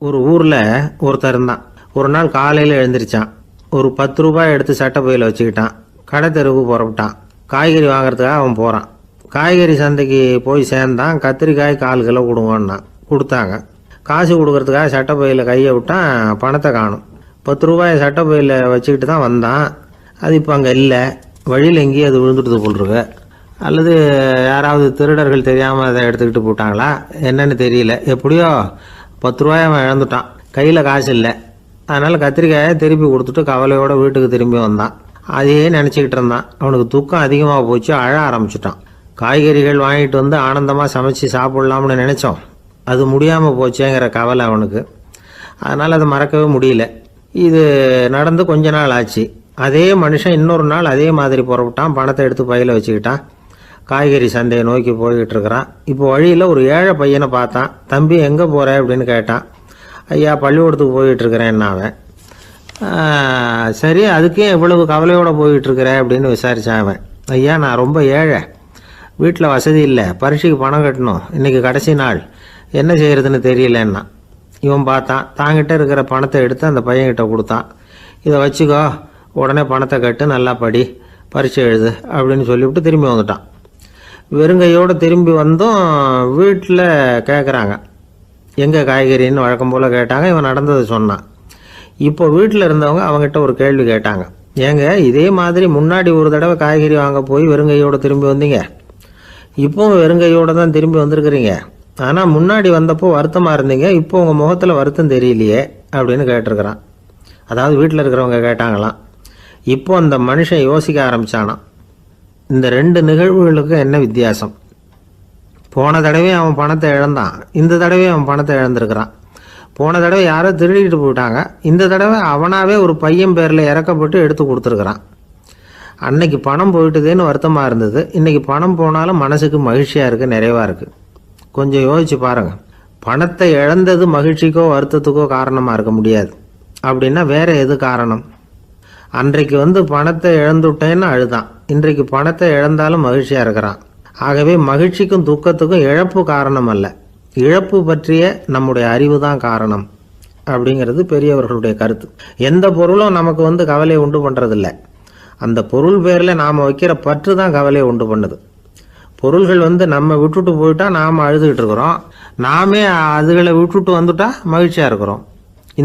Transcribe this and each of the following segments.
ஒரு ஊரில் ஒருத்தர் இருந்தான். ஒரு நாள் காலையில் எழுந்திரிச்சான். ஒரு 10 ரூபாய் எடுத்து சட்டை பையில் வச்சுக்கிட்டான். கடை தெருவுக்கு புறப்பட்டான். காய்கறி வாங்குறதுக்காக அவன் போகிறான். காய்கறி சந்தைக்கு போய் சேர்ந்தான். கத்திரிக்காய் 1/4 கிலோ கொடுங்கன்னான். கொடுத்தாங்க. காசு கொடுக்கறதுக்காக சட்டை பையில் கையை விட்டான். பணத்தை காணும். 10 ரூபாயை சட்டை பையில் வச்சுக்கிட்டு தான் வந்தான். அது இப்போ அங்கே இல்லை. வழியில் எங்கேயும் அது விழுந்துட்டு போட்டிருக்கு. அல்லது யாராவது திருடர்கள் தெரியாமல் அதை எடுத்துக்கிட்டு போட்டாங்களா என்னன்னு தெரியல. எப்படியோ 10 ரூபாயை அவன் இழந்துட்டான். கையில் காசு இல்லை. அதனால் கத்திரிக்காயை திருப்பி கொடுத்துட்டு கவலையோடு வீட்டுக்கு திரும்பி வந்தான். அதையே நினச்சிக்கிட்டு இருந்தான். அவனுக்கு துக்கம் அதிகமாக போச்சு. அழ ஆரம்பிச்சிட்டான். காய்கறிகள் வாங்கிட்டு வந்து ஆனந்தமாக சமைச்சு சாப்பிட்லாம்னு நினச்சோம். அது முடியாமல் போச்சேங்கிற கவலை அவனுக்கு. அதனால் அதை மறக்கவே முடியல. இது நடந்து கொஞ்ச நாள் ஆச்சு. அதே மனுஷன் இன்னொரு நாள் அதே மாதிரி புறப்பட்டான். பணத்தை எடுத்து பையில் வச்சுக்கிட்டான். காய்கறி சந்தையை நோக்கி போய்கிட்டு இருக்கிறான். இப்போ வழியில் ஒரு ஏழை பையனை பார்த்தான். தம்பி எங்கே போகிற அப்படின்னு கேட்டான். ஐயா பள்ளிக்கூடத்துக்கு போயிட்டுருக்கிறேன் அவன். சரி, அதுக்கே எவ்வளவு கவலையோடு போயிட்டுருக்கிற அப்படின்னு விசாரித்தான் அவன். ஐயா நான் ரொம்ப ஏழை, வீட்டில் வசதி இல்லை, பரீட்சைக்கு பணம் கட்டணும், இன்றைக்கி கடைசி நாள், என்ன செய்கிறதுன்னு தெரியலன்னா. இவன் பார்த்தான். தாங்கிட்ட இருக்கிற பணத்தை எடுத்து அந்த பையன்கிட்ட கொடுத்தான். இதை வச்சுக்கோ, உடனே பணத்தை கட்டு, நல்லா படி, பரீட்சை எழுது அப்படின்னு சொல்லிவிட்டு திரும்பி வந்துட்டான். வெறுங்கையோடு திரும்பி வந்தும் வீட்டில் கேட்குறாங்க எங்கே காய்கறின்னு வழக்கம் போல் கேட்டாங்க. இவன் நடந்ததை சொன்னான். இப்போ வீட்டில் இருந்தவங்க அவங்ககிட்ட ஒரு கேள்வி கேட்டாங்க. ஏங்க இதே மாதிரி முன்னாடி ஒரு தடவை காய்கறி வாங்க போய் வெறுங்கையோடு திரும்பி வந்தீங்க, இப்போவும் வெறுங்கையோடு தான் திரும்பி வந்திருக்கிறீங்க. ஆனால் முன்னாடி வந்தப்போ வருத்தமாக இருந்தீங்க, இப்போ உங்கள் முகத்தில் வருத்தம் தெரியலையே அப்படின்னு கேட்டிருக்கிறான். அதாவது வீட்டில் இருக்கிறவங்க கேட்டாங்களாம். இப்போ அந்த மனுஷன் யோசிக்க ஆரம்பித்தானான். இந்த 2 நிகழ்வுகளுக்கு என்ன வித்தியாசம்? போன தடவை அவன் பணத்தை இழந்தான், இந்த தடவை அவன் பணத்தை இழந்திருக்கிறான். போன தடவை யாரோ திருடிட்டு போயிட்டாங்க, இந்த தடவை அவனாவே ஒரு பையன் பேரில் இறக்கப்பட்டு எடுத்து கொடுத்துருக்குறான். அன்னைக்கு பணம் போயிட்டுதேன்னு வருத்தமாக இருந்தது, இன்றைக்கி பணம் போனாலும் மனசுக்கு மகிழ்ச்சியாக இருக்குது, நிறைவாக இருக்குது. கொஞ்சம் யோசிச்சு பாருங்கள். பணத்தை இழந்தது மகிழ்ச்சிக்கோ வருத்தத்துக்கோ காரணமாக இருக்க முடியாது. அப்படின்னா வேற எது காரணம்? அன்றைக்கு பணத்தை இழந்துட்டேன்னு அழுதான், இன்றைக்கு பணத்தை இழந்தாலும் மகிழ்ச்சியாக இருக்கிறான். ஆகவே மகிழ்ச்சிக்கும் துக்கத்துக்கும் இழப்பு காரணம் அல்ல, இழப்பு பற்றிய நம்முடைய அறிவு தான் காரணம் அப்படிங்கிறது பெரியவர்களுடைய கருத்து. எந்த பொருளும் நமக்கு கவலையை உண்டு பண்ணுறதில்ல, அந்த பொருள் பேரில் நாம் வைக்கிற பற்று தான் கவலையை உண்டு பண்ணுது. பொருள்கள் நம்ம விட்டுட்டு போயிட்டா நாம் அழுதுகிட்டு இருக்கிறோம், நாமே அதுகளை விட்டுட்டு வந்துட்டா மகிழ்ச்சியாக இருக்கிறோம்.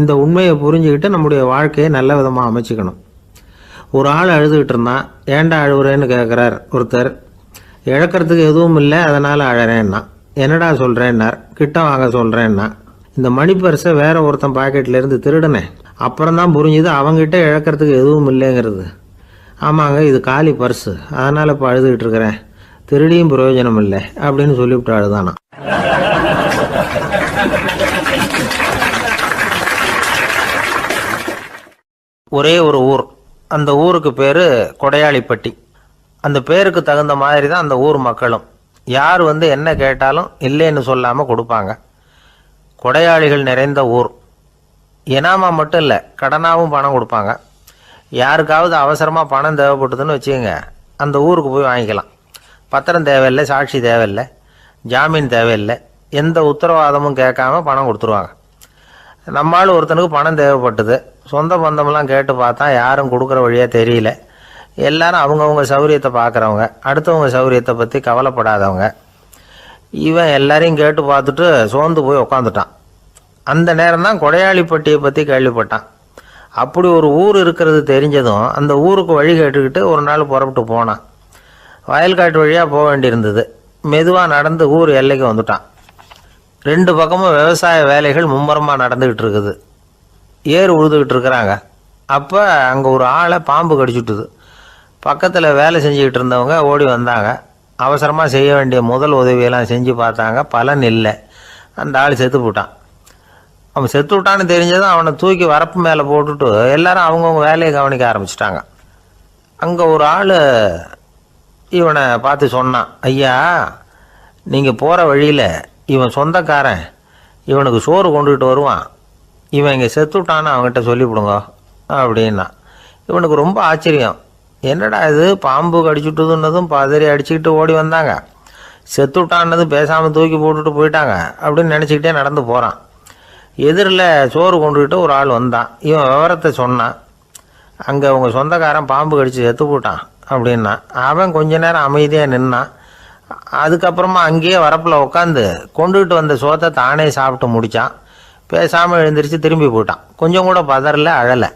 இந்த உண்மையை புரிஞ்சுக்கிட்டு நம்முடைய வாழ்க்கையை நல்ல விதமாக அமைச்சிக்கணும். ஒரு ஆள் அழுதுகிட்டு இருந்தான். ஏன்டா அழுகுறேன்னு கேட்குறார் ஒருத்தர். இழக்கிறதுக்கு எதுவும் இல்லை, அதனால் அழறேன்னா. என்னடா சொல்கிறேன்னார். கிட்ட வாங்க சொல்கிறேன்னா. இந்த மணி பர்ஸை வேற ஒருத்தன் பாக்கெட்லேருந்து திருடினேன், அப்புறம் தான் புரிஞ்சுது அவங்ககிட்ட இழக்கிறதுக்கு எதுவும் இல்லைங்கிறது. ஆமாங்க இது காலி பர்ஸு, அதனால் இப்போ அழுதுகிட்டு இருக்கிறேன், திருடியும் பிரயோஜனம் இல்லை அப்படின்னு சொல்லிவிட்டு அழுதானா. ஒரே ஒரு ஊர், அந்த ஊருக்கு பேர் கொடையாளிப்பட்டி. அந்த பேருக்கு தகுந்த மாதிரி தான் அந்த ஊர் மக்களும். யார் என்ன கேட்டாலும் இல்லைன்னு சொல்லாமல் கொடுப்பாங்க. கொடையாளிகள் நிறைந்த ஊர். இனாமா மட்டும் இல்லை, கடனாகவும் பணம் கொடுப்பாங்க. யாருக்காவது அவசரமாக பணம் தேவைப்பட்டதுன்னு வச்சுக்கோங்க, அந்த ஊருக்கு போய் வாங்கிக்கலாம். பத்திரம் தேவையில்லை, சாட்சி தேவையில்லை, ஜாமீன் தேவையில்லை, எந்த உத்தரவாதமும் கேட்காம பணம் கொடுத்துருவாங்க. நம்மளால் ஒருத்தனுக்கு பணம் தேவைப்பட்டது, சொந்த பந்தமெல்லாம் கேட்டு பார்த்தா யாரும் கொடுக்குற வழியாக தெரியல. எல்லாரும் அவங்கவுங்க சௌரியத்தை பார்க்குறவங்க, அடுத்தவங்க சௌரியத்தை பற்றி கவலைப்படாதவங்க. இவன் எல்லாரையும் கேட்டு பார்த்துட்டு சோர்ந்து போய் உக்காந்துட்டான். அந்த நேரம் தான் கொடையாளிப்பட்டியை பற்றி கேள்விப்பட்டான். அப்படி ஒரு ஊர் இருக்கிறது தெரிஞ்சதும் அந்த ஊருக்கு வழி கேட்டுக்கிட்டு ஒரு நாள் புறப்பட்டு போனான். வயல்காட்டு வழியாக போக வேண்டியிருந்தது. மெதுவாக நடந்து ஊர் எல்லைக்கு வந்துட்டான். 2 பக்கமும் விவசாய வேலைகள் மும்முரமாக நடந்துக்கிட்டு இருக்குது. ஏர் உழுதுகிட்டு இருக்கிறாங்க. அப்போ அங்கே ஒரு ஆளை பாம்பு கடிச்சுட்டுது. பக்கத்தில் வேலை செஞ்சுக்கிட்டு இருந்தவங்க ஓடி வந்தாங்க. அவசரமாக செய்ய வேண்டிய முதல் உதவியெல்லாம் செஞ்சு பார்த்தாங்க, பலன் இல்லை. அந்த ஆள் செத்து போட்டான். அவன் செத்து விட்டான்னு தெரிஞ்சதும் அவனை தூக்கி வரப்பு மேலே போட்டுட்டு எல்லாரும் அவங்கவுங்க வேலையை கவனிக்க ஆரம்பிச்சிட்டாங்க. அங்கே ஒரு ஆள் இவனை பார்த்து சொன்னான், ஐயா நீங்கள் போகிற வழியில் இவன் சொந்தக்காரன், இவனுக்கு சோறு கொண்டுகிட்டு வருவான், இவன் இங்கே செத்துட்டான்னு அவங்ககிட்ட சொல்லிவிடுங்க அப்படின்னா. இவனுக்கு ரொம்ப ஆச்சரியம். என்னடா இது, பாம்பு கடிச்சுட்டுதுன்னதும் பதறி அடிச்சுக்கிட்டு ஓடி வந்தாங்க, செத்துட்டான்னதும் பேசாமல் தூக்கி போட்டுட்டு போயிட்டாங்க அப்படின்னு நினச்சிக்கிட்டே நடந்து போகிறான். எதிரில் சோறு கொண்டுக்கிட்டு ஒரு ஆள் வந்தான். இவன் விவரத்தை சொன்னான். அங்கே அவங்க சொந்தக்காரன் பாம்பு கடிச்சு செத்து போட்டான் அப்படின்னா. அவன் கொஞ்ச நேரம் அமைதியாக நின்னான். அதுக்கப்புறமா அங்கேயே வரப்பில் உட்காந்து கொண்டுகிட்டு வந்த சோத்தை தானே சாப்பிட்டு முடித்தான். பேசாமல் எழுந்திரிச்சு திரும்பி போயிட்டான். கொஞ்சம் கூட பதறல, அழலை.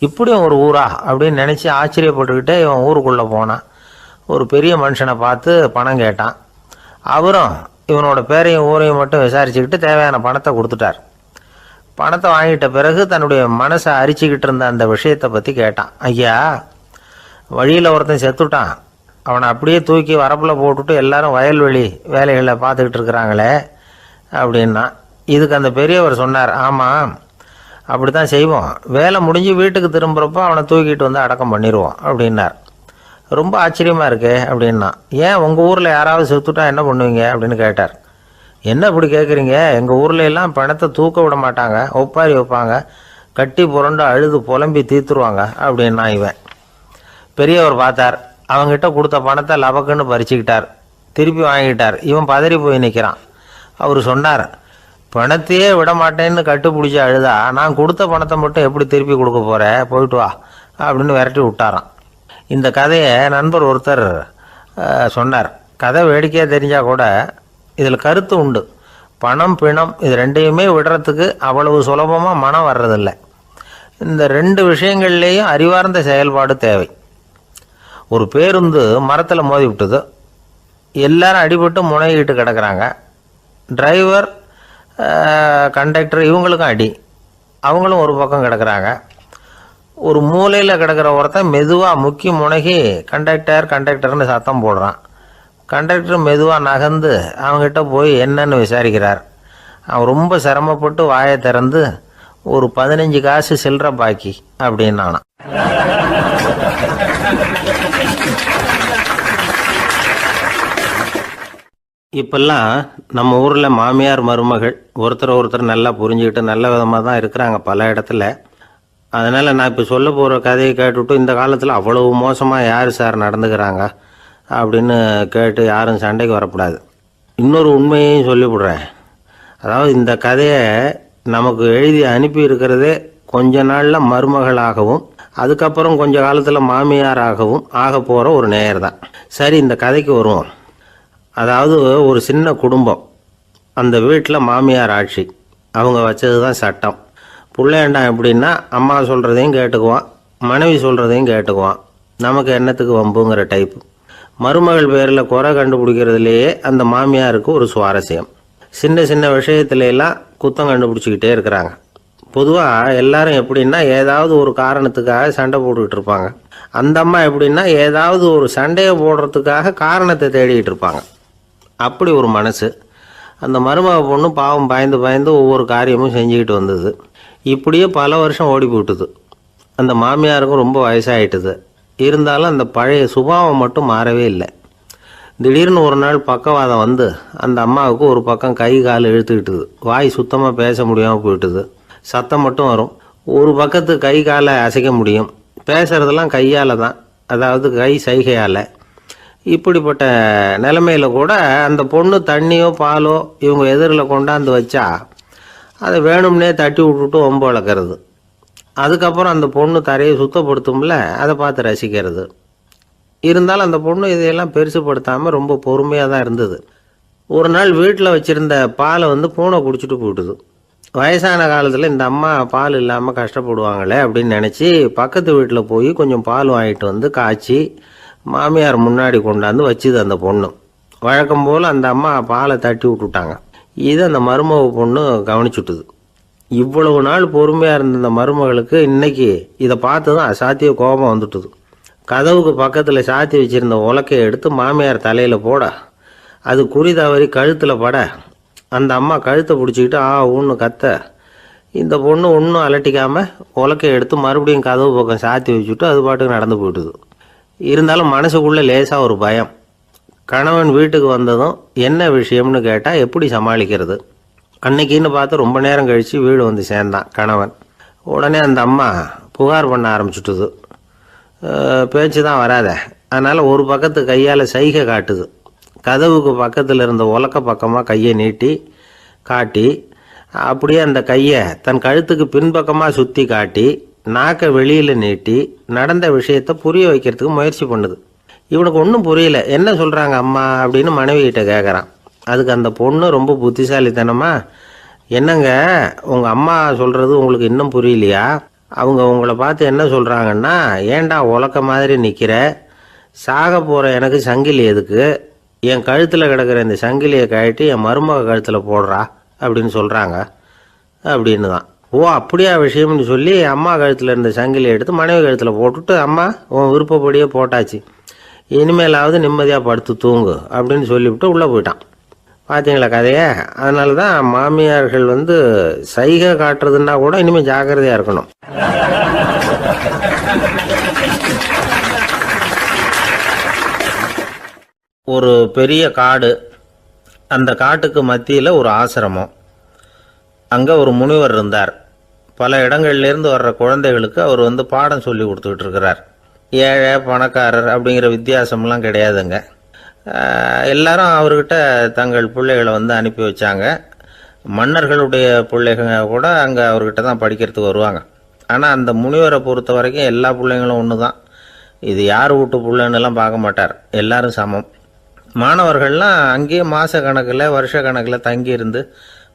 இப்படியும் ஒரு ஊரா அப்படின்னு நினச்சி ஆச்சரியப்பட்டுக்கிட்டே இவன் ஊருக்குள்ளே போனான். ஒரு பெரிய மனுஷனை பார்த்து பணம் கேட்டான். அவரும் இவனோட பேரையும் ஊரையும் மட்டும் விசாரிச்சுக்கிட்டு தேவையான பணத்தை கொடுத்துட்டார். பணத்தை வாங்கிட்ட பிறகு தன்னுடைய மனசை அரிச்சிக்கிட்டு இருந்த அந்த விஷயத்தை பற்றி கேட்டான். ஐயா, வழியில் ஒருத்தன் செத்துட்டான், அவனை அப்படியே தூக்கி வரப்பில் போட்டுட்டு எல்லாரும் வயல்வெளி வேலைகளை பார்த்துக்கிட்டு இருக்கிறாங்களே அப்படின்னா. இதுக்கு அந்த பெரியவர் சொன்னார், ஆமாம் அப்படி தான் செய்வோம், வேலை முடிஞ்சு வீட்டுக்கு திரும்புகிறப்போ அவனை தூக்கிட்டு வந்து அடக்கம் பண்ணிடுவோம் அப்படின்னார். ரொம்ப ஆச்சரியமாக இருக்கே அப்படின்னா. ஏன் உங்கள் ஊரில் யாராவது செத்துட்டா என்ன பண்ணுவீங்க அப்படின்னு கேட்டார். என்ன இப்படி கேட்குறீங்க, எங்கள் ஊரில் எல்லாம் பணத்தை தூக்க விட மாட்டாங்க, ஒப்பாரி வைப்பாங்க, கட்டி புரண்டு அழுது புலம்பி தீத்துருவாங்க அப்படின்னா. இவன் பெரியவர் பார்த்தார். அவங்ககிட்ட கொடுத்த பணத்தை லபக்குன்னு பறிச்சுக்கிட்டார். திருப்பி வாங்கிட்டார். இவன் பதறி போய் நிற்கிறான். அவர் சொன்னார், பணத்தையே விட மாட்டேன்னு கட்டுப்பிடிச்சி அழுதா நான் கொடுத்த பணத்தை மட்டும் எப்படி திருப்பி கொடுக்க போகிறேன், போயிட்டு வா அப்படின்னு விரட்டி விட்டாரான். இந்த கதையை நண்பர் ஒருத்தர் சொன்னார். கதை வேடிக்கையாக தெரிஞ்சால் கூட இதில் கருத்து உண்டு. பணம் பிணம் இது ரெண்டையுமே விடுறதுக்கு அவ்வளவு சுலபமாக மனம் வர்றதில்லை. இந்த ரெண்டு விஷயங்கள்லேயும் அறிவார்ந்த செயல்பாடு தேவை. ஒரு பேருந்து மரத்தில் மோதி விட்டுது. எல்லாரும் அடிபட்டு முனைகிட்டு கிடக்கிறாங்க. டிரைவர், கண்டக்டர் இவங்களுக்கும் அடி. அவங்களும் ஒரு பக்கம் கிடக்கிறாங்க. ஒரு மூலையில் கிடக்கிற ஒருத்தன் மெதுவாக முக்கி முனகி கண்டக்டர்னு சத்தம் போடுறான். கண்டக்டர் மெதுவாக நகர்ந்து அவங்ககிட்ட போய் என்னன்னு விசாரிக்கிறார். அவன் ரொம்ப சிரமப்பட்டு வாயை திறந்து ஒரு 15 காசு சில்லற பாக்கி அப்படின்னானான். இப்பெல்லாம் நம்ம ஊரில் மாமியார் மருமகள் ஒருத்தர் நல்லா புரிஞ்சுக்கிட்டு நல்ல விதமாக தான் இருக்கிறாங்க பல இடத்துல. அதனால் நான் இப்போ சொல்ல போகிற கதையை கேட்டுவிட்டு இந்த காலத்தில் அவ்வளவு மோசமாக யார் சார் நடந்துக்கிறாங்க அப்படின்னு கேட்டு யாரும் சண்டைக்கு வரக்கூடாது. இன்னொரு உண்மையையும் சொல்லிவிடுறேன். அதாவது இந்த கதையை நமக்கு எழுதி அனுப்பி இருக்கிறதே கொஞ்ச நாளில் மருமகளாகவும் அதுக்கப்புறம் கொஞ்ச காலத்தில் மாமியாராகவும் ஆக போகிற ஒரு நேயர் தான். சரி, இந்த கதைக்கு வருவோம். அதாவது ஒரு சின்ன குடும்பம். அந்த வீட்டில் மாமியார் ஆட்சி. அவங்க வச்சது தான் சட்டம். பிள்ளையாண்டான் எப்படின்னா அம்மா சொல்கிறதையும் கேட்டுக்குவான், மனைவி சொல்கிறதையும் கேட்டுக்குவான். நமக்கு என்னத்துக்கு வம்புங்கிற டைப்பு. மருமகள் பேரில் குறை கண்டுபிடிக்கிறதுலையே அந்த மாமியாருக்கு ஒரு சுவாரஸ்யம். சின்ன சின்ன விஷயத்துலையெல்லாம் குத்தம் கண்டுபிடிச்சிக்கிட்டே இருக்கிறாங்க. பொதுவாக எல்லாரும் எப்படின்னா ஏதாவது ஒரு காரணத்துக்காக சண்டை போட்டுக்கிட்டு இருப்பாங்க. அந்த அம்மா எப்படின்னா ஏதாவது ஒரு சண்டையை போடுறதுக்காக காரணத்தை தேடிக்கிட்டு இருப்பாங்க. அப்படி ஒரு மனசு. அந்த மருமக பொண்ணு பாவம் பயந்து பயந்து ஒவ்வொரு காரியமும் செஞ்சுக்கிட்டு வந்தது. இப்படியே பல வருஷம் ஓடி போட்டுது. அந்த மாமியாருக்கும் ரொம்ப வயசாகிட்டுது. இருந்தாலும் அந்த பழைய சுபாவம் மட்டும் மாறவே இல்லை. திடீர்னு ஒரு நாள் பக்கவாதம் வந்து அந்த அம்மாவுக்கு ஒரு பக்கம் கை கால் இழுத்துக்கிட்டுது. வாய் சுத்தமாக பேச முடியாமல் போயிட்டுது. சத்தம் மட்டும் வரும். ஒரு பக்கத்து கை காலை அசைக்க முடியும். பேசுகிறதெல்லாம் கையால் தான், அதாவது கை சைகையால். இப்படிப்பட்ட நிலைமையில் கூட அந்த பொண்ணு தண்ணியோ பாலோ இவங்க எதிரில் கொண்டாந்து வச்சா அதை வேணும்னே தட்டி விட்டுட்டு ஒம்பு வளர்க்குறது. அதுக்கப்புறம் அந்த பொண்ணு தரையை சுத்தப்படுத்தும்ல, அதை பார்த்து ரசிக்கிறது. இருந்தாலும் அந்த பொண்ணு இதையெல்லாம் பெருசுப்படுத்தாமல் ரொம்ப பொறுமையாக தான் இருந்தது. ஒரு நாள் வீட்டில் வச்சுருந்த பாலை பூனை குடிச்சிட்டு போயிட்டுது. வயசான காலத்தில் இந்த அம்மா பால் இல்லாமல் கஷ்டப்படுவாங்களே அப்படின்னு நினச்சி பக்கத்து வீட்டில் போய் கொஞ்சம் பால் வாங்கிட்டு காய்ச்சி மாமியார் முன்னாடி கொண்டாந்து வச்சுது அந்த பொண்ணு. வழக்கம் போல் அந்த அம்மா பாலை தட்டி விட்டுட்டாங்க. இது அந்த மருமக பொண்ணு கவனிச்சுட்டுது. இவ்வளவு நாள் பொறுமையாக இருந்த அந்த மருமகளுக்கு இன்னைக்கு இதை பார்த்து தான் அசாத்திய கோபம் வந்துட்டுது. கதவுக்கு பக்கத்தில் சாத்தி வச்சுருந்த உலக்கையை எடுத்து மாமியார் தலையில் போட அது குறி தவறி கழுத்தில் பட அந்த அம்மா கழுத்தை பிடிச்சிக்கிட்டு ஊன்னு கத்த இந்த பொண்ணு ஒன்றும் அலட்டிக்காமல் உலக்கையை எடுத்து மறுபடியும் கதவு பக்கம் சாத்தி வச்சுட்டு அது பாட்டுக்கு நடந்து போயிட்டுது. இருந்தாலும் மனசுக்குள்ளே லேசாக ஒரு பயம். கணவன் வீட்டுக்கு வந்ததும் என்ன விஷயம்னு கேட்டால் எப்படி சமாளிக்கிறது. அன்னைக்குன்னு பார்த்து ரொம்ப நேரம் கழித்து வீடு வந்து சேர்ந்தான் கணவன். உடனே அந்த அம்மா புகார் பண்ண ஆரம்பிச்சுட்டுது. பேச்சு தான் வராத, அதனால் ஒரு பக்கத்து கையால் சைகை காட்டுது. கதவுக்கு பக்கத்தில் இருந்த உலக்க பக்கமாக கையை நீட்டி காட்டி அப்படியே அந்த கையை தன் கழுத்துக்கு பின்பக்கமாக சுற்றி காட்டி நாக்கை வெளியில் நீட்டி நடந்த விஷயத்த புரிய வைக்கிறதுக்கு முயற்சி பண்ணுது. இவனுக்கு ஒன்றும் புரியல. என்ன சொல்கிறாங்க அம்மா அப்படின்னு மனைவிகிட்ட கேட்குறான். அதுக்கு அந்த பொண்ணு ரொம்ப புத்திசாலித்தனமா, என்னங்க உங்கள் அம்மா சொல்கிறது உங்களுக்கு இன்னும் புரியலையா? அவங்க உங்களை பார்த்து என்ன சொல்கிறாங்கன்னா, ஏன்டா உலக்க மாதிரி நிற்கிற, சாக போகிற எனக்கு சங்கிலி எதுக்கு, என் கழுத்தில் கிடக்கிற இந்த சங்கிலியை கழட்டி என் மருமக கழுத்தில் போடுறா அப்படின்னு சொல்கிறாங்க அப்படின்னு தான். ஓ அப்படியா விஷயம்னு சொல்லி அம்மா கழுத்தில் இருந்த சங்கிலியை எடுத்து மனைவி கழுத்தில் போட்டுட்டு, அம்மா உன் விருப்பப்படியே போட்டாச்சு, இனிமேலாவது நிம்மதியாக படுத்து தூங்கு அப்படின்னு சொல்லிவிட்டு உள்ளே போயிட்டான். பார்த்தீங்களா கதையை? அதனால தான் மாமியார்கள் சைகை காட்டுறதுன்னா கூட இனிமேல் ஜாக்கிரதையாக இருக்கணும். ஒரு பெரிய காடு, அந்த காட்டுக்கு மத்தியில் ஒரு ஆசிரமம். அங்கே ஒரு முனிவர் இருந்தார். பல இடங்கள்லேருந்து வர்ற குழந்தைகளுக்கு அவர் பாடம் சொல்லி கொடுத்துக்கிட்டு இருக்கிறார். ஏழை பணக்காரர் அப்படிங்கிற வித்தியாசம்லாம் கிடையாதுங்க. எல்லாரும் அவர்கிட்ட தங்கள் பிள்ளைகளை அனுப்பி வச்சாங்க. மன்னர்களுடைய பிள்ளைங்க கூட அங்கே அவர்கிட்ட தான் படிக்கிறதுக்கு வருவாங்க. ஆனால் அந்த முனிவரை பொறுத்த வரைக்கும் எல்லா பிள்ளைங்களும் ஒன்று தான். இது யார் வீட்டு பிள்ளைன்னெல்லாம் பார்க்க மாட்டார், எல்லாரும் சமம். மாணவர்கள்லாம் அங்கேயே மாத கணக்கில் வருஷ கணக்கில் தங்கியிருந்து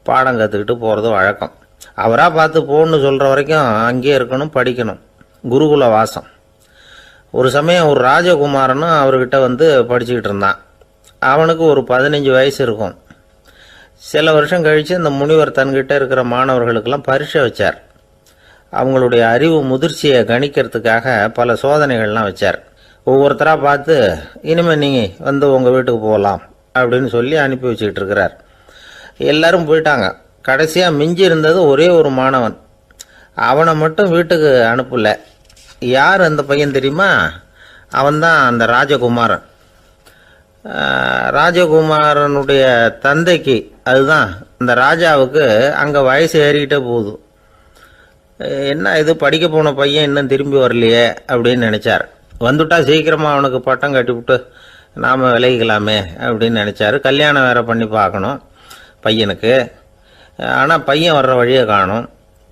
பாடம் கற்றுக்கிட்டு போகிறது வழக்கம். அவராக பார்த்து போன்னு சொல்கிற வரைக்கும் அங்கேயே இருக்கணும், படிக்கணும். குருகுல வாசம். ஒரு சமயம் ஒரு ராஜகுமாரனும் அவர்கிட்ட படிச்சுக்கிட்டு இருந்தான். அவனுக்கு ஒரு 15 வயசு இருக்கும். சில வருஷம் கழித்து இந்த முனிவர் தன்கிட்ட இருக்கிற மாணவர்களுக்கெல்லாம் பரீட்சை வச்சார். அவங்களுடைய அறிவு முதிர்ச்சியை கணிக்கிறதுக்காக பல சோதனைகள்லாம் வச்சார். ஒவ்வொருத்தராக பார்த்து, இனிமேல் நீங்கள் உங்கள் வீட்டுக்கு போகலாம் அப்படின்னு சொல்லி அனுப்பி வச்சுக்கிட்டு இருக்கிறார். எல்லாரும் போயிட்டாங்க. கடைசியாக மிஞ்சி இருந்தது ஒரே ஒரு மாணவன். அவனை மட்டும் வீட்டுக்கு அனுப்பல. யார் அந்த பையன் தெரியுமா? அவன்தான் அந்த ராஜகுமாரன். ராஜகுமாரனுடைய தந்தைக்கு, அதுதான் அந்த ராஜாவுக்கு, அங்கே வயசு ஏறிக்கிட்டே போகுது. என்ன இது படிக்க போன பையன் இன்னும் திரும்பி வரலையே அப்படின்னு நினச்சார். வந்துட்டா சீக்கிரமாக அவனுக்கு பட்டம் கட்டிவிட்டு நாம் விலகிக்கலாமே அப்படின்னு நினச்சாரு. கல்யாணம் வேற பண்ணி பார்க்கணும் பையனுக்கு. ஆனால் பையன் வர்ற வழியை காணும்.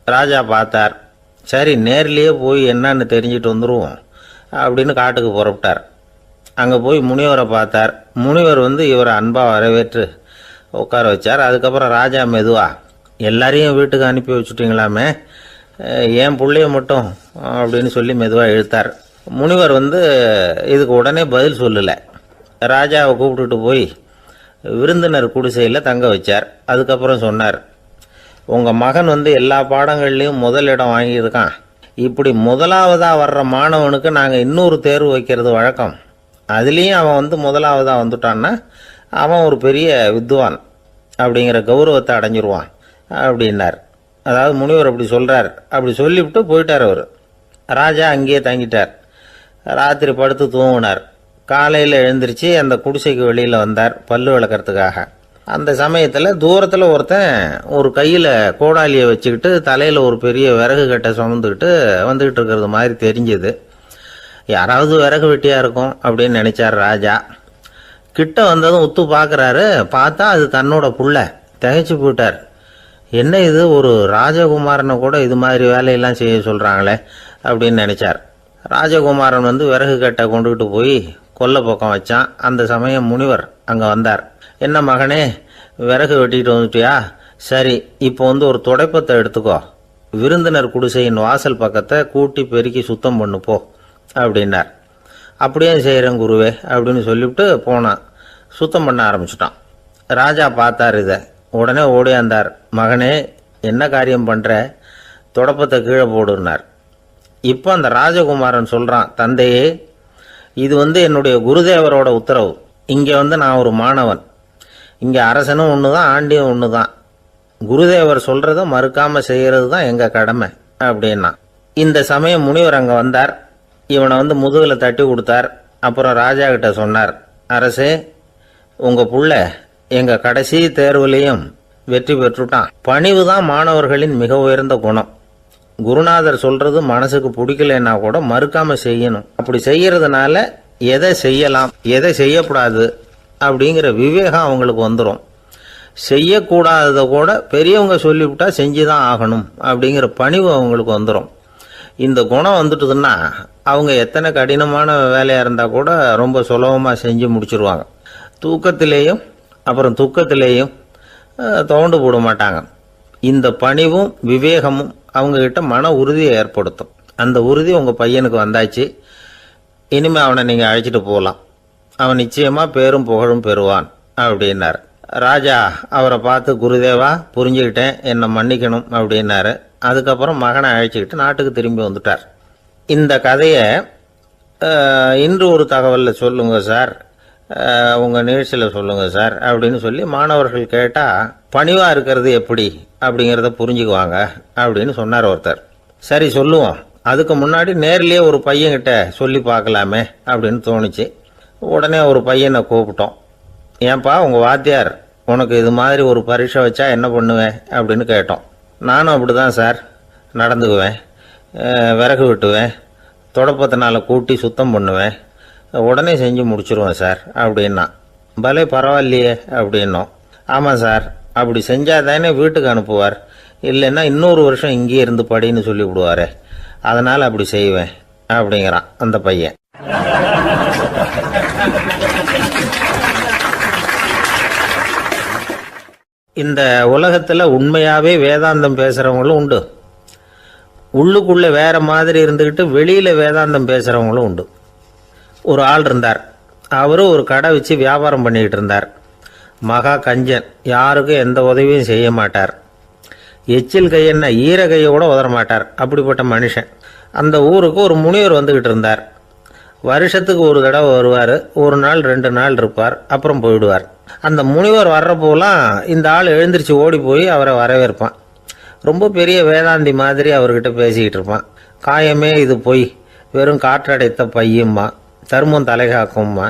ராஜா பார்த்தார். சரி நேர்லேயே போய் என்னன்னு தெரிஞ்சுட்டு வந்துடுவோம் அப்படின்னு காட்டுக்கு புறப்பட்டார். அங்கே போய் முனிவரை பார்த்தார். முனிவர் இவரை அன்பாக வரவேற்று உட்கார வச்சார். அதுக்கப்புறம் ராஜா மெதுவா, எல்லாரையும் வீட்டுக்கு அனுப்பி வச்சுட்டிங்களாமே, ஏன் பிள்ளைய மட்டும் அப்படின்னு சொல்லி மெதுவாக இழுத்தார். முனிவர் இதுக்கு உடனே பதில் சொல்லலை. ராஜாவை கூப்பிட்டுட்டு போய் விருந்தினர் குடிசையில் தங்க வச்சார். அதுக்கப்புறம் சொன்னார், உங்கள் மகன் எல்லா பாடங்கள்லேயும் முதல் இடம் வாங்கியிருக்கான். இப்படி முதலாவதாக வர்ற மாணவனுக்கு நாங்கள் இன்னொரு தேர்வு வைக்கிறது வழக்கம். அதுலேயும் அவன் முதலாவதாக வந்துட்டான்னா அவன் ஒரு பெரிய வித்வான் அப்படிங்கிற கௌரவத்தை அடைஞ்சிருவான் அப்படின்னார். அதாவது முனிவர் அப்படி சொல்கிறார். அப்படி சொல்லிவிட்டு போயிட்டார் அவர். ராஜா அங்கேயே தங்கிட்டார். ராத்திரி படுத்து தூங்கினார். காலையில் எழுந்திரிச்சு அந்த குடிசைக்கு வெளியில் வந்தார் பல்லு விளக்கிறதுக்காக. அந்த சமயத்தில் தூரத்தில் ஒருத்தன் ஒரு கையில் கோடாலியை வச்சுக்கிட்டு தலையில் ஒரு பெரிய விறகு கட்டை சுமந்துக்கிட்டு வந்துக்கிட்டு இருக்கிறது மாதிரி தெரிஞ்சது. யாராவது விறகு வெட்டியாக இருக்கும் அப்படின்னு நினச்சார் ராஜா. கிட்ட வந்ததும் உத்து பார்க்குறாரு. பார்த்தா அது தன்னோட புள்ள. திகைச்சு போயிட்டார். என்ன இது, ஒரு ராஜகுமாரனை கூட இது மாதிரி வேலையெல்லாம் செய்ய சொல்கிறாங்களே அப்படின்னு நினச்சார். ராஜகுமாரன் விறகு கட்டை கொண்டுகிட்டு போய் கொல்லை பக்கம் வச்சான். அந்த சமயம் முனிவர் அங்கே வந்தார். என்ன மகனே, விறகு வெட்டிட்டு வந்துட்டியா? சரி, இப்போ ஒரு துடைப்பத்தை எடுத்துக்கோ, விருந்தினர் குடிசையின் வாசல் பக்கத்தை கூட்டி பெருக்கி சுத்தம் பண்ணு போ அப்படின்னார். அப்படியே செய்கிறேன் குருவே அப்படின்னு சொல்லிவிட்டு போனான். சுத்தம் பண்ண ஆரம்பிச்சிட்டான். ராஜா பார்த்தார் இதை. உடனே ஓடியாந்தார். மகனே, என்ன காரியம் பண்ணுற, துடைப்பத்தை கீழே போடுனார். இப்போ அந்த ராஜகுமாரன் சொல்கிறான், தந்தையே, இது என்னுடைய குருதேவரோட உத்தரவு. இங்கே நான் ஒரு மாணவன். இங்கே அரசனும் ஒன்று தான், ஆண்டியும் ஒன்று தான். குருதேவர் சொல்கிறத மறுக்காமல் செய்கிறது தான் எங்கள் கடமை அப்படின்னா. இந்த சமயம் முனிவர் அங்கே வந்தார். இவனை முதுகில் தட்டி கொடுத்தார். அப்புறம் ராஜா கிட்ட சொன்னார், அரசே, உங்கள் புள்ள எங்கள் கடைசி தேர்வுலையும் வெற்றி பெற்றுட்டான். பணிவு தான் மாணவர்களின் மிக உயர்ந்த குணம். குருநாதர் சொல்றது மனசுக்கு பிடிக்கலன்னா கூட மறுக்காம செய்யணும். அப்படி செய்யறதுனால எதை செய்யலாம் எதை செய்யக்கூடாது அப்படிங்கிற விவேகம் அவங்களுக்கு வந்துடும். செய்யக்கூடாததை கூட பெரியவங்க சொல்லிவிட்டா செஞ்சு தான் ஆகணும் அப்படிங்கிற பணிவு அவங்களுக்கு வந்துடும். இந்த குணம் வந்துட்டுதுன்னா அவங்க எத்தனை கடினமான வேலையாக இருந்தால் கூட ரொம்ப சுலபமாக செஞ்சு முடிச்சிருவாங்க. தூக்கத்திலேயும் அப்புறம் துக்கத்திலேயும் தோண்டு போட மாட்டாங்க. இந்த பணிவும் விவேகமும் அவங்கக்கிட்ட மன உறுதியை ஏற்படுத்தும். அந்த உறுதி உங்கள் பையனுக்கு வந்தாச்சு. இனிமேல் அவனை நீங்கள் அழைச்சிட்டு போகலாம். அவன் நிச்சயமாக பேரும் புகழும் பெறுவான் அப்படின்னார். ராஜா அவரை பார்த்து, குருதேவா புரிஞ்சுக்கிட்டேன், என்னை மன்னிக்கணும் அப்படின்னாரு. அதுக்கப்புறம் மகனை அழைச்சிக்கிட்டு நாட்டுக்கு திரும்பி வந்துட்டார். இந்த கதையை இன்று ஒரு தகவலில் சொல்லுங்கள் சார், உங்கள் நிகழ்ச்சியில் சொல்லுங்கள் சார் அப்படின்னு சொல்லி மாணவர்கள் கேட்டால் பணிவாக இருக்கிறது எப்படி அப்படிங்கிறத புரிஞ்சுக்குவாங்க அப்படின்னு சொன்னார் ஒருத்தர். சரி சொல்லுவோம், அதுக்கு முன்னாடி நேர்லேயே ஒரு பையன்கிட்ட சொல்லி பார்க்கலாமே அப்படின்னு தோணுச்சு. உடனே ஒரு பையனை கூப்பிட்டோம். ஏன்பா உங்கள் வாத்தியார் உனக்கு இது மாதிரி ஒரு பரீட்சை வச்சா என்ன பண்ணுவேன் அப்படின்னு கேட்டோம். நானும் அப்படி தான் சார் நடந்துக்குவேன், விறகு வெட்டுவேன், தொடப்பத்தினால கூட்டி சுத்தம் பண்ணுவேன், உடனே செஞ்சு முடிச்சிருவேன் சார் அப்படின்னா. பலே பரவாயில்லையே அப்படின்னோம். ஆமாம் சார், அப்படி செஞ்சால் தானே வீட்டுக்கு அனுப்புவார், இல்லைன்னா இன்னொரு வருஷம் இங்கேயே இருந்து படின்னு சொல்லி விடுவார், அதனால் அப்படி செய்வேன் அப்படிங்கிறான் அந்த பையன். இந்த உலகத்தில் உண்மையாகவே வேதாந்தம் பேசுகிறவங்களும் உண்டு, உள்ளுக்குள்ளே வேற மாதிரி இருந்துக்கிட்டு வெளியில் வேதாந்தம் பேசுகிறவங்களும் உண்டு. ஒரு ஆள் இருந்தார். அவரும் ஒரு கடை வச்சு வியாபாரம் பண்ணிக்கிட்டு இருந்தார். மகா கஞ்சன், யாருக்கும் எந்த உதவியும் செய்ய மாட்டார். எச்சில் கையென்ன ஈர கையை கூட உதற மாட்டார். அப்படிப்பட்ட மனுஷன். அந்த ஊருக்கு ஒரு முனிவர் வந்துக்கிட்டு இருந்தார். வருஷத்துக்கு ஒரு தடவை வருவார். ஒரு நாள் 2 நாள் இருப்பார், அப்புறம் போயிடுவார். அந்த முனிவர் வர்றப்போலாம் இந்த ஆள் எழுந்திரிச்சு ஓடி போய் அவரை வரவேற்பான். ரொம்ப பெரிய வேதாந்தி மாதிரி அவர்கிட்ட பேசிக்கிட்டு இருப்பான். காயமே இது பொய், வெறும் காற்றடைத்த பையும்மா, தர்மம் தலைகாக்கும்மா.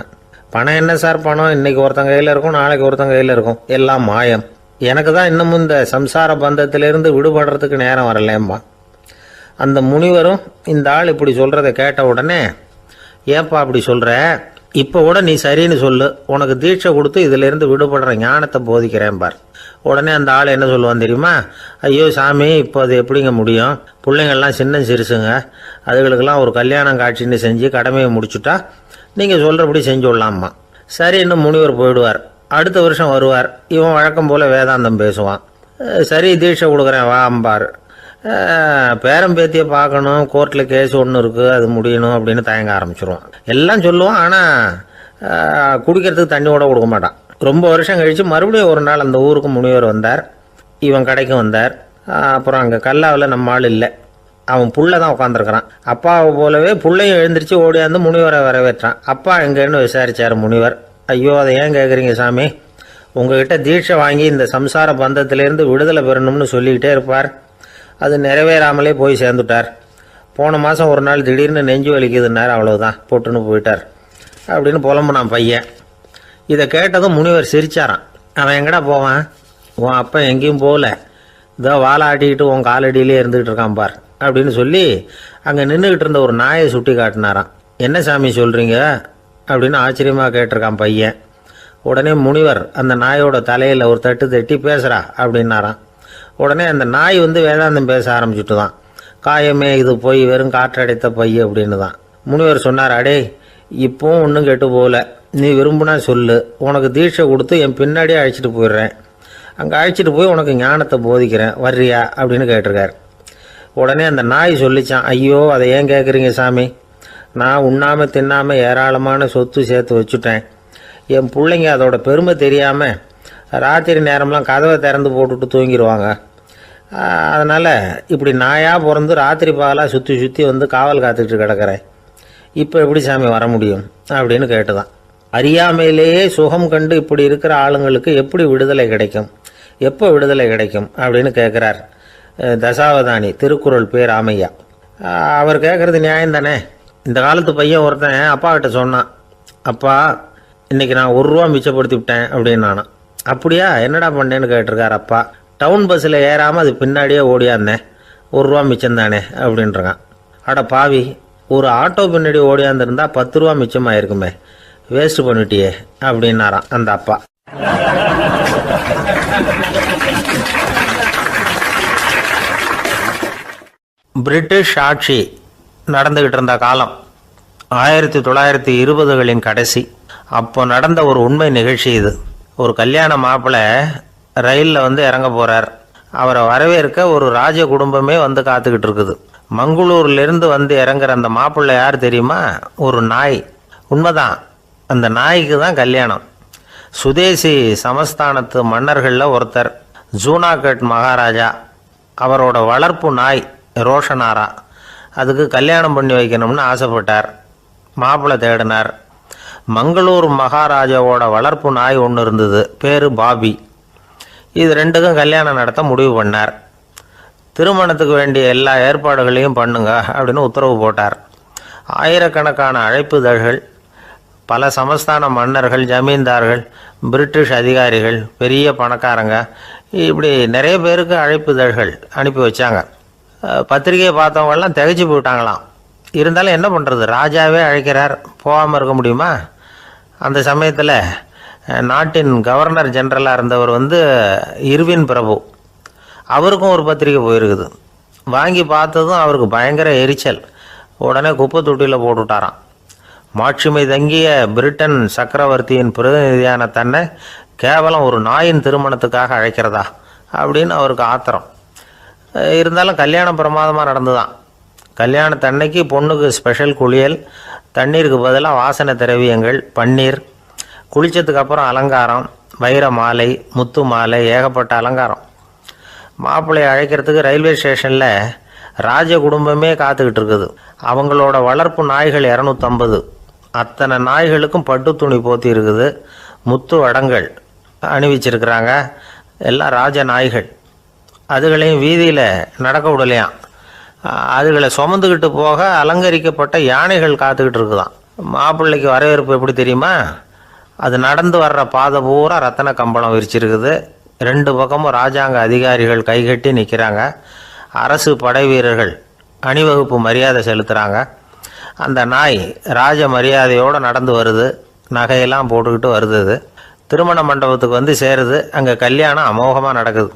பணம் என்ன சார் பணம், இன்னைக்கு ஒருத்தன் கையில் இருக்கும், நாளைக்கு ஒருத்தன் கையில் இருக்கும், எல்லாம் மாயம். எனக்கு தான் இன்னமும் இந்த சம்சார பந்தத்திலிருந்து விடுபடுறதுக்கு நேரம் வரலேம்மா. அந்த முனிவரும் இந்த ஆள் இப்படி சொல்கிறத கேட்ட உடனே, ஏப்பா அப்படி சொல்கிற, இப்போ கூட நீ சரின்னு சொல்லு, உனக்கு தீட்சை கொடுத்து இதிலேருந்து விடுபடுற ஞானத்தை போதிக்கிறேன் பார். உடனே அந்த ஆள் என்ன சொல்லுவான் தெரியுமா? ஐயோ சாமி, இப்போ அது எப்படிங்க முடியும், பிள்ளைங்கள்லாம் சின்ன சிறுசுங்க, அதுகளுக்கெல்லாம் ஒரு கல்யாணம் காட்சின்னு செஞ்சு கடமையை முடிச்சுட்டா நீங்கள் சொல்கிறபடி செஞ்சு விடலாமா. சரின்னு முனிவர் போயிடுவார். அடுத்த வருஷம் வருவார். இவன் வழக்கம் போல் வேதாந்தம் பேசுவான். சரி தீட்சை கொடுக்குறேன் வா அம்பார். பேரம்பேத்தியை பார்க்கணும், கோர்ட்டில் கேஸ் ஒன்று இருக்குது, அது முடியணும் அப்படின்னு தயங்க ஆரம்பிச்சிருவான். எல்லாம் சொல்லுவான், ஆனால் குடிக்கிறதுக்கு தண்ணி கூட கொடுக்க மாட்டான். ரொம்ப வருஷம் கழித்து மறுபடியும் ஒரு நாள் அந்த ஊருக்கு முனிவர் வந்தார். இவன் கடைக்கு வந்தார். அப்புறம் அங்கே கல்லாவில் நம்ம ஆள் இல்லை, அவன் புள்ள தான் உட்காந்துருக்கிறான். அப்பாவை போலவே பிள்ளையும் எழுந்திரிச்சு ஓடியாந்து முனிவரை வரவேற்றான். அப்பா எங்கன்னு விசாரிச்சார் முனிவர். ஐயோ அதை ஏன் கேட்குறீங்க சாமி, உங்ககிட்ட தீட்சை வாங்கி இந்த சம்சார பந்தத்திலேருந்து விடுதலை பெறணும்னு சொல்லிக்கிட்டே இருப்பார், அது நிறைவேறாமலே போய் சேர்ந்துட்டார். போன மாதம் ஒரு நாள் திடீர்னு நெஞ்சு வலிக்குதுன்னார், அவ்வளோதான் போட்டுன்னு போயிட்டார் அப்படின்னு புலம்புனான் பையன். இதை கேட்டதும் முனிவர் சிரிச்சாரான். அவன் எங்கடா போவான், உன் அப்பா எங்கேயும் போகல, இதோ வாழை ஆட்டிக்கிட்டு உன் காலடியிலே இருந்துகிட்டு இருக்கான் பார் அப்படின்னு சொல்லி அங்கே நின்றுக்கிட்டு இருந்த ஒரு நாயை சுட்டி காட்டினாரான். என்ன சாமி சொல்கிறீங்க அப்படின்னு ஆச்சரியமாக கேட்டிருக்கான் பையன். உடனே முனிவர் அந்த நாயோட தலையில் ஒரு தட்டு தட்டி பேசுகிறா அப்படின்னாரான். உடனே அந்த நாய் வேதாந்தம் பேச ஆரம்பிச்சுட்டு தான். காயமே இது போய் வெறும் காற்றடைத்த பை அப்படின்னு தான். முனிவர் சொன்னார், அடே இப்போவும் ஒன்றும் கெட்டு போகல, நீ விரும்புனா சொல்லு, உனக்கு தீட்சை கொடுத்து என் பின்னாடியே அழைச்சிட்டு போயிடுறேன், அங்கே அழைச்சிட்டு போய் உனக்கு ஞானத்தை போதிக்கிறேன், வர்றியா அப்படின்னு கேட்டிருக்கார். உடனே அந்த நாய் சொல்லிச்சான், ஐயோ அதை ஏன் கேட்குறீங்க சாமி, நான் உண்ணாமல் தின்னாமல் ஏராளமான சொத்து சேர்த்து வச்சுட்டேன், என் பிள்ளைங்க அதோட பெருமை தெரியாமல் ராத்திரி நேரம்லாம் கதவை திறந்து போட்டுட்டு தூங்கிடுவாங்க, அதனால் இப்படி நாயாக பிறந்து ராத்திரி பகலாக சுற்றி சுற்றி காவல் காத்துக்கிட்டு கிடக்கிறேன், இப்போ எப்படி சாமி வர முடியும் அப்படின்னு கேட்டுதான். அறியாமையிலேயே சுகம் கண்டு இப்படி இருக்கிற ஆளுங்களுக்கு எப்படி விடுதலை கிடைக்கும், எப்போ விடுதலை கிடைக்கும் அப்படின்னு கேட்குறார் தசாவதானி, திருக்குறள் பேர் ராமையா. அவர் கேட்குறது நியாயம் தானே. இந்த காலத்து பையன் ஒருத்தன் அப்பா கிட்ட சொன்னான், அப்பா இன்றைக்கி நான் 1 ரூபா மிச்சப்படுத்தி விட்டேன் அப்படின்னு நானும். அப்படியா என்னடா பண்ணேன்னு கேட்டிருக்கார் அப்பா. டவுன் பஸ்ஸில் ஏறாமல் அது பின்னாடியே ஓடியாந்தேன், 1 ரூபா மிச்சம் தானே அப்படின்றான். அட பாவி, ஒரு ஆட்டோ பின்னாடி ஓடியாந்துருந்தா 10 ரூபா மிச்சமாயிருக்குமே, வேஸ்ட் பண்ணிட்டியே அப்படின்னாரான் அந்த அப்பா. பிரிட்டிஷ் ஆட்சி நடந்துகிட்டு இருந்த காலம் 1920களின் கடைசி. அப்போ நடந்த ஒரு உண்மை நிகழ்ச்சி இது. ஒரு கல்யாண மாப்பிள்ளை ரயிலில் இறங்க போகிறார். அவரை வரவேற்க ஒரு ராஜ குடும்பமே காத்துக்கிட்டு இருக்குது. மங்களூர்லேருந்து இறங்குற அந்த மாப்பிள்ளை யார் தெரியுமா? ஒரு நாய். உண்மைதான், அந்த நாய்க்கு தான் கல்யாணம். சுதேசி சமஸ்தானத்து மன்னர்களில் ஒருத்தர் ஜூனாகட் மகாராஜா. அவரோட வளர்ப்பு நாய் ரோஷனாரா. அதுக்கு கல்யாணம் பண்ணி வைக்கணும்னு ஆசைப்பட்டார். மாப்பிள்ளை தேடினார். மங்களூர் மகாராஜாவோட வளர்ப்பு நாய் ஒன்று இருந்தது, பேர் பாபி. இது ரெண்டுக்கும் கல்யாணம் நடத்த முடிவு பண்ணார். திருமணத்துக்கு வேண்டிய எல்லா ஏற்பாடுகளையும் பண்ணுங்க அப்படின்னு உத்தரவு போட்டார். ஆயிரக்கணக்கான அழைப்புதழ்கள், பல சமஸ்தான மன்னர்கள், ஜமீன்தார்கள், பிரிட்டிஷ் அதிகாரிகள், பெரிய பணக்காரங்க, இப்படி நிறைய பேருக்கு அழைப்புதழ்கள் அனுப்பி வச்சாங்க. பத்திரிகையை பார்த்தவங்கெல்லாம் திகைச்சு போயிட்டாங்களாம். இருந்தாலும் என்ன பண்ணுறது, ராஜாவே அழைக்கிறார், போகாமல் இருக்க முடியுமா? அந்த சமயத்தில் நாட்டின் கவர்னர் ஜெனரலாக இருந்தவர் இர்வின் பிரபு. அவருக்கும் ஒரு பத்திரிக்கை போயிருக்குது. வாங்கி பார்த்ததும் அவருக்கு பயங்கர எரிச்சல். உடனே குப்பை தொட்டியில் போட்டுவிட்டாராம். மாட்சிமை தங்கிய பிரிட்டன் சக்கரவர்த்தியின் பிரதிநிதியான தன்னை கேவலம் ஒரு நாயின் திருமணத்துக்காக அழைக்கிறதா அப்படின்னு அவருக்கு ஆத்திரம். இருந்தாலும் கல்யாணம் பிரமாதமாக நடந்துதான். கல்யாணத்தன்னைக்கு பொண்ணுக்கு ஸ்பெஷல் குளியல், தண்ணீருக்கு பதிலாக வாசனை திரவியங்கள், பன்னீர், குளித்ததுக்கு அப்புறம் அலங்காரம், வைர மாலை, முத்து மாலை, ஏகப்பட்ட அலங்காரம். மாப்பிள்ளையை அழைக்கிறதுக்கு ரயில்வே ஸ்டேஷனில் ராஜ குடும்பமே காத்துக்கிட்டு இருக்குது. அவங்களோட வளர்ப்பு நாய்கள் 250. அத்தனை நாய்களுக்கும் பட்டு துணி போத்தி இருக்குது. முத்து வடங்கள் அணிவிச்சிருக்கிறாங்க. எல்லாம் ராஜ நாய்கள். அதுகளையும் வீதியில் நடக்க விடலையாம். அதுகளை சுமந்துக்கிட்டு போக அலங்கரிக்கப்பட்ட யானைகள் காத்துக்கிட்டு இருக்குதான். மாப்பிள்ளைக்கு வரவேற்பு எப்படி தெரியுமா? அது நடந்து வர்ற பாதை பூரா ரத்தன கம்பளம் விரிச்சிருக்குது. 2 பக்கமும் ராஜாங்க அதிகாரிகள் கைகட்டி நிற்கிறாங்க. அரசு படை வீரர்கள் அணிவகுப்பு மரியாதை செலுத்துகிறாங்க. அந்த நாய் ராஜ மரியாதையோடு நடந்து வருது. நகையெல்லாம் போட்டுக்கிட்டு வருது. திருமண மண்டபத்துக்கு சேருது. அங்கே கல்யாணம் அமோகமாக நடக்குது.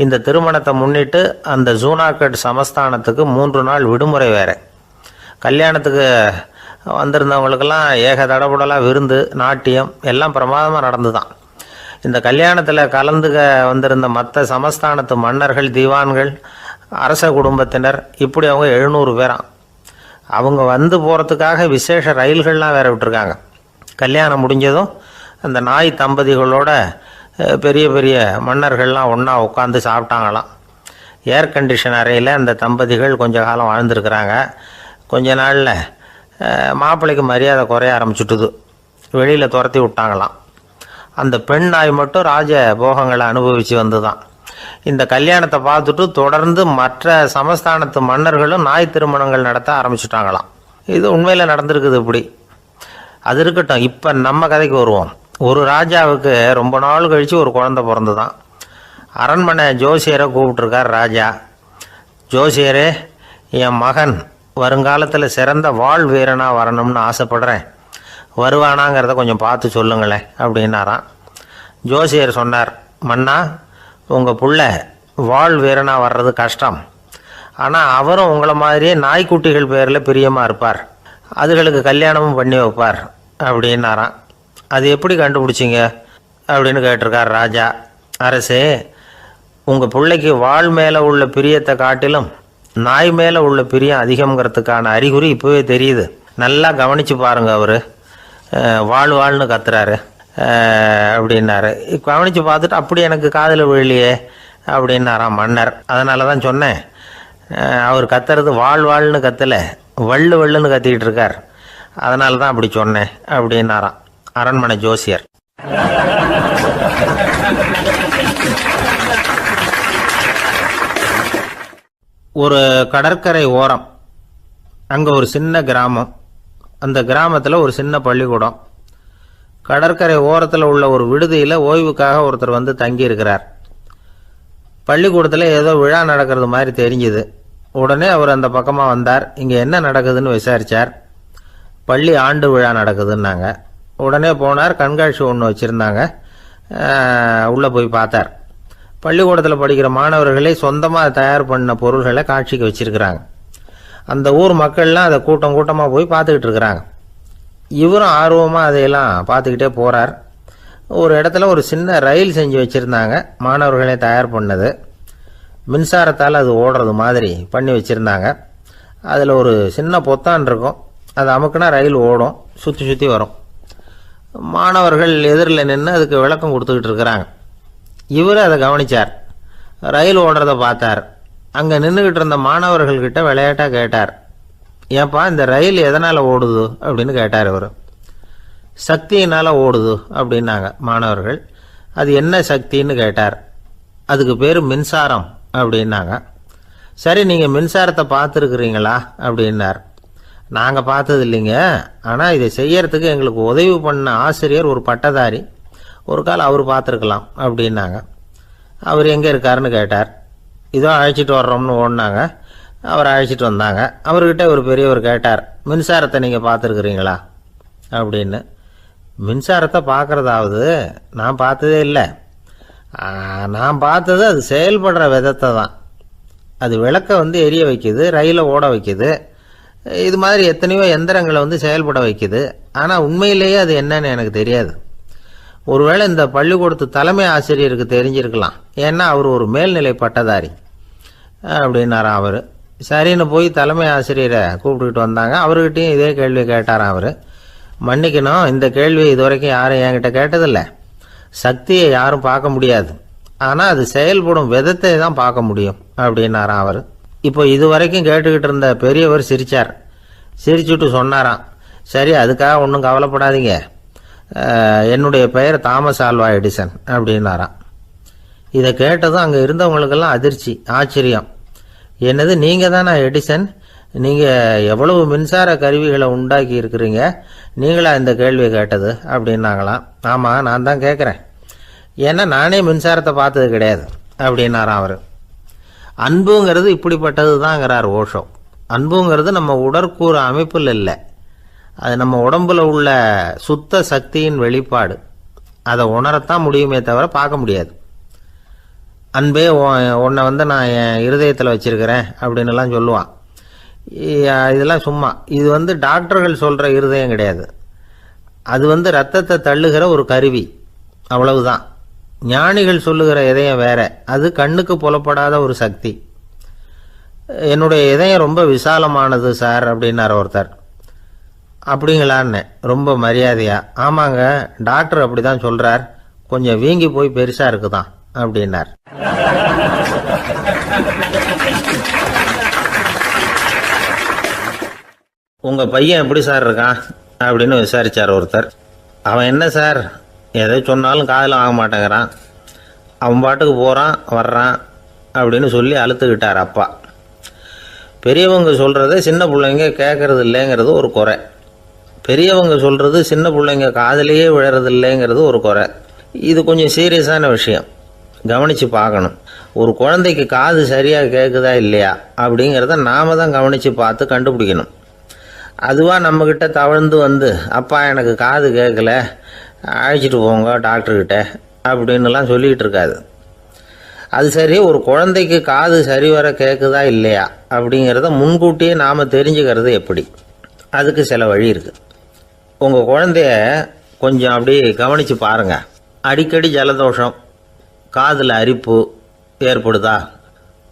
இந்த திருமணத்தை முன்னிட்டு அந்த ஜூனாகட் சமஸ்தானத்துக்கு 3 நாள் விடுமுறை வேறு. கல்யாணத்துக்கு வந்திருந்தவங்களுக்கெல்லாம் ஏக தடபுடலாக விருந்து, நாட்டியம் எல்லாம் பிரமாதமாக நடந்து தான். இந்த கல்யாணத்தில் கலந்துக்க வந்திருந்த மற்ற சமஸ்தானத்து மன்னர்கள், தீவான்கள், அரச குடும்பத்தினர், இப்படி அவங்க 700 பேராம். அவங்க போகிறதுக்காக விசேஷ ரயில்கள்லாம் வேற விட்டுருக்காங்க. கல்யாணம் முடிஞ்சதும் அந்த நாய் தம்பதிகளோட பெரிய பெரிய மன்னர்கள்லாம் ஒன்றா உட்காந்து சாப்பிட்டாங்களாம். ஏர் கண்டிஷன் அறையில் அந்த தம்பதிகள் கொஞ்ச காலம் வாழ்ந்துருக்கிறாங்க. கொஞ்ச நாளில் மாப்பிள்ளைக்கு மரியாதை குறைய ஆரம்பிச்சுட்டுது. வெளியில் துரத்தி விட்டாங்களாம். அந்த பெண் நாய் மட்டும் ராஜ போகங்களை அனுபவித்து வந்து தான். இந்த கல்யாணத்தை பார்த்துட்டு தொடர்ந்து மற்ற சமஸ்தானத்து மன்னர்களும் நாய் திருமணங்கள் நடத்த ஆரம்பிச்சுட்டாங்களாம். இது உண்மையில் நடந்திருக்குது. இப்படி அது இருக்கட்டும். இப்போ நம்ம கதைக்கு வருவோம். ஒரு ராஜாவுக்கு ரொம்ப நாள் கழித்து ஒரு குழந்தை பிறந்து தான். அரண்மனை ஜோசியரை கூப்பிட்ருக்கார் ராஜா. ஜோசியரே, என் மகன் வருங்காலத்தில் சிறந்த வாழ் வீரனாக வரணும்னு ஆசைப்படுறேன். வருவானாங்கிறத கொஞ்சம் பார்த்து சொல்லுங்களேன் அப்படின்னாராம். ஜோசியர் சொன்னார், மன்னா, உங்கள் புள்ள வாழ் வீரனாக வர்றது கஷ்டம். ஆனால் அவரும் உங்களை மாதிரியே நாய்க்குட்டிகள் பேரில் பிரியமாக இருப்பார். அதுகளுக்கு கல்யாணமும் பண்ணி வைப்பார் அப்படின்னாராம். அது எப்படி கண்டுபிடிச்சிங்க அப்படின்னு கேட்டிருக்கார் ராஜா. அரசே, உங்கள் பிள்ளைக்கு வாழ் மேலே உள்ள பிரியத்தை காட்டிலும் நாய் மேலே உள்ள பிரியம் அதிகங்கிறதுக்கான அறிகுறி இப்போவே தெரியுது. நல்லா கவனித்து பாருங்க. அவர் வாழ்னு கத்துறாரு அப்படின்னாரு. கவனித்து பார்த்துட்டு அப்படி எனக்கு காதில் விழலையே அப்படின்னாராம் மன்னர். அதனால தான் சொன்னேன், அவர் கத்துறது வாழ்னு கத்தலை, வள்ளுன்னு கத்திக்கிட்டு இருக்கார். அதனால தான் அப்படி சொன்னேன் அப்படின்னாராம் அரண்மனை ஜோசியர். ஒரு கடற்கரை ஓரம், அங்கே ஒரு சின்ன கிராமம். அந்த கிராமத்தில் ஒரு சின்ன பள்ளிக்கூடம். கடற்கரை ஓரத்தில் உள்ள ஒரு விடுதியில் ஓய்வுக்காக ஒருத்தர் தங்கியிருக்கிறார். பள்ளிக்கூடத்தில் ஏதோ விழா நடக்கிறது மாதிரி தெரிஞ்சுது. உடனே அவர் அந்த பக்கமாக வந்தார். இங்கே என்ன நடக்குதுன்னு விசாரித்தார். பள்ளி ஆண்டு விழா நடக்குதுன்னாங்க. உடனே போனார். கண்காட்சி ஒன்று வச்சுருந்தாங்க. உள்ளே போய் பார்த்தார். பள்ளிக்கூடத்தில் படிக்கிற மாணவர்களே சொந்தமாக தயார் பண்ண பொருள்களை காட்சிக்கு வச்சுருக்கிறாங்க. அந்த ஊர் மக்கள்லாம் அதை கூட்டம் கூட்டமாக போய் பார்த்துக்கிட்டு இருக்கிறாங்க. இவரும் ஆர்வமாக அதையெல்லாம் பார்த்துக்கிட்டே போகிறார். ஒரு இடத்துல ஒரு சின்ன ரயில் செஞ்சு வச்சுருந்தாங்க, மாணவர்களே தயார் பண்ணது. மின்சாரத்தால் அது ஓடுறது மாதிரி பண்ணி வச்சுருந்தாங்க. அதில் ஒரு சின்ன பொத்தான் இருக்கும், அது அமுக்குனா ரயில் ஓடும், சுற்றி சுற்றி வரும். மாணவர்கள் எதிரில் நின்று அதுக்கு விளக்கம் கொடுத்துக்கிட்டு இருக்கிறாங்க. இவர் அதை கவனித்தார், ரயில் ஓடுறத பார்த்தார். அங்கே நின்றுக்கிட்டு இருந்த மாணவர்கள்கிட்ட விளையாட்டாக கேட்டார், ஏப்பா இந்த ரயில் எதனால் ஓடுது அப்படின்னு கேட்டார். இவர் சக்தியினால் ஓடுது அப்படின்னாங்க மாணவர்கள். அது என்ன சக்தின்னு கேட்டார். அதுக்கு பேர் மின்சாரம் அப்படின்னாங்க. சரி, நீங்கள் மின்சாரத்தை பார்த்துருக்குறீங்களா அப்படின்னார். நாங்கள் பார்த்தது இல்லைங்க, ஆனால் இதை செய்யறதுக்கு எங்களுக்கு உதவி பண்ண ஆசிரியர் ஒரு பட்டதாரி, ஒரு கால் அவர் பார்த்துருக்கலாம் அப்படின்னாங்க. அவர் எங்கே இருக்காருன்னு கேட்டார். இதோ அழைச்சிட்டு வர்றோம்னு ஓடினாங்க. அவரை அழைச்சிட்டு வந்தாங்க. அவர்கிட்ட ஒரு பெரியவர் கேட்டார், மின்சாரத்தை நீங்கள் பார்த்துருக்குறீங்களா அப்படின்னு. மின்சாரத்தை பார்க்குறதாவது நான் பார்த்ததே இல்லை. நான் பார்த்தது அது செயல்படுற விதத்தை தான். அது விளக்கை எரிய வைக்குது, ரயிலை ஓட வைக்குது, இது மாதிரி எத்தனையோ எந்திரங்களை செயல்பட வைக்குது. ஆனால் உண்மையிலேயே அது என்னன்னு எனக்கு தெரியாது. ஒருவேளை இந்த பள்ளிக்கூடத்து தலைமை ஆசிரியருக்கு தெரிஞ்சிருக்கலாம், ஏன்னா அவர் ஒரு மேல்நிலை பட்டதாரி அப்படின்னாராம் அவர். சரின்னு போய் தலைமை ஆசிரியரை கூப்பிட்டுக்கிட்டு வந்தாங்க. அவர்கிட்டையும் இதே கேள்வியை கேட்டாராம் அவர். மன்னிக்கணும், இந்த கேள்வியை இதுவரைக்கும் யாரும் என்கிட்ட கேட்டதில்லை. சக்தியை யாரும் பார்க்க முடியாது, ஆனால் அது செயல்படும் விதத்தை தான் பார்க்க முடியும் அப்படின்னாராம் அவர். இப்போ இதுவரைக்கும் கேட்டுக்கிட்டு இருந்த பெரியவர் சிரித்தார். சிரிச்சுட்டு சொன்னாராம், சரி அதுக்காக ஒன்றும் கவலைப்படாதீங்க, என்னுடைய பெயர் தாமஸ் ஆல்வா எடிசன் அப்படின்னாராம். இதை கேட்டதும் அங்கே இருந்தவங்களுக்கெல்லாம் அதிர்ச்சி, ஆச்சரியம். என்னது, நீங்கள் தானே எடிசன்? நீங்கள் எவ்வளவு மின்சார கருவிகளை உண்டாக்கி இருக்கிறீங்க, நீங்களா இந்த கேள்வியை கேட்டது அப்படின்னாங்களாம். ஆமாம், நான் தான் கேட்குறேன், ஏன்னா நானே மின்சாரத்தை பார்த்தது கிடையாது அப்படின்னாராம் அவர். அன்புங்கிறது இப்படிப்பட்டது தாங்கிறார் ஓஷோ. அன்புங்கிறது நம்ம உடற்கூறு அமைப்பில் இல்லை, அது நம்ம உடம்புல உள்ள சுத்த சக்தியின் வெளிப்பாடு. அதை உணரத்தான் முடியுமே தவிர பார்க்க முடியாது. அன்பே உன்னை நான் என் இருதயத்தில் வச்சிருக்கிறேன் அப்படின்னுலாம் சொல்லுவான். இதெல்லாம் சும்மா. இது டாக்டர்கள் சொல்கிற இருதயம் கிடையாது. அது ரத்தத்தை தள்ளுகிற ஒரு கருவி, அவ்வளவுதான். ஞானிகள் சொல்லுகிற இதயம் வேற, அது கண்ணுக்கு புலப்படாத ஒரு சக்தி. என்னுடைய இதயம் ரொம்ப விசாலமானது சார் அப்படின்னார் ஒருத்தர். அப்படிங்களான்னு ரொம்ப மரியாதையா, ஆமாங்க டாக்டர் அப்படி தான் சொல்கிறார், கொஞ்சம் வீங்கி போய் பெருசாக இருக்குதான் அப்படின்னார். உங்கள் பையன் எப்படி சார் இருக்கான் அப்படின்னு விசாரித்தார் ஒருத்தர். அவன் என்ன சார், எதை சொன்னாலும் காதில் வாங்க மாட்டேங்கிறான், அவன் பாட்டுக்கு போகிறான் வர்றான் அப்படின்னு சொல்லி அழுத்துக்கிட்டார் அப்பா. பெரியவங்க சொல்கிறத சின்ன பிள்ளைங்க கேட்கறது இல்லைங்கிறது ஒரு குறை. பெரியவங்க சொல்கிறது சின்ன பிள்ளைங்க காதிலேயே விழறது இல்லைங்கிறது ஒரு குறை. இது கொஞ்சம் சீரியஸான விஷயம், கவனித்து பார்க்கணும். ஒரு குழந்தைக்கு காது சரியாக கேட்குதா இல்லையா அப்படிங்கிறத நாம் தான் கவனித்து பார்த்து கண்டுபிடிக்கணும். அதுவாக நம்மக்கிட்ட தவழ்ந்து அப்பா எனக்கு காது கேட்கல, அழைச்சிட்டு போங்க டாக்டர்கிட்ட அப்படின்னுலாம் சொல்லிகிட்டு இருக்காது. அது சரி, ஒரு குழந்தைக்கு காது சரிவர கேட்குதா இல்லையா அப்படிங்கிறத முன்கூட்டியே நாம் தெரிஞ்சுக்கிறது எப்படி? அதுக்கு சில வழி இருக்குது. உங்கள் குழந்தைய கொஞ்சம் அப்படி கவனித்து பாருங்கள். அடிக்கடி ஜலதோஷம், காதில் அரிப்பு ஏற்படுதா,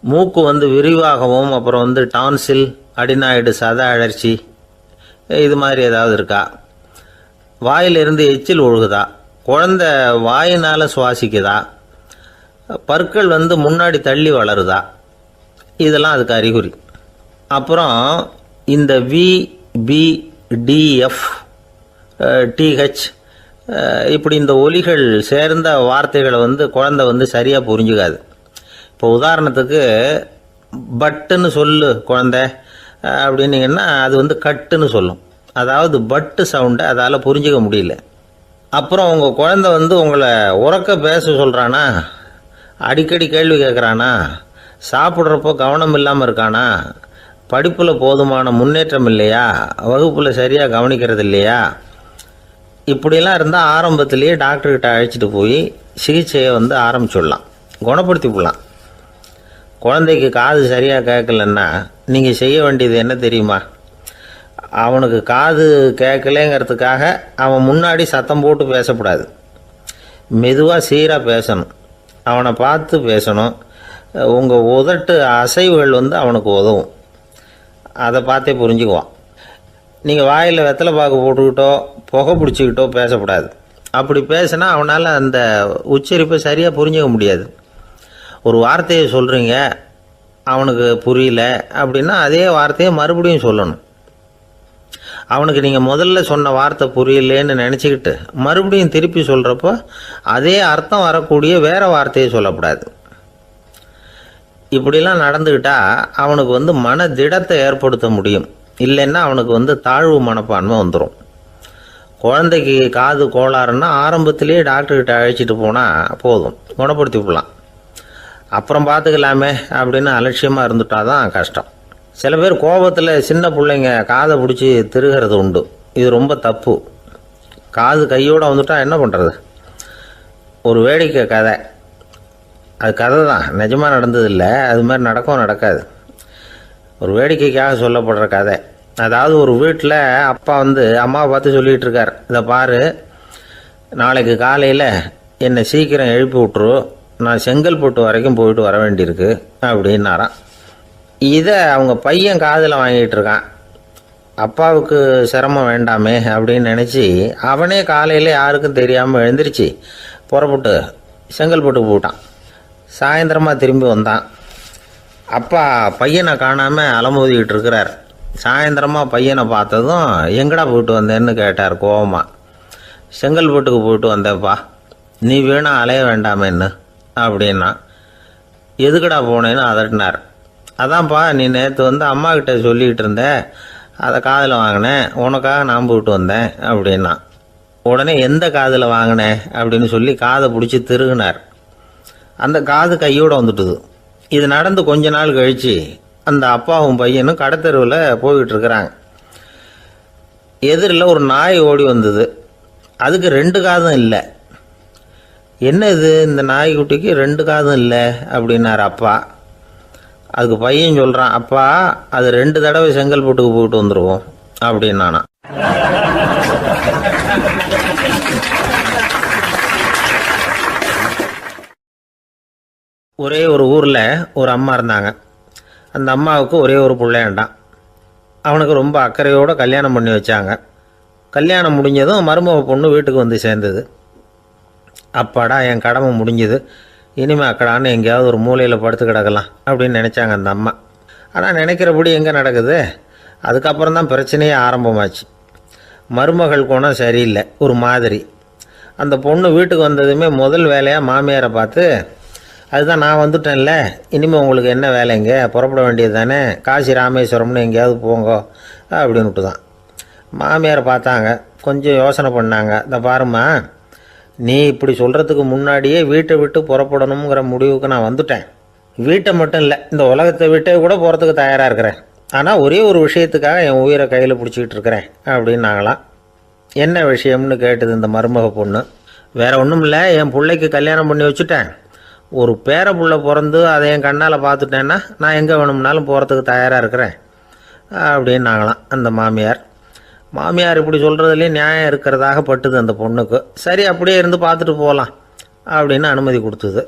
மூக்கு விரிவாகவும், அப்புறம் டான்சில், அடினாய்டு, சத அழற்சி, இது மாதிரி ஏதாவது இருக்கா, வாயிலிருந்து எச்சில் ஒழுகுதா, குழந்தை வாயினால் சுவாசிக்குதா, பற்கள் முன்னாடி தள்ளி வளருதா, இதெல்லாம் அதுக்கு அறிகுறி. அப்புறம் இந்த VBDF TH இப்படி இந்த ஒலிகள் சேர்ந்த வார்த்தைகளை குழந்தை சரியாக புரிஞ்சுக்காது. இப்போ உதாரணத்துக்கு பட்டுன்னு சொல்லு குழந்தை அப்படின்னீங்கன்னா அது கட்டுன்னு சொல்லும். அதாவது பட்டு சவுண்டை அதால் புரிஞ்சிக்க முடியல. அப்புறம் உங்கள் குழந்தை உங்களை உறக்க பேச சொல்கிறானா, அடிக்கடி கேள்வி கேட்குறானா, சாப்பிட்றப்போ கவனம் இல்லாமல் இருக்கானா, படிப்பில் போதுமான முன்னேற்றம் இல்லையா, வகுப்பில் சரியாக கவனிக்கிறது இல்லையா, இப்படிலாம் இருந்தால் ஆரம்பத்திலேயே டாக்டர்கிட்ட அழைச்சிட்டு போய் சிகிச்சையை ஆரம்பிச்சுடலாம், குணப்படுத்தி விடலாம். குழந்தைக்கு காது சரியாக கேட்கலன்னா நீங்கள் செய்ய வேண்டியது என்ன தெரியுமா? அவனுக்கு காது கேட்கலேங்கிறதுக்காக அவன் முன்னாடி சத்தம் போட்டு பேசக்கூடாது. மெதுவாக சீராக பேசணும், அவனை பார்த்து பேசணும். உங்கள் உதட்டு அசைவுகள் அவனுக்கு உதவும், அதை பார்த்தே புரிஞ்சுக்குவான். நீங்கள் வாயில் வெத்தலை பாக்கு போட்டுக்கிட்டோ புகை பிடிச்சிக்கிட்டோ பேசக்கூடாது. அப்படி பேசினா அவனால் அந்த உச்சரிப்பை சரியாக புரிஞ்சிக்க முடியாது. ஒரு வார்த்தையை சொல்கிறீங்க, அவனுக்கு புரியல அப்படின்னா அதே வார்த்தையை மறுபடியும் சொல்லணும். அவனுக்கு நீங்கள் முதல்ல சொன்ன வார்த்தை புரியலேன்னு நினச்சிக்கிட்டு மறுபடியும் திருப்பி சொல்கிறப்போ அதே அர்த்தம் வரக்கூடிய வேறு வார்த்தையை சொல்லக்கூடாது. இப்படிலாம் நடந்துக்கிட்டால் அவனுக்கு மன திடத்தை ஏற்படுத்த முடியும். இல்லைன்னா அவனுக்கு தாழ்வு மனப்பான்மை வந்துடும். குழந்தைக்கு காது கோளாறுன்னா ஆரம்பத்திலேயே டாக்டர்கிட்ட அழைச்சிட்டு போனால் போதும், குணப்படுத்தி விடலாம். அப்புறம் பார்த்துக்கலாமே அப்படின்னு அலட்சியமாக இருந்துட்டால் தான் கஷ்டம். சில பேர் கோபத்தில் சின்ன பிள்ளைங்க காதை பிடிச்சி திருகிறது உண்டு. இது ரொம்ப தப்பு. காது கையோடு வந்துட்டால் என்ன பண்ணுறது? ஒரு வேடிக்கை கதை, அது கதை தான், நிஜமாக நடந்ததில்லை. அது மாதிரி நடக்காது. ஒரு வேடிக்கைக்காக சொல்லப்படுற கதை. அதாவது ஒரு வீட்டில் அப்பா அம்மாவை பார்த்து சொல்லிகிட்டு இருக்கார், இதை பாரு, நாளைக்கு காலையில் என்னை சீக்கிரம் எழுப்பி விட்ரு, நான் செங்கல்பட்டு வரைக்கும் போயிட்டு வர வேண்டியிருக்கு அப்படின்னாராம். இதை அவங்க பையன் காதில் வாங்கிட்டு இருக்கான். அப்பாவுக்கு சிரமம் வேண்டாமே அப்படின்னு நினச்சி அவனே காலையில் யாருக்கும் தெரியாமல் எழுந்திரிச்சு புறப்பட்டு செங்கல்பட்டுக்கு போட்டான். சாயந்தரமாக திரும்பி வந்தான். அப்பா பையனை காணாமல் அலமோதிக்கிட்டு இருக்கிறார். சாயந்தரமாக பையனை பார்த்ததும் எங்கடா போயிட்டு வந்தேன்னு கேட்டார் கோவமாக. செங்கல்பட்டுக்கு போயிட்டு வந்தேப்பா, நீ வேணா அலைய வேண்டாமேன்னு அப்படின்னா. எதுக்கடா போனேன்னு அதட்டினார். அதான்ப்பா, நீ நேற்று அம்மாக்கிட்ட சொல்லிக்கிட்டு இருந்த, அதை காதில் வாங்கினேன், உனக்காக நான் போயிட்டு வந்தேன் அப்படின்னா. உடனே எந்த காதில் வாங்கினேன் அப்படின்னு சொல்லி காதை பிடிச்சி திருகினார். அந்த காது கையோடு வந்துட்டுது. இது நடந்து கொஞ்ச நாள் கழித்து அந்த அப்பாவும் பையனும் கடத்தெருவில் போய்கிட்டு இருக்கிறாங்க. எதிரில் ஒரு நாய் ஓடி வந்தது. அதுக்கு 2 காதும் இல்லை. என்ன இது, இந்த நாய்க்குட்டிக்கு 2 காதும் இல்லை அப்படின்னார் அப்பா. அதுக்கு பையன் சொல்கிறான், அப்பா அது 2 தடவை செங்கல்பட்டுக்கு போயிட்டு வந்துடுவோம் அப்படின்னானா. ஒரே ஒரு ஊரில் ஒரு அம்மா இருந்தாங்க. அந்த அம்மாவுக்கு ஒரே ஒரு பிள்ளையாண்டான். அவனுக்கு ரொம்ப அக்கறையோடு கல்யாணம் பண்ணி வச்சாங்க. கல்யாணம் முடிஞ்சதும் மருமக பொண்ணு வீட்டுக்கு சேர்ந்தது. அப்பாடா, என் கடமை முடிஞ்சது, இனிமேல் அக்கடான்னு எங்கேயாவது ஒரு மூலையில் படுத்து கிடக்கலாம் அப்படின்னு நினச்சாங்க அந்த அம்மா. ஆனால் நினைக்கிறபடி எங்கே நடக்குது? அதுக்கப்புறம் தான் பிரச்சனையே ஆரம்பமாச்சு. மருமகள் குணம் சரியில்லை, ஒரு மாதிரி. அந்த பொண்ணு வீட்டுக்கு வந்ததுமே முதல் வேலையாக மாமியாரை பார்த்து, அதுதான் நான் வந்துட்டேன்ல, இனிமேல் உங்களுக்கு என்ன வேலைங்க, புறப்பட வேண்டியது தானே, காசி ராமேஸ்வரம்னு எங்கேயாவது போங்கோ அப்படின்னுட்டு தான். மாமியாரை பார்த்தாங்க, கொஞ்சம் யோசனை பண்ணாங்க. இந்த பாருமா, நீ இப்படி சொல்கிறதுக்கு முன்னாடியே வீட்டை விட்டு புறப்படணுங்கிற முடிவுக்கு நான் வந்துட்டேன். வீட்டை மட்டும் இல்லை, இந்த உலகத்தை விட்டே கூட போகிறதுக்கு தயாராக இருக்கிறேன். ஆனால் ஒரே ஒரு விஷயத்துக்காக என் உயிரை கையில் பிடிச்சிக்கிட்டு இருக்கிறேன் அப்படின்னாங்களாம். என்ன விஷயம்னு கேட்டது இந்த மருமக பொண்ணு. வேறு ஒன்றும் இல்லை, என் பிள்ளைக்கு கல்யாணம் பண்ணி வச்சுட்டேன். ஒரு பேர புள்ள பிறந்து அதை என் கண்ணால் பார்த்துட்டேன்னா நான் எங்கே வேணும்னாலும் போகிறதுக்கு தயாராக இருக்கிறேன் அப்படின்னாங்களாம் அந்த மாமியார். மாமியார் இப்படி சொல்கிறதுலேயும் நியாயம் இருக்கிறதாக பட்டுது அந்த பொண்ணுக்கு. சரி, அப்படியே இருந்து பார்த்துட்டு போகலாம் அப்படின்னு அனுமதி கொடுத்தது.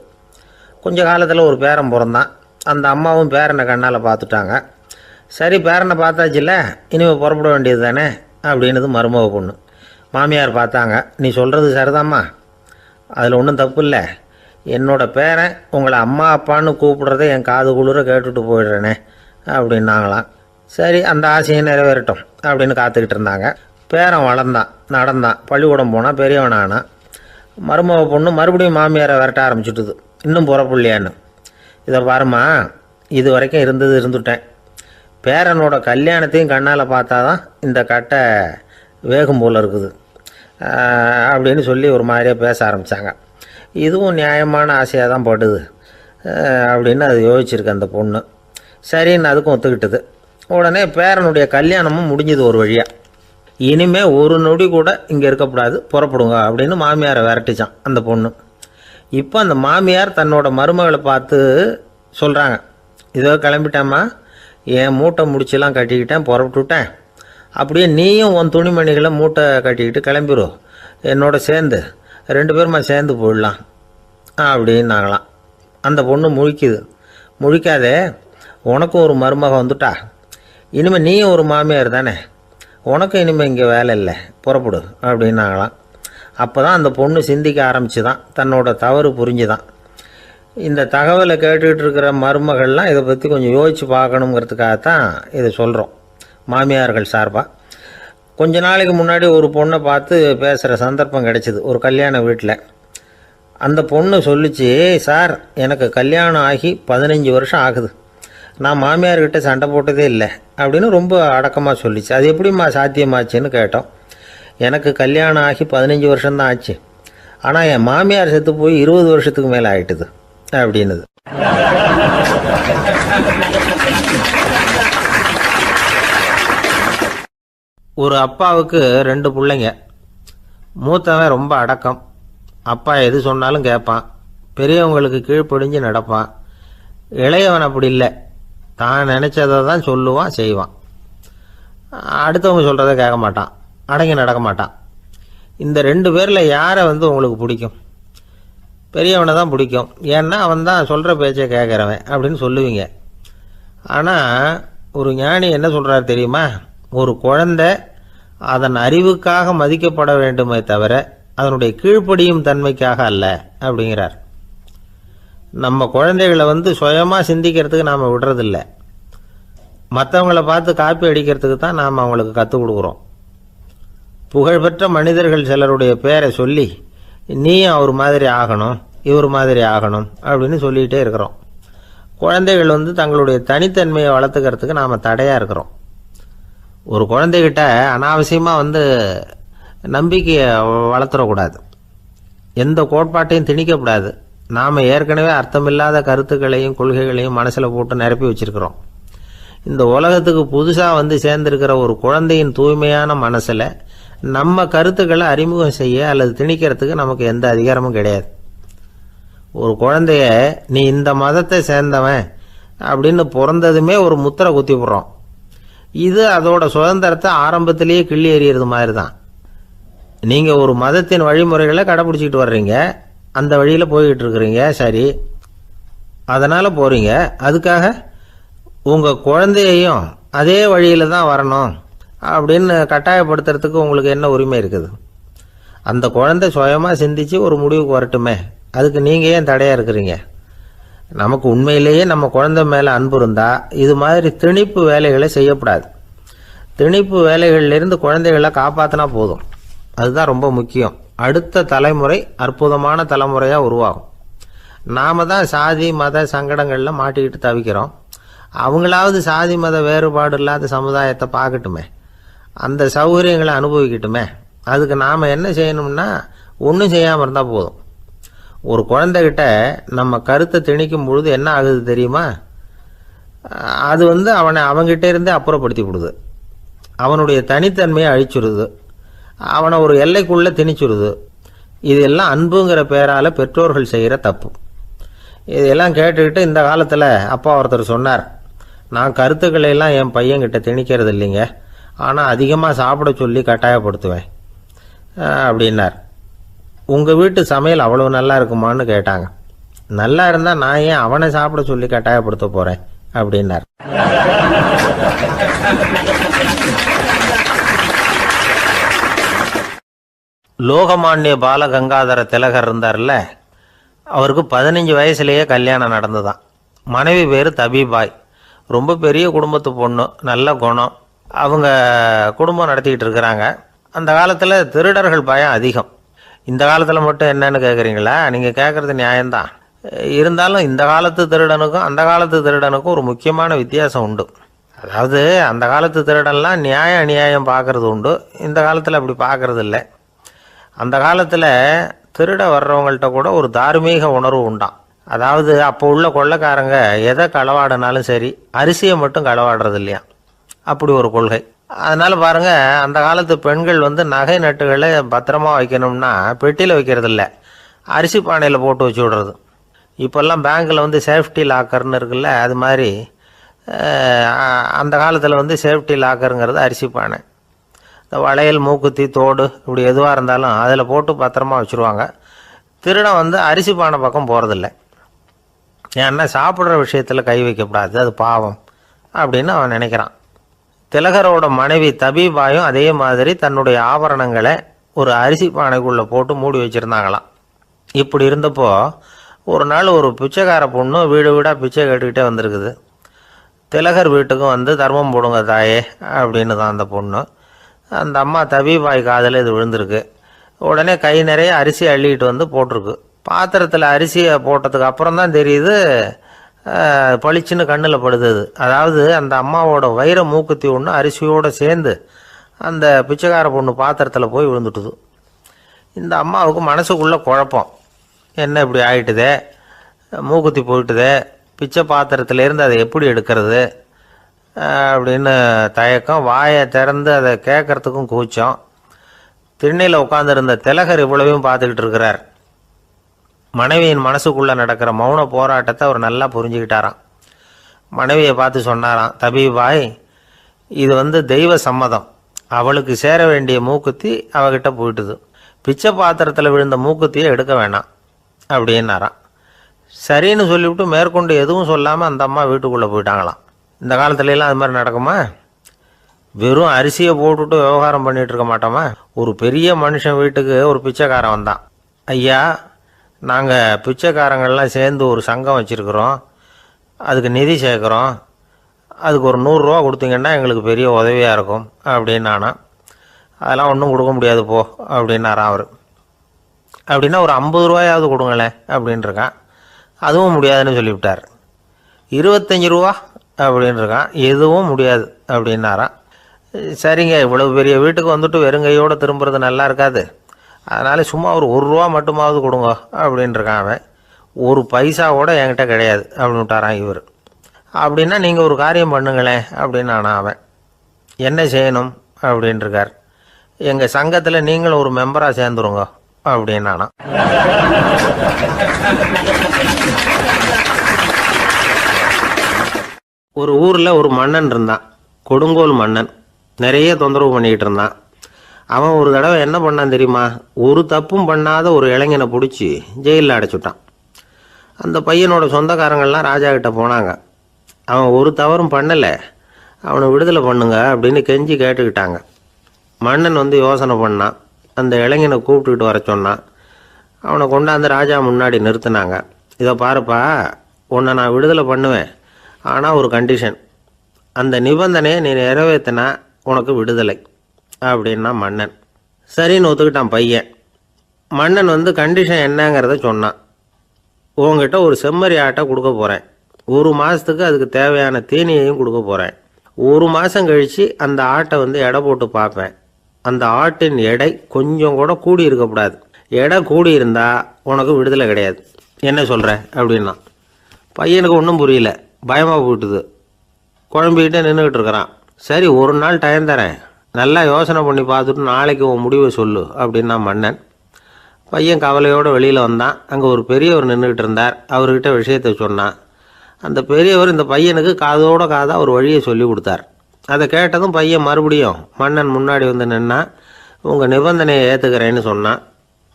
கொஞ்ச காலத்தில் ஒரு பேரன் பிறந்தான். அந்த அம்மாவும் பேரனை கண்ணால் பார்த்துட்டாங்க. சரி, பேரனை பார்த்தாச்சுல்ல, இனிமேல் புறப்பட வேண்டியது தானே அப்படின்னது மருமக பொண்ணு. மாமியார் பார்த்தாங்க, நீ சொல்கிறது சரிதாம்மா, அதில் ஒன்றும் தப்பு இல்லை. என்னோடய பேரன் உங்களை அம்மா அப்பான்னு கூப்பிடுறத என் காது குளிர கேட்டுட்டு போயிடுறேனே அப்படின்னாங்களாம். சரி, அந்த ஆசையை நிறைவேறட்டும் அப்படின்னு காத்துக்கிட்டு இருந்தாங்க. பேரன் வளர்ந்தான், நடந்தான், பள்ளிக்கூடம் போனால் பெரியவனானா. மருமக பொண்ணு மறுபடியும் மாமியாரை விரட்ட ஆரம்பிச்சுட்டுது, இன்னும் புறப்புள்ளியான்னு. இதை பாருமா, இது வரைக்கும் இருந்துட்டேன். பேரனோட கல்யாணத்தையும் கண்ணால் பார்த்தா தான் இந்த கட்டை வேகும் போல் இருக்குது அப்படின்னு சொல்லி ஒரு மாதிரியாக பேச ஆரம்பித்தாங்க. இதுவும் நியாயமான ஆசையாக தான் படுது அப்படின்னு அது யோசிச்சிருக்கு அந்த பொண்ணு. சரின்னு அதுக்கும் ஒத்துக்கிட்டது. உடனே பேரனுடைய கல்யாணமும் முடிஞ்சது ஒரு வழியாக. இனிமே ஒரு நொடி கூட இங்கே இருக்கக்கூடாது, புறப்படுங்க அப்படின்னு மாமியாரை விரட்டிச்சான் அந்த பொண்ணு. இப்போ அந்த மாமியார் தன்னோட மருமகளை பார்த்து சொல்கிறாங்க, இதோ கிளம்பிட்டேம்மா, என் மூட்டை முடிச்செல்லாம் கட்டிக்கிட்டேன், புறப்பட்டுவிட்டேன். அப்படியே நீயும் உன் துணிமணிகளை மூட்டை கட்டிக்கிட்டு கிளம்பிடும், என்னோட சேர்ந்து 2 பேருமா சேர்ந்து போயிடலாம் அப்படின்னாங்களாம். அந்த பொண்ணு முழிக்குது. முழிக்காதே, உனக்கும் ஒரு மருமக வந்துட்டா, இனிமேல் நீயும் ஒரு மாமியார் தானே, உனக்கும் இனிமேல் இங்கே வேலை இல்லை, புறப்படு அப்படின்னாங்களாம். அப்போ தான் அந்த பொண்ணு சிந்திக்க ஆரம்பிச்சுதான், தன்னோட தவறு புரிஞ்சுதான். இந்த தகவலை கேட்டுக்கிட்டு இருக்கிற மருமகள்லாம் இதை பற்றி கொஞ்சம் யோசித்து பார்க்கணுங்கிறதுக்காகத்தான் இதை சொல்கிறோம் மாமியார்கள் சார்பாக. கொஞ்ச நாளைக்கு முன்னாடி ஒரு பொண்ணை பார்த்து பேசுகிற சந்தர்ப்பம் கிடைச்சிது ஒரு கல்யாண வீட்டில். அந்த பொண்ணு சொல்லிச்சு, சார் எனக்கு கல்யாணம் ஆகி 15 வருஷம் ஆகுது, நான் மாமியார்கிட்ட சண்டை போட்டதே இல்லை அப்படின்னு ரொம்ப அடக்கமாக சொல்லிச்சு. அது எப்படிம்மா சாத்தியமாச்சுன்னு கேட்டோம். எனக்கு கல்யாணம் ஆகி 15 வருஷம்தான் ஆச்சு, ஆனால் என் மாமியார் செத்து போய் 20 வருஷத்துக்கு மேலே ஆயிட்டுது அப்படின்னுது. ஒரு அப்பாவுக்கு 2 பிள்ளைங்க. மூத்தவன் ரொம்ப அடக்கம், அப்பா எது சொன்னாலும் கேட்பான், பெரியவங்களுக்கு கீழ்ப்படிஞ்சு நடப்பான். இளையவன் அப்படி இல்லை, தான் நினச்சதை தான் சொல்லுவான், செய்வான். அடுத்தவங்க சொல்கிறத கேட்க மாட்டான், அடங்கி நடக்க மாட்டான். இந்த 2 பேரில் யாரை உங்களுக்கு பிடிக்கும்? பெரியவனை தான் பிடிக்கும், ஏன்னா அவன் தான் சொல்கிற பேச்சை கேட்குறவன் அப்படின்னு சொல்லுவீங்க. ஆனால் ஒரு ஞானி என்ன சொல்கிறார் தெரியுமா? ஒரு குழந்தை அதன் அறிவுக்காக மதிக்கப்பட வேண்டுமே தவிர அதனுடைய கீழ்ப்படியும் தன்மைக்காக அல்ல அப்படிங்கிறார். நம்ம குழந்தைகளை சுயமாக சிந்திக்கிறதுக்கு நாம் விடுறதில்லை, மற்றவங்கள பார்த்து காப்பி அடிக்கிறதுக்கு தான் நாம் அவங்களுக்கு கற்றுக் கொடுக்குறோம். புகழ்பெற்ற மனிதர்கள் சிலருடைய பேரை சொல்லி நீயும் அவர் மாதிரி ஆகணும், இவர் மாதிரி ஆகணும் அப்படின்னு சொல்லிகிட்டே இருக்கிறோம். குழந்தைகள் தங்களுடைய தனித்தன்மையை வளர்த்துக்கிறதுக்கு நாம் தடையாக இருக்கிறோம். ஒரு குழந்தைகிட்ட அனாவசியமாக நம்பிக்கையை வளர்த்துடக்கூடாது, எந்த கோட்பாட்டையும் திணிக்கக்கூடாது. நாம் ஏற்கனவே அர்த்தமில்லாத கருத்துக்களையும் கொள்கைகளையும் மனசில் போட்டு நிரப்பி வச்சுருக்கிறோம். இந்த உலகத்துக்கு புதுசாக சேர்ந்திருக்கிற ஒரு குழந்தையின் தூய்மையான மனசில் நம்ம கருத்துக்களை அறிமுகம் செய்ய அல்லது திணிக்கிறதுக்கு நமக்கு எந்த அதிகாரமும் கிடையாது. ஒரு குழந்தைய நீ இந்த மதத்தை சேர்ந்தவன் அப்படின்னு பிறந்ததுமே ஒரு முத்திரை குத்தி போடுறோம். இது அதோட சுதந்திரத்தை ஆரம்பத்திலேயே கிள்ளி எறிகிறது மாதிரி தான். நீங்கள் ஒரு மதத்தின் வழிமுறைகளை கடைப்பிடிச்சிக்கிட்டு வர்றீங்க, அந்த வழியில் போய்கிட்டு இருக்கிறீங்க, சரி, அதனால் போகிறீங்க. அதுக்காக உங்கள் குழந்தையையும் அதே வழியில் தான் வரணும் அப்படின்னு கட்டாயப்படுத்துறதுக்கு உங்களுக்கு என்ன உரிமை இருக்குது? அந்த குழந்தை சுயமாக சிந்திச்சு ஒரு முடிவுக்கு வரட்டுமே, அதுக்கு நீங்கள் ஏன் தடையாக இருக்கிறீங்க? நமக்கு உண்மையிலேயே நம்ம குழந்தை மேலே அன்பு இருந்தால் இது மாதிரி திணிப்பு வேலைகளை செய்யக்கூடாது. திணிப்பு வேலைகளிலிருந்து குழந்தைகளை காப்பாற்றினா போதும், அதுதான் ரொம்ப முக்கியம். அடுத்த தலைமுறை அற்புதமான தலைமுறையாக உருவாகும். நாம் தான் சாதி மத சங்கடங்களில் மாட்டிக்கிட்டு தவிக்கிறோம். அவங்களாவது சாதி மத வேறுபாடு இல்லாத சமுதாயத்தை பார்க்கட்டுமே, அந்த சௌகரியங்களை அனுபவிக்கட்டுமே. அதுக்கு நாம் என்ன செய்யணும்னா ஒன்றும் செய்யாமல் இருந்தால் போதும். ஒரு குழந்தைகிட்ட நம்ம கருத்தை திணிக்கும் பொழுது என்ன ஆகுது தெரியுமா? அது அவனை அவங்கிட்ட இருந்தே அப்புறப்படுத்தி விடுது, அவனுடைய தனித்தன்மையை அழிச்சுடுது, அவனை ஒரு எல்லைக்குள்ளே திணிச்சுடுது. இதெல்லாம் அன்புங்கிற பேரால் பெற்றோர்கள் செய்கிற தப்பு. இதெல்லாம் கேட்டுக்கிட்டு இந்த காலத்தில் அப்பா ஒருத்தர் சொன்னார், நான் கருத்துக்களை எல்லாம் என் பையன்கிட்ட திணிக்கிறது இல்லைங்க, ஆனால் அதிகமாக சாப்பிட சொல்லி கட்டாயப்படுத்துவேன் அப்படின்னார். உங்கள் வீட்டு சமையல் அவ்வளோ நல்லா இருக்குமான்னு கேட்டாங்க. நல்லா இருந்தால் நான் ஏன் அவனை சாப்பிட சொல்லி கட்டாயப்படுத்த போகிறேன் அப்படின்னார். லோகமானிய பாலகங்காதர திலகர் இருந்தார்ல, அவருக்கு 15 வயசுலேயே கல்யாணம் நடந்துதான். மனைவி பேர் தபிபாய், ரொம்ப பெரிய குடும்பத்து பொண்ணு, நல்ல குணம். அவங்க குடும்பம் நடத்திக்கிட்டு இருக்கிறாங்க. அந்த காலத்தில் திருடர்கள் பயம் அதிகம். இந்த காலத்தில் மட்டும் என்னன்னு கேட்குறீங்களா? நீங்கள் கேட்குறது நியாயம்தான். இருந்தாலும் இந்த காலத்து திருடனுக்கும் அந்த காலத்து திருடனுக்கும் ஒரு முக்கியமான வித்தியாசம் உண்டு. அதாவது அந்த காலத்து திருடன்லாம் நியாயம் அநியாயம் பார்க்குறது உண்டு, இந்த காலத்தில் அப்படி பார்க்குறது இல்லை. அந்த காலத்தில் திருட வர்றவங்கள்ட்ட கூட ஒரு தார்மீக உணர்வு உண்டாம். அதாவது அப்போ உள்ள கொள்ளைக்காரங்க எதை களவாடினாலும் சரி, அரிசியை மட்டும் களவாடுறது இல்லையா, அப்படி ஒரு கொள்கை. அதனால் பாருங்கள், அந்த காலத்து பெண்கள் வந்து நகை நட்டுகளை பத்திரமா வைக்கணும்னா பெட்டியில் வைக்கிறதில்ல, அரிசி பானையில் போட்டு வச்சு விடுறது. இப்போல்லாம் பேங்க்கில் வந்து சேஃப்டி லாக்கர்னு இருக்குல்ல, அது மாதிரி அந்த காலத்தில் வந்து சேஃப்டி லாக்கருங்கிறது அரிசி பானை. இந்த வளையல், மூக்குத்தி, தோடு இப்படி எதுவாக இருந்தாலும் அதில் போட்டு பத்திரமா வச்சுருவாங்க. திருடன் வந்து அரிசி பானை பக்கம் போகிறதில்ல. ஏன்னா சாப்பிட்ற விஷயத்தில் கை வைக்கக்கூடாது, அது பாவம் அப்படின்னு அவன் நினைக்கிறான். திலகரோட மனைவி தபீபாயும் அதே மாதிரி தன்னுடைய ஆபரணங்களை ஒரு அரிசி பானைக்குள்ளே போட்டு மூடி வச்சுருந்தாங்களாம். இப்படி இருந்தப்போ ஒரு நாள் ஒரு பிச்சைக்கார பொண்ணு வீடு வீடாக பிச்சை கேட்டுக்கிட்டே வந்திருக்குது. திலகர் வீட்டுக்கும் வந்து தர்மம் போடுங்க தாயே அப்படின்னு தான் அந்த பொண்ணு. அந்த அம்மா தபீபாய் காதில் இது விழுந்திருக்கு. உடனே கை நிறைய அரிசி அள்ளிக்கிட்டு வந்து போட்டிருக்கு. பாத்திரத்தில் அரிசியை போட்டதுக்கு அப்புறம் தான் தெரியுது, பளிச்சுன்னு கண்ணில் படுது. அதாவது அந்த அம்மாவோட வைர மூக்குத்தி ஒன்று அரிசியோடு சேர்ந்து அந்த பிச்சைக்கார பொண்ணு பாத்திரத்தில் போய் விழுந்துட்டுது. இந்த அம்மாவுக்கு மனசுக்குள்ளே குழப்பம், என்ன இப்படி ஆகிட்டுதே, மூக்குத்தி போயிட்டுதே, பிச்சை பாத்திரத்திலேருந்து அதை எப்படி எடுக்கிறது அப்படின்னு தயக்கம். வாயை திறந்து அதை கேட்கறதுக்கும் கூச்சம். திண்ணையில் உட்காந்துருந்த திலகர் இவ்வளவையும் பார்த்துக்கிட்டு இருக்கிறார். மனைவியின் மனசுக்குள்ளே நடக்கிற மௌன போராட்டத்தை அவர் நல்லா புரிஞ்சுக்கிட்டாராம். மனைவியை பார்த்து சொன்னாராம், தபீபாய், இது வந்து தெய்வ சம்மதம், அவளுக்கு சேர வேண்டிய மூக்குத்தி அவகிட்ட போயிட்டுது, பிச்சை பாத்திரத்தில் விழுந்த மூக்குத்தியை எடுக்க வேணாம் அப்படின்னாராம். சரின்னு சொல்லிவிட்டு மேற்கொண்டு எதுவும் சொல்லாமல் அந்த அம்மா வீட்டுக்குள்ளே போயிட்டாங்களாம். இந்த காலத்துலலாம் அது மாதிரி நடக்குமா? வெறும் அரிசியை போட்டுட்டு விவகாரம் பண்ணிகிட்டு இருக்க மாட்டோமா? ஒரு பெரிய மனுஷன் வீட்டுக்கு ஒரு பிச்சைக்காரன் வந்தான். ஐயா, நாங்கள் பிச்சைக்காரங்கள்லாம் சேர்ந்து ஒரு சங்கம் வச்சுருக்குறோம், அதுக்கு நிதி சேர்க்குறோம், அதுக்கு ஒரு 100 ரூபா கொடுத்தீங்கன்னா எங்களுக்கு பெரிய உதவியாக இருக்கும் அப்படின்னானா. அதெல்லாம் ஒன்றும் கொடுக்க முடியாது போ அப்படின்னாரான் அவர். அப்படின்னா ஒரு 50 ரூபாயாவது கொடுங்களேன் அப்படின்ட்டுருக்கான். அதுவும் முடியாதுன்னு சொல்லிவிட்டார். 25 ரூபா அப்படின்ட்டுருக்கான். எதுவும் முடியாது அப்படின்னாரான். சரிங்க, இவ்வளவு பெரிய வீட்டுக்கு வந்துட்டு வெறுங்கையோடு திரும்புறது நல்லா இருக்காது, அதனால் சும்மா ஒரு 1 ரூபா மட்டுமாவது கொடுங்க அப்படின்ட்டுருக்கான் அவன். 1 பைசா கூட என்கிட்ட கிடையாது அப்படின்னு விட்டாரான் இவர். அப்படின்னா நீங்கள் ஒரு காரியம் பண்ணுங்களேன் அப்படின்னானா அவன். என்ன செய்யணும் அப்படின்ட்டுருக்கார். எங்கள் சங்கத்தில் நீங்களும் ஒரு மெம்பராக சேர்ந்துருங்க அப்படின்னானா. ஒரு ஊரில் ஒரு மன்னன் இருந்தான், கொடுங்கோல் மன்னன். நிறைய தொந்தரவு பண்ணிக்கிட்டு இருந்தான். அவன் ஒரு தடவை என்ன பண்ணான் தெரியுமா? ஒரு தப்பும் பண்ணாத ஒரு இளைஞனை பிடிச்சி ஜெயிலில் அடைச்சுட்டான். அந்த பையனோட சொந்தக்காரங்கள்லாம் ராஜா கிட்ட போனாங்க. அவன் ஒரு தவறும் பண்ணலை, அவனை விடுதலை பண்ணுங்க அப்படின்னு கெஞ்சி கேட்டுக்கிட்டாங்க. மன்னன் வந்து யோசனை பண்ணான். அந்த இளைஞனை கூப்பிட்டுக்கிட்டு வர சொன்னான். அவனை கொண்டாந்து ராஜா முன்னாடி நிறுத்தினாங்க. இதை பாருப்பா, உன்னை நான் விடுதலை பண்ணுவேன், ஆனால் ஒரு கண்டிஷன், அந்த நிபந்தனையை நீ நிறைவேற்றினா உனக்கு விடுதலை அப்படின்னா மன்னன். சரின்னு ஒத்துக்கிட்டான் பையன். மன்னன் வந்து கண்டிஷன் என்னங்கிறத சொன்னான். உங்ககிட்ட ஒரு செம்மறி ஆட்டை கொடுக்க போகிறேன், 1 மாதத்துக்கு அதுக்கு தேவையான தீனியையும் கொடுக்க போகிறேன். 1 மாதம் கழித்து அந்த ஆட்டை வந்து எடை போட்டு பார்ப்பேன். அந்த ஆட்டின் எடை கொஞ்சம் கூட கூடி இருக்கக்கூடாது. எடை கூடி இருந்தால் உனக்கு விடுதலை கிடையாது. என்ன சொல்கிற அப்படின்னா. பையனுக்கு ஒன்றும் புரியல, பயமாக போயிட்டுது. குழம்பிக்கிட்டே நின்றுக்கிட்டு இருக்கிறான். சரி, ஒரு நாள் டைம் தரேன், நல்லா யோசனை பண்ணி பார்த்துட்டு நாளைக்கு உன் முடிவை சொல்லு அப்படின்னா மன்னன். பையன் கவலையோடு வெளியில் வந்தான். அங்கே ஒரு பெரியவர் நின்றுக்கிட்டு இருந்தார். அவர்கிட்ட விஷயத்தை சொன்னான். அந்த பெரியவர் இந்த பையனுக்கு காதோட காதாக ஒரு வழியை சொல்லி கொடுத்தார். அதை கேட்டதும் பையன் மறுபடியும் மன்னன் முன்னாடி வந்து நின்னா, உங்கள் நிபந்தனையை ஏற்றுக்கிறேன்னு சொன்னான்.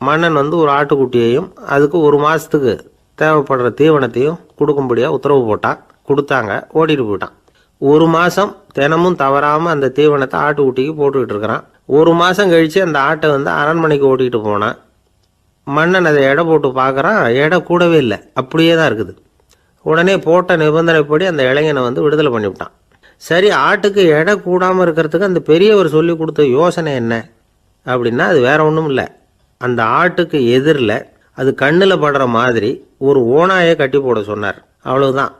மன்னன் வந்து ஒரு ஆட்டுக்குட்டியையும் அதுக்கு 1 மாதத்துக்கு தேவைப்படுற தீவனத்தையும் கொடுக்கும்படியாக உத்தரவு போட்டான். கொடுத்தாங்க, ஓடிட்டு போயிட்டான். 1 மாதம் தினமும் தவறாமல் அந்த தீவனத்தை ஆட்டுக்குட்டிக்கு போட்டுக்கிட்டு இருக்கிறான். 1 மாதம் கழித்து அந்த ஆட்டை வந்து அரண்மனைக்கு ஓட்டிகிட்டு போனான். மன்னன் அதை எடை போட்டு பார்க்குறான், எடை கூடவே இல்லை, அப்படியே தான் இருக்குது. உடனே போட்ட நிபந்தனைப்படி அந்த இளைஞனை வந்து விடுதலை பண்ணிவிட்டான். சரி, ஆட்டுக்கு எடை கூடாமல் இருக்கிறதுக்கு அந்த பெரியவர் சொல்லி கொடுத்த யோசனை என்ன அப்படின்னா, அது வேற ஒன்றும் இல்லை. அந்த ஆட்டுக்கு எதிரில் அது கண்ணில் படுற மாதிரி ஒரு ஓநாயை கட்டி போட சொன்னார். அவ்வளவுதான்.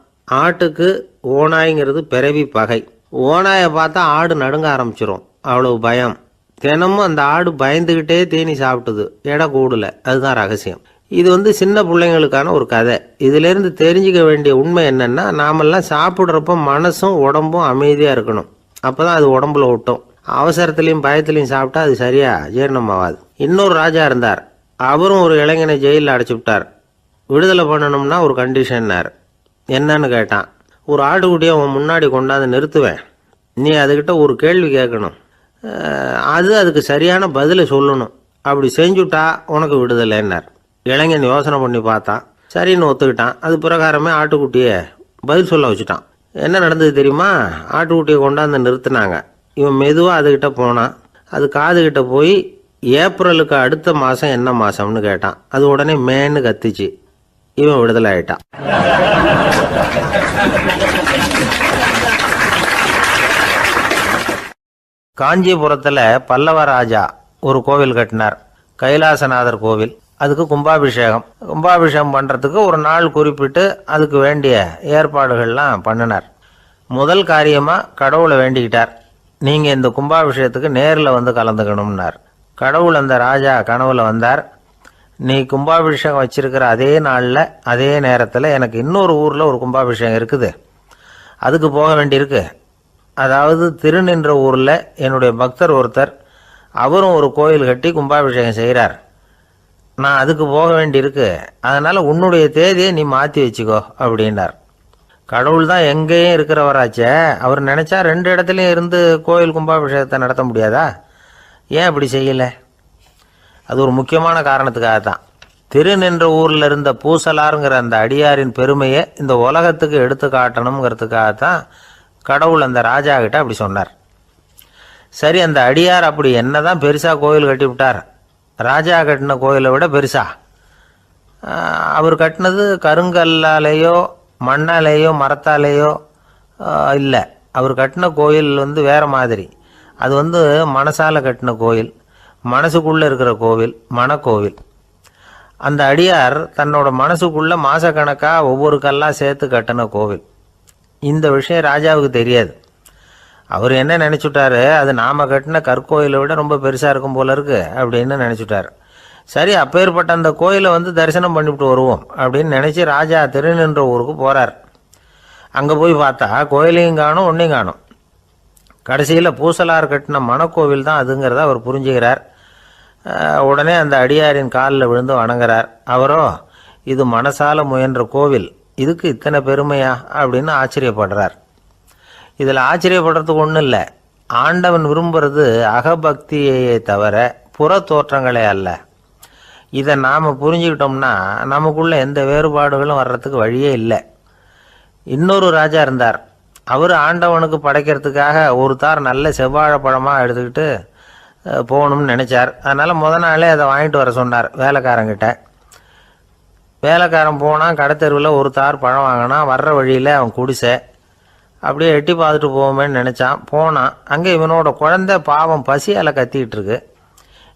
ஆட்டுக்கு ஓநாய்ங்கிறது பிறவி பகை. ஓநாயை பார்த்தா ஆடு நடுங்க ஆரம்பிச்சிரும், அவ்வளவு பயம். தினமும் அந்த ஆடு பயந்துக்கிட்டே தீனி சாப்பிட்டுது, எடை கூடல. அதுதான் ரகசியம். இது வந்து சின்ன பிள்ளைங்களுக்கான ஒரு கதை. இதிலேருந்து தெரிஞ்சுக்க வேண்டிய உண்மை என்னென்னா, நாமெல்லாம் சாப்பிட்றப்ப மனசும் உடம்பும் அமைதியாக இருக்கணும். அப்போ தான் அது உடம்புல ஒட்டும். அவசரத்துலேயும் பயத்துலையும் சாப்பிட்டா அது சரியாக ஜீரணமாகாது. இன்னொரு ராஜா இருந்தார். அவரும் ஒரு இளைஞனை ஜெயிலில் அடைச்சி விட்டார். விடுதலை பண்ணணும்னா ஒரு கண்டிஷன்னார். என்னன்னு கேட்டான். ஒரு ஆட்டுக்குட்டியை அவன் முன்னாடி கொண்டாந்து நிறுத்துவேன், நீ அதுக்கிட்ட ஒரு கேள்வி கேட்கணும், அதுக்கு சரியான பதிலை சொல்லணும், அப்படி செஞ்சுட்டா உனக்கு விடுதலைன்னார். இளைஞன் யோசனை பண்ணி பார்த்தான், சரின்னு ஒத்துக்கிட்டான். அது பிரகாரமே ஆட்டுக்குட்டியை பதில் சொல்ல வச்சுட்டான். என்ன நடந்தது தெரியுமா? ஆட்டுக்குட்டியை கொண்டாந்து நிறுத்தினாங்க. இவன் மெதுவாக அதுக்கிட்ட போனான். அது காதுகிட்ட போய் ஏப்ரலுக்கு அடுத்த மாதம் என்ன மாதம்னு கேட்டான். அது உடனே மேன்னு கத்திச்சு. இவன் விடுதலை ஆயிட்டான். காஞ்சிபுரத்தில் பல்லவ ராஜா ஒரு கோவில் கட்டினார், கைலாசநாதர் கோவில். அதுக்கு கும்பாபிஷேகம் பண்ணுறதுக்கு ஒரு நாள் குறிப்பிட்டு அதுக்கு வேண்டிய ஏற்பாடுகள்லாம் பண்ணினார். முதல் காரியமாக கடவுளை வேண்டிக்கிட்டார், நீங்கள் இந்த கும்பாபிஷேகத்துக்கு நேரில் வந்து கலந்துக்கணும்னார். கடவுள் அந்த ராஜா கனவுல வந்தார். நீ கும்பாபிஷேகம் வச்சிருக்கிற அதே நாளில் அதே நேரத்தில் எனக்கு இன்னொரு ஊரில் ஒரு கும்பாபிஷேகம் இருக்குது, அதுக்கு போக வேண்டியிருக்கு. அதாவது திருநின்ற ஊரில் என்னுடைய பக்தர் ஒருத்தர், அவரும் ஒரு கோயில் கட்டி கும்பாபிஷேகம் செய்கிறார், நான் அதுக்கு போக வேண்டியிருக்கு, அதனால் உன்னுடைய தேதியை நீ மாற்றி வச்சுக்கோ அப்படின்னார். கடவுள் தான் எங்கேயும் இருக்கிறவராச்சே, அவர் நினச்சா 2 இடத்துலையும் இருந்து கோயில் கும்பாபிஷேகத்தை நடத்த முடியாதா? ஏன் அப்படி செய்யலை? அது ஒரு முக்கியமான காரணத்துக்காகத்தான். திருநின்ற ஊரில் இருந்த பூசலாருங்கிற அந்த அடியாரின் பெருமையை இந்த உலகத்துக்கு எடுத்து காட்டணுங்கிறதுக்காகத்தான் கடவுள் அந்த ராஜா கிட்ட அப்படி சொன்னார். சரி, அந்த அடியார் அப்படி என்னதான் பெருசாக கோயில் கட்டி விட்டார்? ராஜா கட்டின கோயிலை விட பெருசா? அவர் கட்டினது கருங்கல்லாலேயோ மண்ணாலேயோ மரத்தாலேயோ இல்லை. அவர் கட்டின கோயில் வேற மாதிரி. அது மனசால கட்டின கோயில், மனசுக்குள்ளே இருக்கிற கோவில், மனக்கோவில். அந்த அடியார் தன்னோட மனசுக்குள்ளே மாசக்கணக்காக ஒவ்வொரு கல்லாக சேர்த்து கட்டின கோவில். இந்த விஷயம் ராஜாவுக்கு தெரியாது. அவர் என்ன நினச்சுட்டாரு, அது நாம் கட்டின கற்கோயிலை விட ரொம்ப பெருசாக இருக்கும் போல இருக்கு அப்படின்னு நினச்சிட்டார். சரி, அப்பேற்பட்ட அந்த கோயிலை தரிசனம் பண்ணிவிட்டு வருவோம் அப்படின்னு நினச்சி ராஜா திருநின்ற ஊருக்கு போகிறார். அங்கே போய் பார்த்தா கோயிலையும் காணும், ஒன்றையும் காணும். கடைசியில் பூசலார் கட்டின மனக்கோவில் தான் அதுங்கிறத அவர் புரிஞ்சுக்கிறார். உடனே அந்த அடியாரின் காலில் விழுந்து வணங்குறார். அவரோ, இது மனசால முயன்ற கோவில், இதுக்கு இத்தனை பெருமையா அப்படின்னு ஆச்சரியப்படுறார். இதில் ஆச்சரியப்படுறதுக்கு ஒன்றும் இல்லை. ஆண்டவன் விரும்புறது அகபக்தியையே தவிர புற தோற்றங்களே அல்ல. இதை நாம் புரிஞ்சுக்கிட்டோம்னா நமக்குள்ள எந்த வேறுபாடுகளும் வர்றதுக்கு வழியே இல்லை. இன்னொரு ராஜா இருந்தார். அவர் ஆண்டவனுக்கு படைக்கிறதுக்காக ஒரு தார் நல்ல செவ்வாழை பழமாக எடுத்துக்கிட்டு போகணும்னு நினச்சார். அதனால் நாளே அதை வாங்கிட்டு வர சொன்னார் வேலைக்காரங்கிட்ட. வேலைக்காரன் போனால் கடைத்தெருவில் ஒரு தார் பழம் வாங்கினான். வர்ற வழியில் அவன் குடிசை அப்படியே எட்டி பார்த்துட்டு போவோமேன்னு நினச்சான். போனான். அங்கே இவனோட குழந்தை பாவம் பசியால் கத்திக்கிட்டு இருக்கு.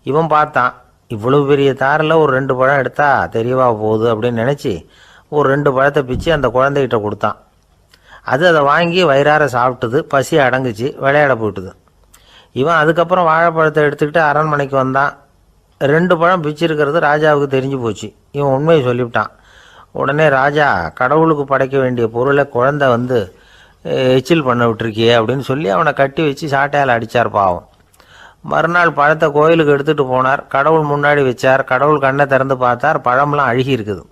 இவன் பார்த்தான், இவ்வளவு பெரிய தாரில் ஒரு 2 பழம் எடுத்தா தெரியவா போகுது அப்படின்னு நினச்சி ஒரு 2 பழத்தை பிச்சு அந்த குழந்தைகிட்ட கொடுத்தான். அதை வாங்கி வயிறார சாப்பிட்டுது. பசி அடங்குச்சு, விளையாட போயிட்டுது. இவன் அதுக்கப்புறம் வாழைப்பழத்தை எடுத்துக்கிட்டு அரண்மனைக்கு வந்தான். 2 பழம் பிச்சிருக்கிறது ராஜாவுக்கு தெரிஞ்சு போச்சு. இவன் உண்மையை சொல்லிவிட்டான். உடனே ராஜா, கடவுளுக்கு படைக்க வேண்டிய பொருளை குழந்தை எச்சில் பண்ண விட்டுருக்கியே அப்படின்னு சொல்லி அவனை கட்டி வச்சு சாட்டையால் அடித்தார். பாவம். மறுநாள் பழத்தை கோயிலுக்கு எடுத்துகிட்டு போனார். கடவுள் முன்னாடி வச்சார். கடவுள் கண்ணை திறந்து பார்த்தார், பழம்லாம் அழுகி இருக்குது.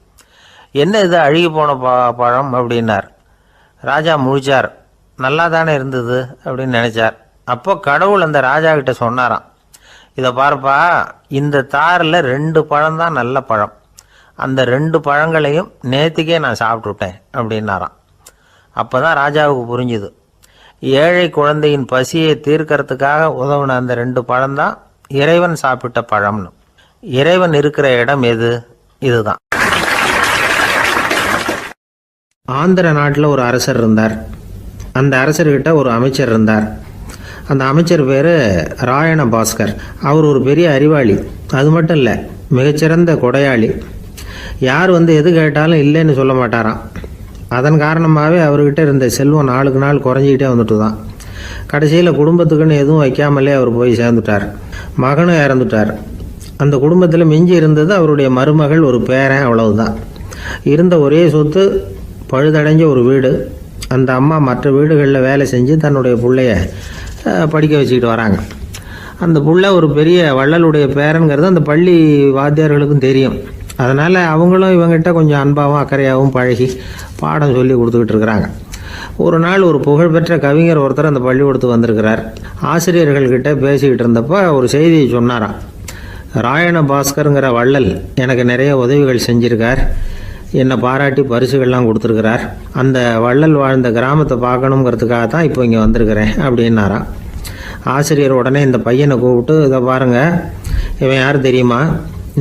என்ன இது அழுகி போன பழம் அப்படின்னார். ராஜா முழிச்சார். நல்லா தானே இருந்தது அப்படின்னு நினச்சார். அப்போ கடவுள் அந்த ராஜா கிட்ட சொன்னாராம், இதை பார்ப்பா, இந்த தாரில் 2 பழம் தான் நல்ல பழம், அந்த 2 பழங்களையும் நேற்றுக்கே நான் சாப்பிட்டுட்டேன் அப்படின்னாராம். அப்போ தான் ராஜாவுக்கு புரிஞ்சுது, ஏழை குழந்தையின் பசியை தீர்க்கறதுக்காக உதவுன அந்த 2 பழம்தான் இறைவன் சாப்பிட்ட பழம்னு. இறைவன் இருக்கிற இடம் எது? இதுதான். ஆந்திர நாட்டில் ஒரு அரசர் இருந்தார். அந்த அரசர்கிட்ட ஒரு அமைச்சர் இருந்தார். அந்த அமைச்சர் பேர் ராயண பாஸ்கர். அவர் ஒரு பெரிய அறிவாளி. அது மட்டும் இல்லை, மிகச்சிறந்த கொடையாளி. யார் எது கேட்டாலும் இல்லைன்னு சொல்ல மாட்டாராம். அதன் காரணமாகவே அவர்கிட்ட இருந்த செல்வம் நாளுக்கு நாள் குறைஞ்சிக்கிட்டே வந்துட்டு தான். கடைசியில் குடும்பத்துக்குன்னு எதுவும் வைக்காமலே அவர் போய் சேர்ந்துட்டார். மகனும் இறந்துட்டார். அந்த குடும்பத்தில் மிஞ்சி இருந்தது அவருடைய மருமகள், ஒரு பேரன், அவ்வளவுதான். இருந்த ஒரே சொத்து பழுதடைஞ்ச ஒரு வீடு. அந்த அம்மா மற்ற வீடுகளில் வேலை செஞ்சு தன்னுடைய பிள்ளைய படிக்க வச்சுக்கிட்டு வராங்க. அந்த புள்ள ஒரு பெரிய வள்ளலுடைய பேரங்கிறது அந்த பள்ளி வாத்தியார்களுக்கும் தெரியும். அதனால் அவங்களும் இவங்ககிட்ட கொஞ்சம் அன்பாகவும் அக்கறையாகவும் பழகி பாடம் சொல்லி கொடுத்துக்கிட்டு இருக்கிறாங்க. ஒரு நாள் ஒரு புகழ்பெற்ற கவிஞர் ஒருத்தர் அந்த பள்ளிக்கூடத்துக்கு வந்திருக்கிறார். ஆசிரியர்கள்கிட்ட பேசிக்கிட்டு இருந்தப்போ ஒரு செய்தியை சொன்னாராம். ராயண பாஸ்கருங்கிற வள்ளல் எனக்கு நிறைய உதவிகள் செஞ்சிருக்கார், என்னை பாராட்டி பரிசுகள்லாம் கொடுத்துருக்கிறார். அந்த வள்ளல் வாழ்ந்த கிராமத்தை பார்க்கணுங்கிறதுக்காக தான் இப்போ இங்கே வந்திருக்கிறேன் அப்படின்னாராம். ஆசிரியர் உடனே இந்த பையனை கூப்பிட்டு, இதை பாருங்கள், இவன் யார் தெரியுமா,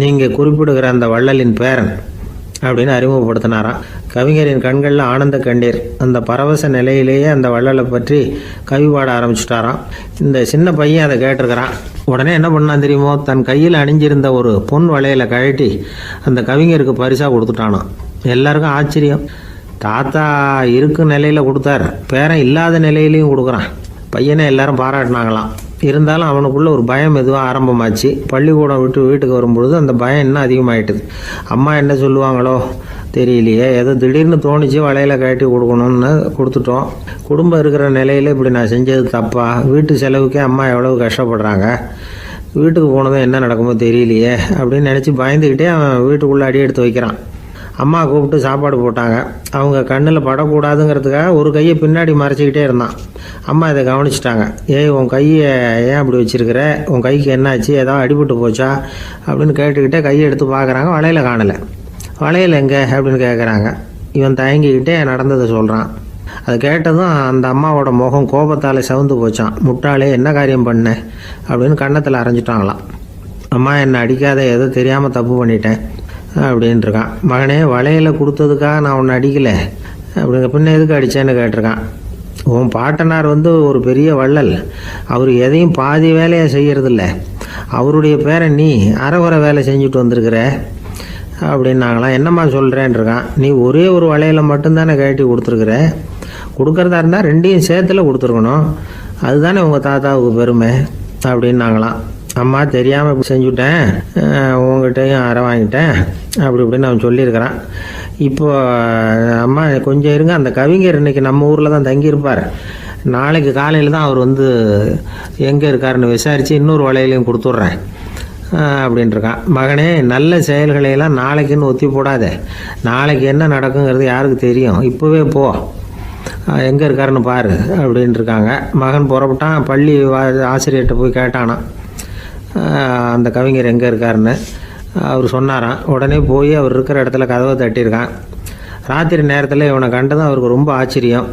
நீங்கள் குறிப்பிடுகிற அந்த வள்ளலின் பேரன் அப்படின்னு அறிமுகப்படுத்தினாராம். கவிஞரின் கண்களில் ஆனந்த கண்ணீர். அந்த பரவச நிலையிலேயே அந்த வள்ளலை பற்றி கவி பாட ஆரம்பிச்சுட்டாராம். இந்த சின்ன பையன் அதை கேட்டிருக்கிறான். உடனே என்ன பண்ணான் தெரியுமோ, தன் கையில் அணிஞ்சிருந்த ஒரு பொன் வளையலை கழட்டி அந்த கவிஞருக்கு பரிசாக கொடுத்துட்டானான். எல்லாருக்கும் ஆச்சரியம். தாத்தா இருக்கும் நிலையில் கொடுத்தார், பேரன் இல்லாத நிலையிலையும் கொடுக்குறான். பையனை எல்லாரும் பாராட்டினாங்களாம். இருந்தாலும் அவனுக்குள்ள ஒரு பயம் எதுவும் ஆரம்பமாச்சு. பள்ளிக்கூடம் விட்டு வீட்டுக்கு வரும்பொழுது அந்த பயம் இன்னும் அதிகமாயிட்டுது. அம்மா என்ன சொல்லுவாங்களோ தெரியலையே, ஏதோ திடீர்னு தோணிச்சு வளையல கட்டி கொடுக்கணும்னு கொடுத்துட்டோம். குடும்பம் இருக்கிற நிலையில் இப்படி நான் செஞ்சது தப்பா, வீட்டு செலவுக்கே அம்மா எவ்வளவு கஷ்டப்படுறாங்க, வீட்டுக்கு போனதும் என்ன நடக்குமோ தெரியலையே அப்படின்னு நினச்சி பயந்துக்கிட்டே அவன் வீட்டுக்குள்ளே அடி எடுத்து வைக்கிறான். அம்மா கூப்பிட்டு சாப்பாடு போட்டாங்க. அவங்க கண்ணில் படக்கூடாதுங்கிறதுக்காக ஒரு கையை பின்னாடி மறைச்சிக்கிட்டே இருந்தான். அம்மா இதை கவனிச்சிட்டாங்க. ஏய், உன் கையை ஏன் அப்படி வச்சிருக்கிற, உன் கைக்கு என்னாச்சு, ஏதாவது அடிபட்டு போச்சா அப்படின்னு கேட்டுக்கிட்டே கையை எடுத்து பார்க்குறாங்க. வளையல காணலை. வளையல் எங்கே அப்படின்னு கேட்குறாங்க. இவன் தயங்கிக்கிட்டே நடந்ததை சொல்கிறான். அது கேட்டதும் அந்த அம்மாவோட முகம் கோபத்தால் செவந்து போச்சான். முட்டாளே, என்ன காரியம் பண்ண அப்படின்னு கன்னத்தில் அரைஞ்சிட்டாங்களாம். அம்மா, என்னை அடிக்காத, ஏதோ தெரியாமல் தப்பு பண்ணிட்டேன் அப்படின்ட்டுருக்கான். மகனே, வளையலை கொடுத்ததுக்காக நான் உன்னை அடிக்கலை அப்படிங்க, பின்ன எதுக்கு அடித்தேன்னு கேட்டிருக்கான். உன் பாட்டனார் ஒரு பெரிய வள்ளல், அவர் எதையும் பாதி வேலையை செய்கிறதில்ல, அவருடைய பேரை நீ அரைகுறை வேலை செஞ்சுட்டு வந்திருக்கிற அப்படின்னாங்களாம். என்னம்மா சொல்கிறேன்ருக்கான். நீ ஒரே ஒரு வளையலை மட்டும்தானே கட்டி கொடுத்துருக்குற, கொடுக்குறதா இருந்தால் ரெண்டையும் சேர்த்துல கொடுத்துருக்கணும், அதுதானே உங்கள் தாத்தாவுக்கு பெருமை அப்படின்னாங்களாம். அம்மா, தெரியாமல் இப்படி செஞ்சுட்டேன், உங்கள்கிட்டையும் அரை வாங்கிட்டேன் அப்படி இப்படின்னு அவன் சொல்லியிருக்கிறான். இப்போ அம்மா கொஞ்சம் இருங்க, அந்த கவிஞர் இன்னைக்கு நம்ம ஊரில் தான் தங்கியிருப்பார், நாளைக்கு காலையில் தான் அவர் எங்கே இருக்காருன்னு விசாரித்து இன்னொரு வளையலையும் கொடுத்துட்றேன் அப்படின்ட்டுருக்கான். மகனே, நல்ல செயல்களையெல்லாம் நாளைக்குன்னு ஒத்தி போடாத, நாளைக்கு என்ன நடக்குங்கிறது யாருக்கு தெரியும், இப்போவே போ, எங்கே இருக்காருன்னு பாரு அப்படின்ட்டுருக்காங்க. மகன் புறப்பட்டான். பள்ளி ஆசிரியர்கிட்ட போய் கேட்டானா அந்த கவிஞர் எங்கே இருக்காருன்னு. அவர் சொன்னாராம். உடனே போய் அவர் இருக்கிற இடத்துல கதவை தட்டியிருக்கான். ராத்திரி நேரத்தில் இவனை கண்டதும் அவருக்கு ரொம்ப ஆச்சரியம்.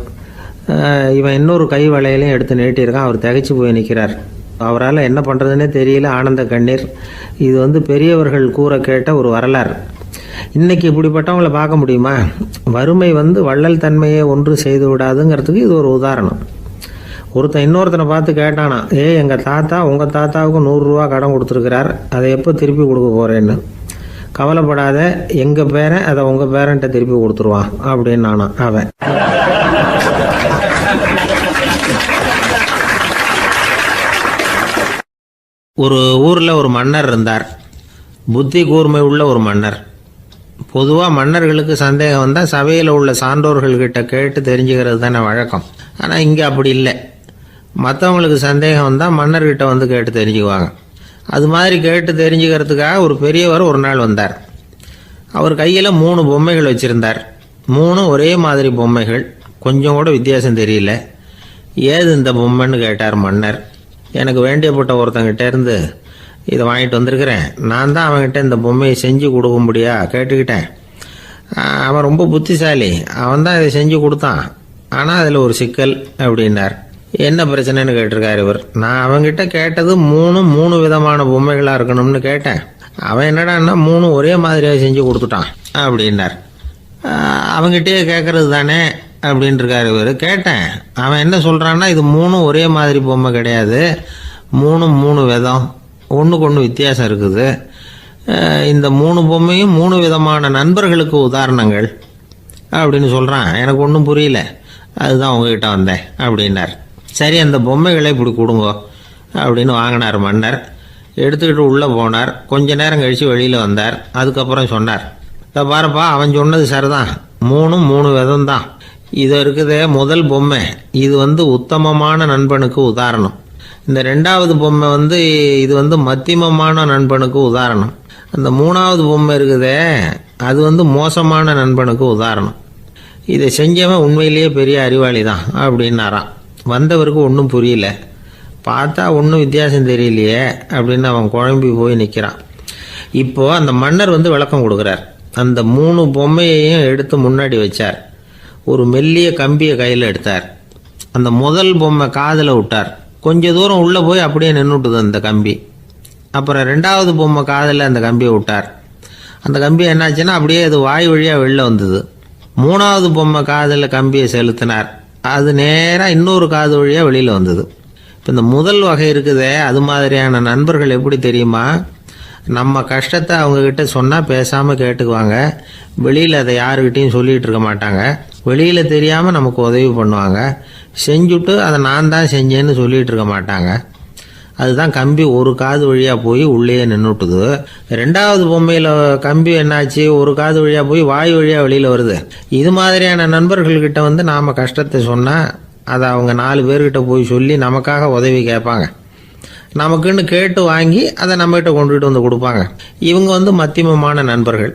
இவன் இன்னொரு கை வளையலையும் எடுத்து நீட்டியிருக்கான். அவர் திகைச்சு போய் நிற்கிறார். அவரால் என்ன பண்ணுறதுன்னே தெரியல. ஆனந்த கண்ணீர். இது பெரியவர்கள் கூற கேட்ட ஒரு வரலாறு. இன்றைக்கி இப்படிப்பட்டவங்களை பார்க்க முடியுமா? வறுமை வள்ளல் தன்மையை ஒன்று செய்து விடாதுங்கிறதுக்கு இது ஒரு உதாரணம். ஒருத்தன் இன்னொருத்தனை பார்த்து கேட்டானா, எங்கள் தாத்தா உங்கள் தாத்தாவுக்கு 100 ரூபா கடன் கொடுத்துருக்கிறார், அதை எப்போ திருப்பி கொடுக்க போகிறேன்னு. கவலைப்படாத, எங்கள் பேரன் அதை உங்கள் பேரன்ட்ட திருப்பி கொடுத்துருவான் அப்படின்னு நானா அவன். ஒரு ஊரில் ஒரு மன்னர் இருந்தார். புத்தி கூர்மை உள்ள ஒரு மன்னர். பொதுவாக மன்னர்களுக்கு சந்தேகம் வந்தால் சபையில் உள்ள சான்றோர்கள்கிட்ட கேட்டு தெரிஞ்சுக்கிறது தானே வழக்கம். ஆனால் இங்கே அப்படி இல்லை. மற்றவங்களுக்கு சந்தேகம் வந்தால் மன்னர்கிட்ட கேட்டு தெரிஞ்சுக்குவாங்க. அது மாதிரி கேட்டு தெரிஞ்சுக்கிறதுக்காக ஒரு பெரியவர் ஒரு நாள் வந்தார். அவர் கையில் 3 பொம்மைகள் வச்சுருந்தார். 3 ஒரே மாதிரி பொம்மைகள், கொஞ்சம் கூட வித்தியாசம் தெரியல. ஏது இந்த பொம்மைன்னு கேட்டார் மன்னர். எனக்கு வேண்டியப்பட்ட ஒருத்தங்கிட்ட இருந்து இதை வாங்கிட்டு வந்திருக்கிறேன், நான் தான் அவன்கிட்ட இந்த பொம்மையை செஞ்சு கொடுக்கும்படியா கேட்டுக்கிட்டேன். அவன் ரொம்ப புத்திசாலி, அவன் தான் இதை செஞ்சு கொடுத்தான், ஆனால் அதில் ஒரு சிக்கல் அப்படின்னார். என்ன பிரச்சனைன்னு கேட்டிருக்காரு இவர். நான் அவன்கிட்ட கேட்டது 3 விதமான பொம்மைகளாக இருக்கணும்னு கேட்டேன். அவன் என்னடான்னா 3 ஒரே மாதிரியாக செஞ்சு கொடுத்துட்டான் அப்படின்னார். அவங்ககிட்டயே கேட்கறது தானே அப்படின்ட்டுருக்காரு இவர். கேட்டேன், அவன் என்ன சொல்கிறான்னா, இது 3 ஒரே மாதிரி பொம்மை கிடையாது, 3 விதம், ஒன்றுக்கு ஒன்று வித்தியாசம் இருக்குது. இந்த 3 பொம்மையும் 3 விதமான நண்பர்களுக்கு உதாரணங்கள் அப்படின்னு சொல்கிறான். எனக்கு ஒன்றும் புரியல, அதுதான் உங்ககிட்ட வந்தேன் அப்படின்னார். சரி, அந்த பொம்மைகளை இப்படி கொடுங்க அப்படின்னு வாங்கினார் மன்னர். எடுத்துக்கிட்டு உள்ளே போனார். கொஞ்ச நேரம் கழித்து வெளியில் வந்தார். அதுக்கப்புறம் சொன்னார், இதை பாருப்பா, அவன் சொன்னது சரிதான், 3 விதம் தான், இது இருக்குதே முதல் பொம்மை, இது உத்தமமான நண்பனுக்கு உதாரணம். இந்த ரெண்டாவது பொம்மை இது மத்தியமமான நண்பனுக்கு உதாரணம். அந்த மூணாவது பொம்மை இருக்குதே அது மோசமான நண்பனுக்கு உதாரணம். இதை செஞ்சவன் உண்மையிலேயே பெரிய அறிவாளி தான் அப்படின்னாராம். வந்தவருக்கு ஒன்றும் புரியல. பார்த்தா ஒன்றும் வித்தியாசம் தெரியலையே அப்படின்னு அவன் குழம்பி போய் நிற்கிறான். இப்போது அந்த மன்னர் விளக்கம் கொடுக்குறார். அந்த 3 பொம்மையையும் எடுத்து முன்னாடி வச்சார். ஒரு மெல்லிய கம்பியை கையில் எடுத்தார். அந்த முதல் பொம்மை காதில் விட்டார். கொஞ்சம் தூரம் உள்ளே போய் அப்படியே நின்றுட்டுது அந்த கம்பி. அப்புறம் ரெண்டாவது பொம்மை காதில் அந்த கம்பியை விட்டார். அந்த கம்பி என்னாச்சுன்னா அப்படியே அது வாய் வழியாக வெளில வந்தது. மூணாவது பொம்மை காதில் கம்பியை செலுத்தினார். அது நேராக இன்னொரு காது வழியாக வெளியில் வந்தது. இப்போ இந்த முதல் வகை இருக்குதே அது மாதிரியான நண்பர்கள் எப்படி தெரியுமா? நம்ம கஷ்டத்தை அவங்கக்கிட்ட சொன்னால் பேசாமல் கேட்டுக்குவாங்க. வெளியில் அதை யாருக்கிட்டையும் சொல்லிகிட்டு இருக்க மாட்டாங்க. வெளியில் தெரியாமல் நமக்கு உதவி பண்ணுவாங்க. செஞ்சுட்டு அதை நான் தான் செஞ்சேன்னு சொல்லிகிட்டு இருக்க மாட்டாங்க. அதுதான் கம்பி ஒரு காது வழியாக போய் உள்ளே நின்றுட்டுது. ரெண்டாவது பொம்மையில் கம்பி என்னாச்சு, ஒரு காது வழியாக போய் வாய் வழியாக வெளியில் வருது. இது மாதிரியான நண்பர்கள்கிட்ட நாம் கஷ்டத்தை சொன்னால் அதை அவங்க 4 பேர்கிட்ட போய் சொல்லி நமக்காக உதவி கேட்பாங்க. நமக்குன்னு கேட்டு வாங்கி அதை நம்மகிட்ட கொண்டுகிட்டு கொடுப்பாங்க. இவங்க மத்தியமமான நண்பர்கள்.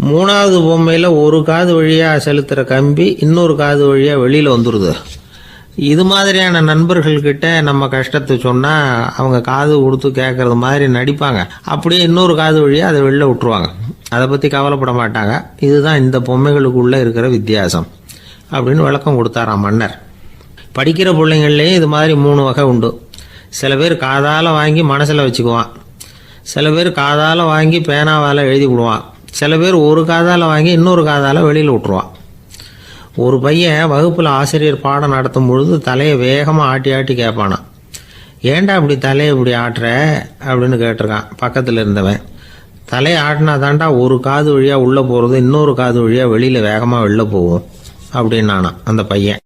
மூணாவது பொம்மையில் ஒரு காது வழியாக செலுத்துகிற கம்பி இன்னொரு காது வழியாக வெளியில் வந்துடுது. இது மாதிரியான நண்பர்கள்கிட்ட நம்ம கஷ்டத்தை சொன்னால் அவங்க காது கொடுத்து கேட்கறது மாதிரி நடிப்பாங்க. அப்படியே இன்னொரு காது வழியாக அதை வெளில விட்டுருவாங்க. அதை பற்றி கவலைப்பட மாட்டாங்க. இதுதான் இந்த பொம்மைகளுக்குள்ளே இருக்கிற வித்தியாசம் அப்படின்னு விளக்கம் கொடுத்தாராம் மன்னர். படிக்கிற பிள்ளைங்கள்லேயே இது மாதிரி 3 வகை உண்டு. சில பேர் காதால் வாங்கி மனசில் வச்சுக்குவான். சில பேர் காதால் வாங்கி பேனாவால் எழுதி விடுவான். சில பேர் ஒரு காதால் வாங்கி இன்னொரு காதால் வெளியில் விட்டுருவான். ஒரு பையன் வகுப்பில் ஆசிரியர் பாடம் நடத்தும் பொழுது தலையை வேகமாக ஆட்டி ஆட்டி கேட்பானான். ஏன்டா இப்படி தலையை இப்படி ஆட்டுற அப்படின்னு கேட்டிருக்கான் பக்கத்தில் இருந்தவன். தலையை ஆட்டினா தாண்டா ஒரு காது வழியாக உள்ளே போகிறது இன்னொரு காது வழியாக வெளியில் வேகமாக வெளில போகும் அப்படின்னானா அந்த பையன்.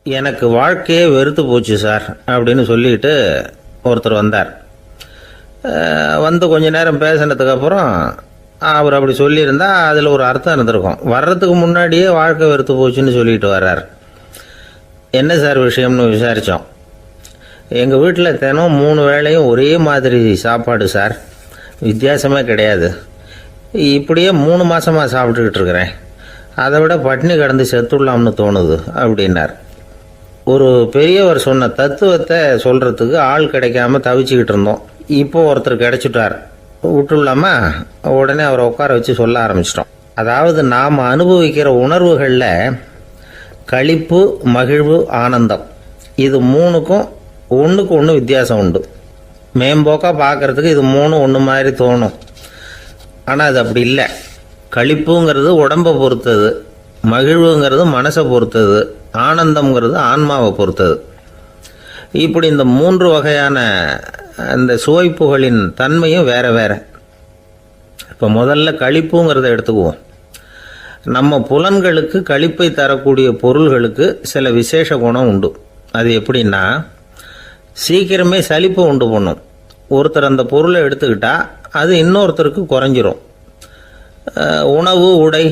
எனக்கு வாழ்க்கையே வெறுத்து போச்சு சார் அப்படின்னு சொல்லிட்டு ஒருத்தர் வந்தார். கொஞ்ச நேரம் பேசினதுக்கப்புறம் அவர் அப்படி சொல்லியிருந்தா அதில் ஒரு அர்த்தம் இருந்திருக்கும். வர்றதுக்கு முன்னாடியே வாழ்க்கை வெறுத்து போச்சுன்னு சொல்லிட்டு வர்றார். என்ன சார் விஷயம்னு விசாரித்தோம். எங்கள் வீட்டில் தினம் 3 வேளையும் ஒரே மாதிரி சாப்பாடு சார், வித்தியாசமே கிடையாது. இப்படியே 3 மாதமாக சாப்பிட்டுக்கிட்டு இருக்கிறேன். அதை விட பட்டினி கிடந்து செத்துடலாம்னு தோணுது அப்படின்னார். ஒரு பெரியவர் சொன்ன தத்துவத்தை சொல்கிறதுக்கு ஆள் கிடைக்காம தவிச்சுக்கிட்டு இருந்தோம். இப்போ ஒருத்தர் கிடைச்சிட்டார். விட்டுலாமா உடனே அவரை உட்கார வச்சு சொல்ல ஆரம்பிச்சிட்டோம். அதாவது நாம் அனுபவிக்கிற உணர்வுகளில் களிப்பு, மகிழ்வு, ஆனந்தம் இது 3க்கும் ஒன்றுக்கு ஒன்று வித்தியாசம் உண்டு. மேம்போக்காக பார்க்குறதுக்கு இது 3 ஒன்று மாதிரி தோணும். ஆனால் அது அப்படி இல்லை. களிப்புங்கிறது உடம்பை பொறுத்தது, மகிழ்வுங்கிறது மனசை பொறுத்தது, ஆனந்தம்ங்கிறது ஆன்மாவை பொறுத்தது. இப்படி இந்த 3 வகையான அந்த சுவைப்புகளின் தன்மையும் வேற வேற. இப்போ முதல்ல களிப்புங்கிறத எடுத்துக்குவோம். நம்ம புலன்களுக்கு களிப்பை தரக்கூடிய பொருள்களுக்கு சில விசேஷ குணம் உண்டு. அது எப்படின்னா, சீக்கிரமே சலிப்பை உண்டு பண்ணும். ஒருத்தர் அந்த பொருளை எடுத்துக்கிட்டா அது இன்னொருத்தருக்கு குறைஞ்சிரும். உணவு, உடை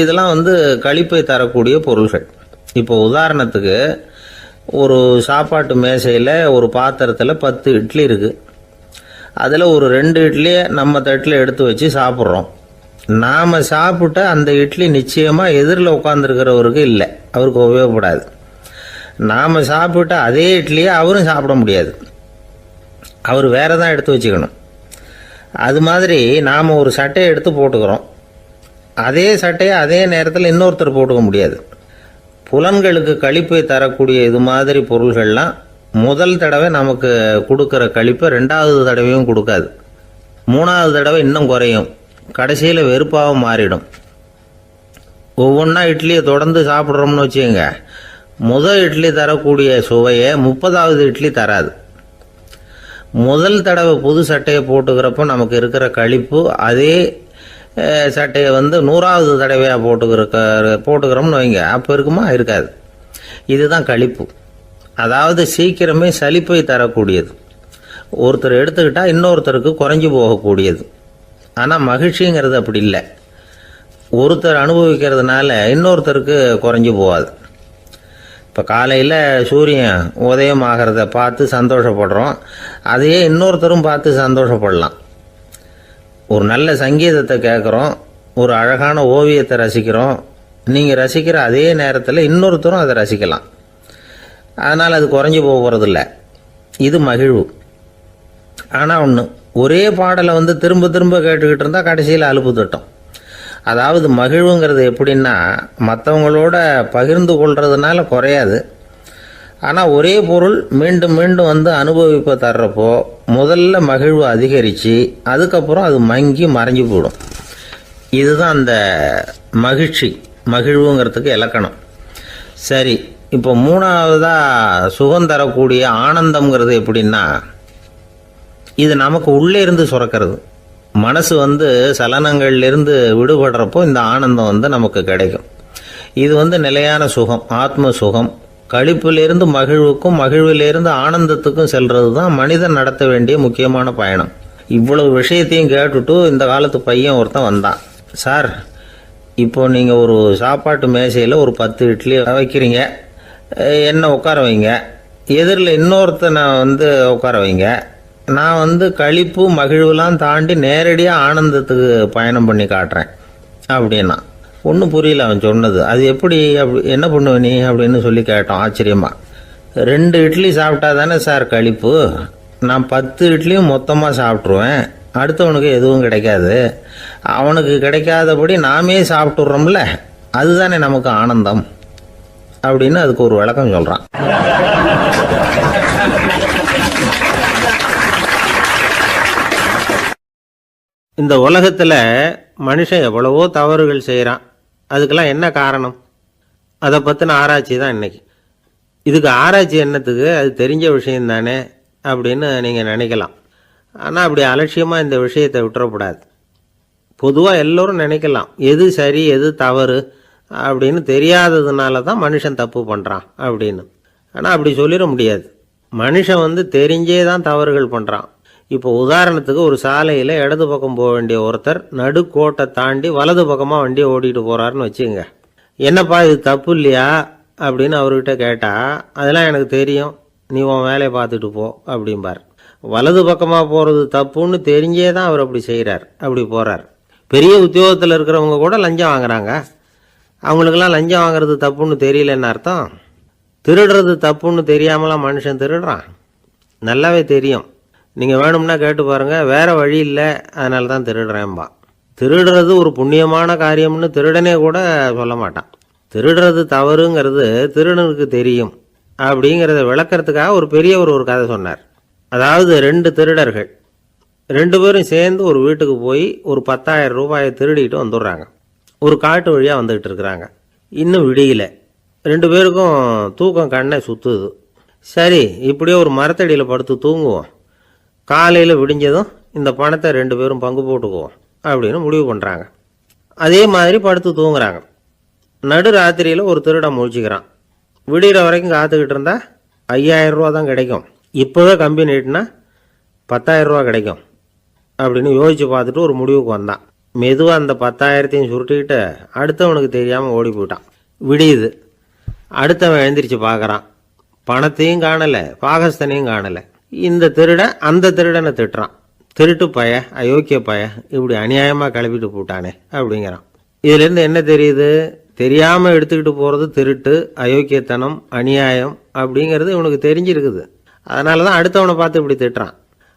இதெல்லாம் களிப்பை தரக்கூடிய பொருள்கள். இப்போ உதாரணத்துக்கு ஒரு சாப்பாட்டு மேசையில் ஒரு பாத்திரத்தில் 10 இட்லி இருக்குது. அதில் ஒரு 2 இட்லியை நம்ம தட்டில் எடுத்து வச்சு சாப்பிட்றோம். நாம் சாப்பிட்ட அந்த இட்லி நிச்சயமாக எதிரில் உட்காந்துருக்கிறவருக்கு இல்லை, அவருக்கு உபயோகப்படாது. நாம் சாப்பிட்ட அதே இட்லியை அவரும் சாப்பிட முடியாது, அவர் வேறு தான் எடுத்து வச்சுக்கணும். அது மாதிரி நாம் ஒரு சட்டையை எடுத்து போட்டுக்கிறோம். அதே சட்டையை அதே நேரத்தில் இன்னொருத்தர் போட்டுக்க முடியாது. புலன்களுக்கு களிப்பை தரக்கூடிய இது மாதிரி பொருள்கள்லாம் முதல் தடவை நமக்கு கொடுக்குற களிப்பை 2வது தடவையும் கொடுக்காது. 3வது தடவை இன்னும் குறையும். கடைசியில் வெறுப்பாக மாறிடும். ஒவ்வொன்றா இட்லியை தொடர்ந்து சாப்பிட்றோம்னு வச்சுக்கோங்க, முதல் இட்லி தரக்கூடிய சுவையை 30வது இட்லி தராது. முதல் தடவை புது சட்டையை போட்டுக்கிறப்போ நமக்கு இருக்கிற களிப்பு அதே சட்டையை 100வது தடவையாக போட்டுக்கிறோம்னு வைங்க, அப்போ இருக்குமா? இருக்காது. இதுதான் களிப்பு. அதாவது சீக்கிரமே சலிப்பை தரக்கூடியது. ஒருத்தர் எடுத்துக்கிட்டால் இன்னொருத்தருக்கு குறைஞ்சி போகக்கூடியது. ஆனால் மகிழ்ச்சிங்கிறது அப்படி இல்லை. ஒருத்தர் அனுபவிக்கிறதுனால இன்னொருத்தருக்கு குறைஞ்சி போகாது. இப்போ காலையில் சூரியன் உதயம் ஆகிறத பார்த்து சந்தோஷப்படுறோம், அதையே இன்னொருத்தரும் பார்த்து சந்தோஷப்படலாம். ஒரு நல்ல சங்கீதத்தை கேட்குறோம், ஒரு அழகான ஓவியத்தை ரசிக்கிறோம், நீங்கள் ரசிக்கிற அதே நேரத்தில் இன்னொருத்தரும் அதை ரசிக்கலாம். அதனால் அது குறைஞ்சி போகிறதில்ல. இது மகிழ்வு. ஆனால் ஒன்று, ஒரே பாடலை திரும்ப திரும்ப கேட்டுக்கிட்டு இருந்தால் கடைசியில் அலுப்பு தட்டும். அதாவது மகிழ்வுங்கிறது எப்படின்னா, மற்றவங்களோட பகிர்ந்து கொள்றதுனால குறையாது. ஆனால் ஒரே பொருள் மீண்டும் மீண்டும் அனுபவிப்ப தர்றப்போ முதல்ல மகிழ்வு அதிகரித்து அதுக்கப்புறம் அது மங்கி மறைஞ்சு போயிடும். இதுதான் அந்த மகிழ்வுங்கிறதுக்கு இலக்கணம். சரி, இப்போ மூணாவதாக சுகம் தரக்கூடிய ஆனந்தம்ங்கிறது எப்படின்னா, இது நமக்கு உள்ளே இருந்து சுரக்கிறது. மனசு சலனங்கள்லேருந்து விடுபடுறப்போ இந்த ஆனந்தம் நமக்கு கிடைக்கும். இது நிலையான சுகம், ஆத்ம சுகம். களிப்பிலிருந்து மகிழ்வுக்கும் மகிழ்விலிருந்து ஆனந்தத்துக்கும் செல்றது தான் மனிதன் நடத்த வேண்டிய முக்கியமான பயணம். இவ்வளவு விஷயத்தையும் கேட்டுட்டு இந்த காலத்து பையன் ஒருத்தன் வந்தான். சார், இப்போ நீங்கள் ஒரு சாப்பாட்டு மேசையில் ஒரு 10 இட்லி வைக்கிறீங்க, என்ன உட்கார வைங்க, எதிரில் இன்னொருத்தனை உட்கார வைங்க, நான் களிப்பு மகிழ்வுலாம் தாண்டி நேரடியாக ஆனந்தத்துக்கு பயணம் பண்ணி காட்டுறேன் அப்படின்னா. ஒன்றும் புரியல அவன் சொன்னது. அது எப்படி, என்ன பண்ணுவ நீ அப்படின்னு சொல்லி கேட்டோம் ஆச்சரியமா. 2 இட்லி சாப்பிட்டா தானே சார் களிப்பு, நான் 10 இட்லியும் மொத்தமாக சாப்பிட்ருவேன், அடுத்தவனுக்கு எதுவும் கிடைக்காது, அவனுக்கு கிடைக்காதபடி நாமே சாப்பிட்டுடுறோம்ல, அதுதானே நமக்கு ஆனந்தம் அப்படின்னு அதுக்கு ஒரு விளக்கம் சொல்கிறான். இந்த உலகத்தில் மனுஷன் எவ்வளவோ தவறுகள் செய்கிறான். அதுக்கெல்லாம் என்ன காரணம்? அதை பற்றின ஆராய்ச்சி தான் இன்னைக்கு. இதுக்கு ஆராய்ச்சி என்னத்துக்கு, அது தெரிஞ்ச விஷயம் தானே அப்படின்னு நீங்கள் நினைக்கலாம். ஆனால் அப்படி அலட்சியமாக இந்த விஷயத்தை விட்டுறக்கூடாது. பொதுவாக எல்லோரும் நினைக்கலாம், எது சரி எது தவறு அப்படின்னு தெரியாததுனால தான் மனுஷன் தப்பு பண்ணுறான் அப்படின்னு. ஆனால் அப்படி சொல்லிட முடியாது. மனுஷன் தெரிஞ்சே தான் தவறுகள் பண்ணுறான். இப்போ உதாரணத்துக்கு, ஒரு சாலையில் இடது பக்கம் போக வேண்டிய ஒருத்தர் நடுக்கோட்டை தாண்டி வலது பக்கமாக வண்டியை ஓட்டிகிட்டு போகிறாருன்னு வச்சுக்கோங்க. என்னப்பா இது தப்பு இல்லையா அப்படின்னு அவர்கிட்ட கேட்டால், அதெல்லாம் எனக்கு தெரியும், நீ உன் வேலையை பார்த்துட்டு போ அப்படிம்பார். வலது பக்கமாக போகிறது தப்புன்னு தெரிஞ்சே தான் அவர் அப்படி செய்கிறார், அப்படி போகிறார். பெரிய உத்தியோகத்தில் இருக்கிறவங்க கூட லஞ்சம் வாங்குறாங்க. அவங்களுக்கெல்லாம் லஞ்சம் வாங்குறது தப்புன்னு தெரியலன்னு அர்த்தம்? திருடுறது தப்புன்னு தெரியாமலாம் மனுஷன் திருடுறான்? நல்லாவே தெரியும். நீங்கள் வேணும்னா கேட்டு பாருங்கள், வேறு வழி இல்லை அதனால தான் திருடுறேன்பா. திருடுறது ஒரு புண்ணியமான காரியம்னு திருடனே கூட சொல்ல மாட்டான். திருடுறது தவறுங்கிறது திருடனுக்கு தெரியும் அப்படிங்கிறத விளக்கிறதுக்காக ஒரு பெரியவர் ஒரு கதை சொன்னார். அதாவது 2 திருடர்கள் 2 பேரும் சேர்ந்து ஒரு வீட்டுக்கு போய் ஒரு 10,000 ரூபாயை திருடிட்டு வந்துடுறாங்க. ஒரு காட்டு வழியாக வந்துக்கிட்டு இருக்கிறாங்க. இன்னும் விடியல. 2 பேருக்கும் தூக்கம் கண்ணை சுற்றுது. சரி, இப்படியே ஒரு மரத்தடியில் படுத்து தூங்குவோம், காலையில் விடிஞ்சதும் இந்த பணத்தை 2 பேரும் பங்கு போட்டுக்குவோம் அப்படின்னு முடிவு பண்ணுறாங்க. அதே மாதிரி படுத்து தூங்குறாங்க. நடு ராத்திரியில் ஒரு திருடன் முழிச்சுக்கிறான். விடிகிற வரைக்கும் காத்துக்கிட்டு இருந்தால் 5,000 ரூபா தான் கிடைக்கும், இப்போவே கம்பி நீட்டினா 10,000 ரூபா கிடைக்கும் அப்படின்னு யோசித்து பார்த்துட்டு ஒரு முடிவுக்கு வந்தான். மெதுவாக அந்த 10,000த்தையும் சுருட்டிக்கிட்டு அடுத்தவனுக்கு தெரியாமல் ஓடி போயிட்டான். விடியுது. அடுத்தவன் எழுந்திரிச்சு பார்க்குறான். பணத்தையும் காணலை, பாகஸ்தனையும் காணலை. இந்த திருடன் அந்த திருடனை திட்டுறான். திருட்டு பய, அயோக்கிய பய, இப்படி அநியாயமாக கிளப்பிட்டு போட்டானே அப்படிங்கிறான். இதுலேருந்து என்ன தெரியுது? தெரியாமல் எடுத்துக்கிட்டு போகிறது திருட்டு, அயோக்கியத்தனம், அநியாயம் அப்படிங்கிறது இவனுக்கு தெரிஞ்சிருக்குது. அதனால தான் அடுத்தவனை பார்த்து இப்படி திட்டுறான்.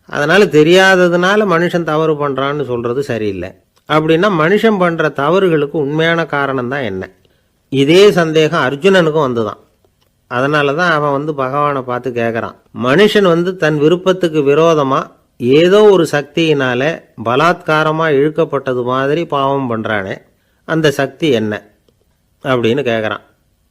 அதனால் தெரியாததுனால மனுஷன் தவறு பண்ணுறான்னு சொல்கிறது சரியில்லை. அப்படின்னா மனுஷன் பண்ணுற தவறுகளுக்கு உண்மையான காரணம் தான் என்ன? இதே சந்தேகம் அர்ஜுனனுக்கும் வந்துதான். அதனால தான் அவன் பகவானை பார்த்து கேட்குறான், மனுஷன் தன் விருப்பத்துக்கு விரோதமாக ஏதோ ஒரு சக்தியினால பலாத்காரமாக இழுக்கப்பட்டது மாதிரி பாவம் பண்ணுறானே, அந்த சக்தி என்ன அப்படின்னு கேட்குறான்.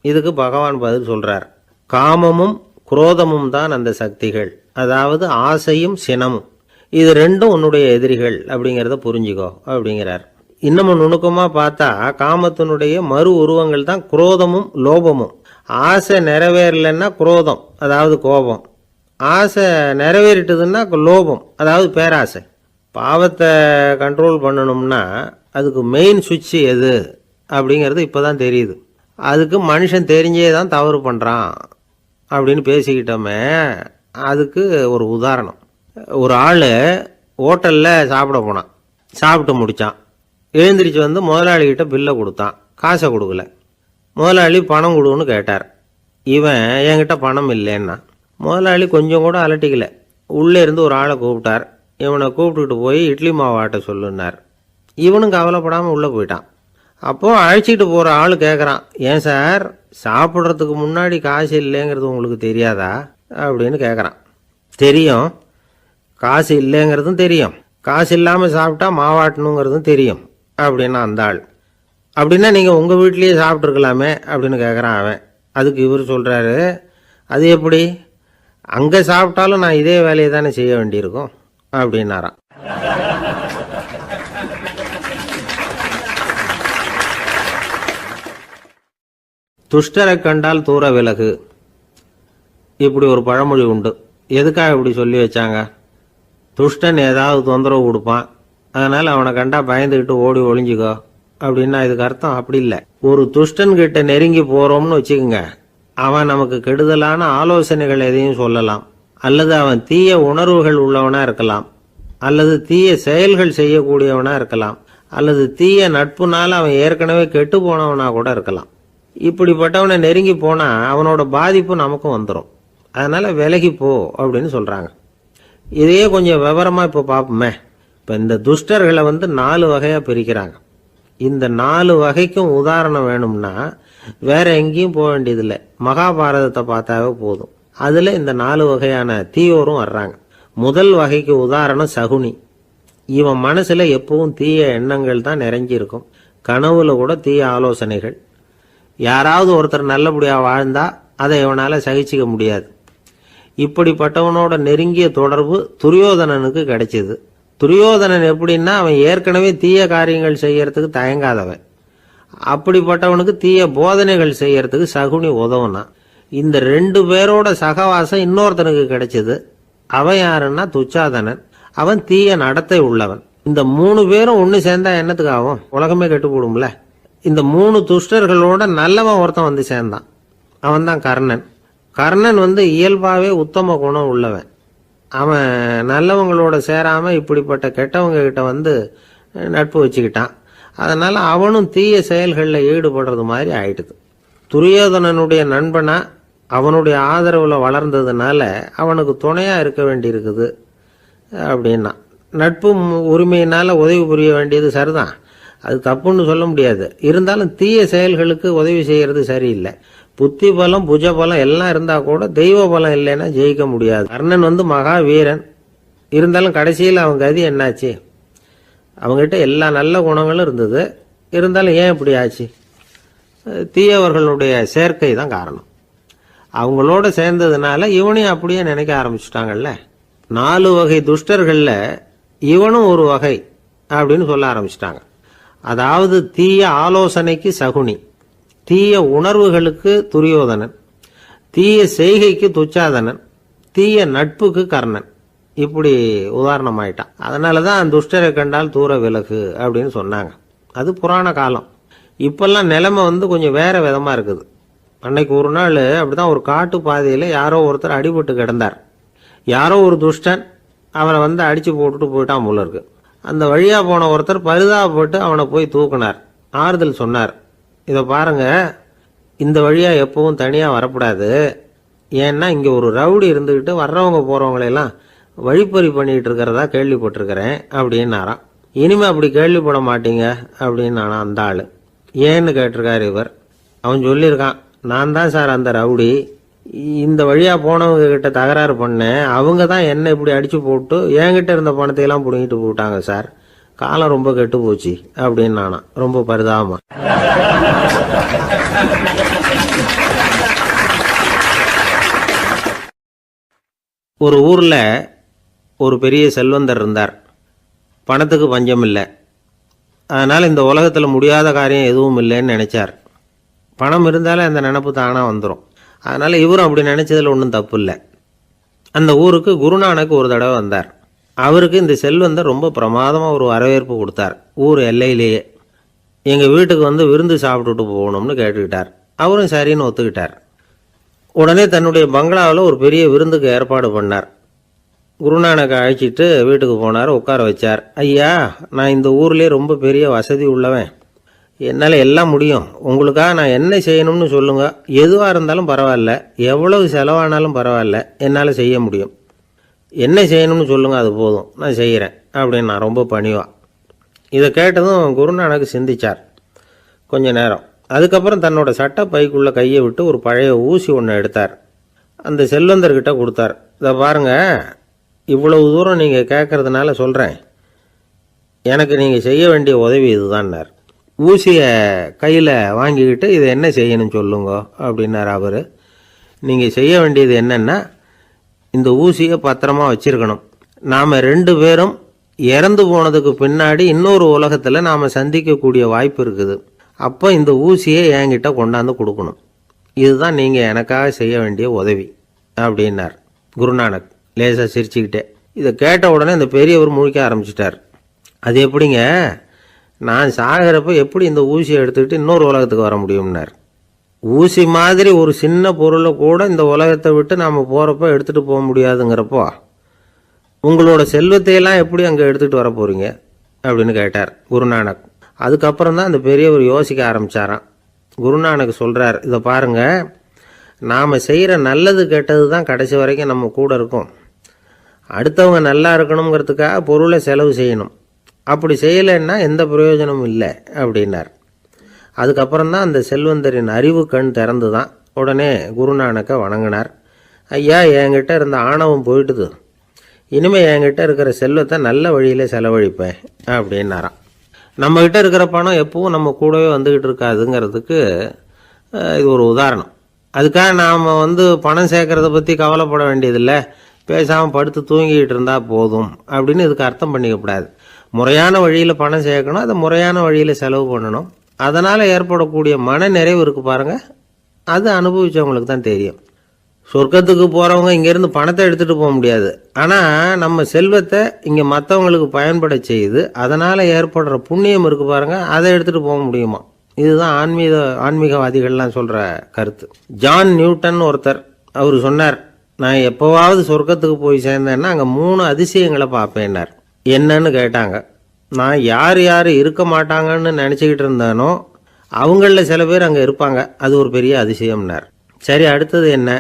இதுக்கு பகவான் பதில் சொல்கிறார், காமமும் குரோதமும் தான் அந்த சக்திகள், அதாவது ஆசையும் சினமும், இது 2ம் உன்னுடைய எதிரிகள் அப்படிங்கிறத புரிஞ்சுக்கோ அப்படிங்கிறார். இன்னமும் நுணுக்கமாக பார்த்தா காமத்தினுடைய மறு உருவங்கள் தான் குரோதமும் லோபமும். ஆசை நிறைவேறலைன்னா குரோதம், அதாவது கோபம். ஆசை நிறைவேறிட்டதுன்னா லோபம், அதாவது பேராசை. பாவத்தை கண்ட்ரோல் பண்ணணும்னா அதுக்கு மெயின் சுவிட்ச் எது அப்படிங்கிறது இப்போ தான் தெரியுது. அதுக்கு மனுஷன் தெரிஞ்சே தான் தவறு பண்ணுறான் அப்படின்னு பேசிக்கிட்டோமே. அதுக்கு ஒரு உதாரணம். ஒரு ஆள் ஹோட்டலில் சாப்பிட போனான். சாப்பிட்டு முடித்தான். எழுந்திரிச்சு வந்து முதலாளிகிட்ட பில்லை கொடுத்தான். காசை கொடுக்கல. முதலாளி பணம் கொடுன்னு கேட்டார். இவன் என்கிட்ட பணம் இல்லைன்னா. முதலாளி கொஞ்சம் கூட அலட்டிக்கல. உள்ளே இருந்து ஒரு ஆளை கூப்பிட்டார். இவனை கூப்பிட்டுக்கிட்டு போய் இட்லி மாவு ஆட்ட சொல்லுன்னார். இவனும் கவலைப்படாமல் உள்ளே போயிட்டான். அப்போது அழைச்சிட்டு போகிற ஆள் கேட்குறான், ஏன் சார் சாப்பிட்றதுக்கு முன்னாடி காசு இல்லைங்கிறது உங்களுக்கு தெரியாதா அப்படின்னு கேட்குறான். தெரியும், காசு இல்லைங்கிறதும் தெரியும், காசு இல்லாமல் சாப்பிட்டா மாவாட்டணுங்கிறதும் தெரியும் அப்படின்னா அந்த ஆள். அப்படின்னா நீங்கள் உங்கள் வீட்லேயே சாப்பிட்ருக்கலாமே அப்படின்னு கேட்குறான் அவன். அதுக்கு இவர் சொல்கிறாரு, அது எப்படி, அங்கே சாப்பிட்டாலும் நான் இதே வேலையை தானே செய்ய வேண்டியிருக்கும் அப்படின்னாராம். துஷ்டரை கண்டால் தூர விலகு, இப்படி ஒரு பழமொழி உண்டு. எதுக்காக இப்படி சொல்லி வச்சாங்க? துஷ்டன் ஏதாவது தொந்தரவு கொடுப்பான், அதனால் அவனை கண்டா பயந்துக்கிட்டு ஓடி ஒளிஞ்சிக்கோ அப்படின்னா இதுக்கு அர்த்தம் அப்படி இல்லை. ஒரு துஷ்டன்கிட்ட நெருங்கி போகிறோம்னு வச்சுக்கோங்க, அவன் நமக்கு கெடுதலான ஆலோசனைகள் எதையும் சொல்லலாம், அல்லது அவன் தீய உணர்வுகள் உள்ளவனா இருக்கலாம், அல்லது தீய செயல்கள் செய்யக்கூடியவனா இருக்கலாம், அல்லது தீய நட்புனால அவன் ஏற்கனவே கெட்டு போனவனா கூட இருக்கலாம். இப்படிப்பட்டவனை நெருங்கி போனா அவனோட பாதிப்பு நமக்கும் வந்துடும். அதனால விலகி போ அப்படின்னு சொல்றாங்க. இதையே கொஞ்சம் விவரமா இப்போ பார்ப்போமே. இப்போ இந்த துஷ்டர்களை 4 வகையா பிரிக்கிறாங்க. இந்த 4 வகைக்கும் உதாரணம் வேணும்னா வேற எங்கேயும் போக வேண்டியதில்லை, மகாபாரதத்தை பார்த்தாவே போதும். அதுல இந்த 4 வகையான தீயோரும் வர்றாங்க. முதல் வகைக்கு உதாரணம் சகுனி. இவன் மனசுல எப்பவும் தீய எண்ணங்கள் தான் நிறைஞ்சிருக்கும். கனவுல கூட தீய ஆலோசனைகள். யாராவது ஒருத்தர் நல்லபடியா வாழ்ந்தா அதை இவனால சகிச்சிக்க முடியாது. இப்படிப்பட்டவனோட நெருங்கிய தொடர்பு துரியோதனனுக்கு கிடைச்சது. துரியோதனன் எப்படின்னா அவன் ஏற்கனவே தீய காரியங்கள் செய்யறதுக்கு தயங்காதவன். அப்படிப்பட்டவனுக்கு தீய போதனைகள் செய்யறதுக்கு சகுனி உதவுனான். இந்த 2 பேரோட சகவாசம் இன்னொருத்தனுக்கு கிடைச்சது. அவன் யாருன்னா துச்சாதனன். அவன் தீய நடத்தை உள்ளவன். இந்த 3 பேரும் ஒன்று சேர்ந்தா என்னத்துக்கு ஆகும்? உலகமே கெட்டு போடும்ல. இந்த 3 துஷ்டர்களோட நல்லவன் ஒருத்தன் சேர்ந்தான். அவன் தான் கர்ணன். கர்ணன் இயல்பாவே உத்தம குணம் உள்ளவன். அவன் நல்லவங்களோட சேராம இப்படிப்பட்ட கெட்டவங்க கிட்ட நட்பு வச்சுக்கிட்டான். அதனால அவனும் தீய செயல்களில் ஈடுபடுறது மாதிரி ஆயிடுது. துரியோதனனுடைய நண்பனா அவனுடைய ஆதரவுல வளர்ந்ததுனால அவனுக்கு துணையா இருக்க வேண்டி இருக்குது அப்படின்னா. நட்பு உரிமையினால உதவி புரிய வேண்டியது சரிதான், அது தப்புன்னு சொல்ல முடியாது. இருந்தாலும் தீய செயல்களுக்கு உதவி செய்யறது சரியில்லை. புத்தி பலம் புஜ பலம் எல்லாம் இருந்தா கூட தெய்வ பலம் இல்லைன்னா ஜெயிக்க முடியாது. கர்ணன் மகா வீரன். இருந்தாலும் கடைசியில் அவன் கதி என்னாச்சு? அவங்ககிட்ட எல்லா நல்ல குணங்களும் இருந்தது. இருந்தாலும் ஏன் இப்படி ஆச்சு? தீயவர்களுடைய சேர்க்கை தான் காரணம். அவங்களோட சேர்ந்ததுனால இவனையும் அப்படியே நினைக்க ஆரம்பிச்சுட்டாங்கல்ல. 4 வகை துஷ்டர்கள்ல இவனும் ஒரு வகை அப்படின்னு சொல்ல ஆரம்பிச்சிட்டாங்க. அதாவது தீய ஆலோசனைக்கு சகுனி, தீய உணர்வுகளுக்கு துரியோதனன், தீய செய்கைக்கு துச்சாதனன், தீய நட்புக்கு கர்ணன். இப்படி உதாரணமாயிட்டான். அதனாலதான் துஷ்டரை கண்டால் தூர விலகு அப்படின்னு சொன்னாங்க. அது புராண காலம். இப்பெல்லாம் நிலைமை கொஞ்சம் வேற விதமா இருக்குது. அன்னைக்கு ஒரு நாள் அப்படிதான் ஒரு காட்டு பாதையில யாரோ ஒருத்தர் அடிபட்டு கிடந்தார். யாரோ ஒரு துஷ்டன் அவனை அடிச்சு போட்டுட்டு போயிட்டான் போல இருக்கு. அந்த வழியா போன ஒருத்தர் பரிதாபப்பட்டு அவனை போய் தூக்குனார். ஆறுதல் சொன்னார், இதை பாருங்க, இந்த வழியா எப்பவும் தனியா வரக்கூடாது. ஏன்னா இங்க ஒரு ரவுடி இருந்துகிட்டு வர்றவங்க போறவங்களெல்லாம் வழிப்பறி பண்ணிட்டு இருக்கிறதா கேள்விப்பட்டிருக்கிறேன் அப்படின்னாராம். இனிமே அப்படி கேள்விப்பட மாட்டீங்க அப்படின்னு நானா அந்த ஆளு. ஏன்னு கேட்டிருக்காரு இவர். அவன் சொல்லியிருக்கான், நான் தான் சார் அந்த ரவுடி. இந்த வழியா போனவங்க கிட்ட தகராறு பண்ணேன். அவங்க தான் என்ன இப்படி அடிச்சு போட்டு என்கிட்ட இருந்த பணத்தையெல்லாம் புடுங்கிட்டு போட்டாங்க சார். காலம் ரொம்ப கெட்டு போச்சு அப்படின்னு நானா ரொம்ப பரிதாபமா. ஒரு ஊர்ல ஒரு பெரிய செல்வந்தர் இருந்தார். பணத்துக்கு பஞ்சம் இல்லை. அதனால இந்த உலகத்துல முடியாத காரியம் எதுவும் இல்லைன்னு நினைச்சார். பணம் இருந்தாலும் அந்த நினைப்பு தானா வந்துடும். அதனால இவரும் அப்படி நினைச்சதுல ஒன்றும் தப்பு இல்லை. அந்த ஊருக்கு குருநானக் ஒரு தடவை வந்தார். அவருக்கு இந்த செல்வந்தர் ரொம்ப பிரமாதமாக ஒரு வரவேற்பு கொடுத்தார். ஊர் எல்லையிலேயே எங்கள் வீட்டுக்கு வந்து விருந்து சாப்பிட்டுட்டு போகணும்னு கேட்டுக்கிட்டார். அவரும் சரின்னு ஒத்துக்கிட்டார். உடனே தன்னுடைய பங்களாவில் ஒரு பெரிய விருந்துக்கு ஏற்பாடு பண்ணார். குருநானக்கை அழைச்சிட்டு வீட்டுக்கு போனார். உட்கார வச்சார். ஐயா, நான் இந்த ஊர்லேயே ரொம்ப பெரிய வசதி உள்ளவன். என்னால் எல்லாம் முடியும். உங்களுக்காக நான் என்ன செய்யணும்னு சொல்லுங்கள். எதுவாக இருந்தாலும் பரவாயில்ல, எவ்வளவு செலவானாலும் பரவாயில்ல, என்னால் செய்ய முடியும். என்ன செய்யணும்னு சொல்லுங்கள், அது போதும், நான் செய்கிறேன் அப்படின்னு நான் ரொம்ப பணிவா. இதை கேட்டதும் குருநானக் சிந்திச்சார் கொஞ்ச நேரம். அதுக்கப்புறம் தன்னோட சட்டை பைக்குள்ளே கையை விட்டு ஒரு பழைய ஊசி ஒன்று எடுத்தார். அந்த செல்வந்தர்கிட்ட கொடுத்தார். இதை பாருங்கள், இவ்வளவு தூரம் நீங்கள் கேட்கறதுனால சொல்கிறேன். எனக்கு நீங்கள் செய்ய வேண்டிய உதவி இதுதான்னார். ஊசியை கையில் வாங்கிக்கிட்டு இதை என்ன செய்யணும்னு சொல்லுங்க அப்படின்னார் அவர். நீங்கள் செய்ய வேண்டியது என்னென்னா, இந்த ஊசியை பத்திரமா வச்சிருக்கணும். நாம் 2 பேரும் இறந்து போனதுக்கு பின்னாடி இன்னொரு உலகத்தில் நாம் சந்திக்கக்கூடிய வாய்ப்பு இருக்குது. அப்போ இந்த ஊசியை என்கிட்ட கொண்டாந்து கொடுக்கணும். இதுதான் நீங்கள் எனக்காக செய்ய வேண்டிய உதவி அப்படின்னார் குருநானக் லேசாக சிரிச்சுக்கிட்டே. இதை கேட்ட உடனே இந்த பெரியவர் முழிக்க ஆரம்பிச்சிட்டார். அது எப்படிங்க, நான் சாகிறப்ப எப்படி இந்த ஊசியை எடுத்துக்கிட்டு இன்னொரு உலகத்துக்கு வர முடியும்னார். ஊசி மாதிரி ஒரு சின்ன பொருளை கூட இந்த உலகத்தை விட்டு நாம் போகிறப்ப எடுத்துகிட்டு போக முடியாதுங்கிறப்போ உங்களோட செல்வத்தையெல்லாம் எப்படி அங்கே எடுத்துகிட்டு வர போகிறீங்க அப்படின்னு கேட்டார் குருநானக். அதுக்கப்புறம் தான் அந்த பெரியவர் யோசிக்க ஆரம்பித்தாராம். குருநானக் சொல்கிறார், இதை பாருங்கள், நாம் செய்கிற நல்லது கெட்டது தான் கடைசி வரைக்கும் நம்ம கூட இருக்கும். அடுத்தவங்க நல்லா இருக்கணுங்கிறதுக்காக பொருளை செலவு செய்யணும். அப்படி செய்யலைன்னா எந்த பிரயோஜனமும் இல்லை அப்படின்னார். அதுக்கப்புறம் தான் அந்த செல்வந்தரின் அறிவு கண் திறந்து தான். உடனே குருநானக்கை வணங்கினார். ஐயா, என்கிட்ட இருந்த ஆணவம் போயிட்டுது. இனிமேல் என்கிட்ட இருக்கிற செல்வத்தை நல்ல வழியில் செலவழிப்பேன் அப்படின்னாராம். நம்மக்கிட்ட இருக்கிற பணம் எப்பவும் நம்ம கூடவே வந்துக்கிட்டு இருக்காதுங்கிறதுக்கு இது ஒரு உதாரணம். அதுக்காக நாம் பணம் சேர்க்கறத பற்றி கவலைப்பட வேண்டியதில்லை, பேசாமல் படுத்து தூங்கிக்கிட்டு இருந்தால் போதும் அப்படின்னு இதுக்கு அர்த்தம் பண்ணிக்கக்கூடாது. முறையான வழியில் பணம் சேர்க்கணும், அதை முறையான வழியில் செலவு பண்ணணும். அதனால் ஏற்படக்கூடிய மன நிறைவு இருக்குது பாருங்கள், அது அனுபவித்தவங்களுக்கு தான் தெரியும். சொர்க்கத்துக்கு போகிறவங்க இங்கேருந்து பணத்தை எடுத்துகிட்டு போக முடியாது. ஆனால் நம்ம செல்வத்தை இங்கே மற்றவங்களுக்கு பயன்பட செய்து அதனால் ஏற்படுற புண்ணியம் இருக்குது பாருங்கள், அதை எடுத்துகிட்டு போக முடியுமா. இதுதான் ஆன்மீகவாதிகள்லாம் சொல்கிற கருத்து. ஜான் நியூட்டன் ஒருத்தர், அவர் சொன்னார், நான் எப்போவாவது சொர்க்கத்துக்கு போய் சேர்ந்தேன்னா அங்கே 3 அதிசயங்களை பார்ப்பேன்னார். என்னன்னு கேட்டாங்க. நான் யார் யார் இருக்க மாட்டாங்கன்னு நினச்சிக்கிட்டு இருந்தானோ அவங்களில் சில பேர் அங்கே இருப்பாங்க, அது ஒரு பெரிய அதிசயம்னார். சரி, அடுத்தது என்ன?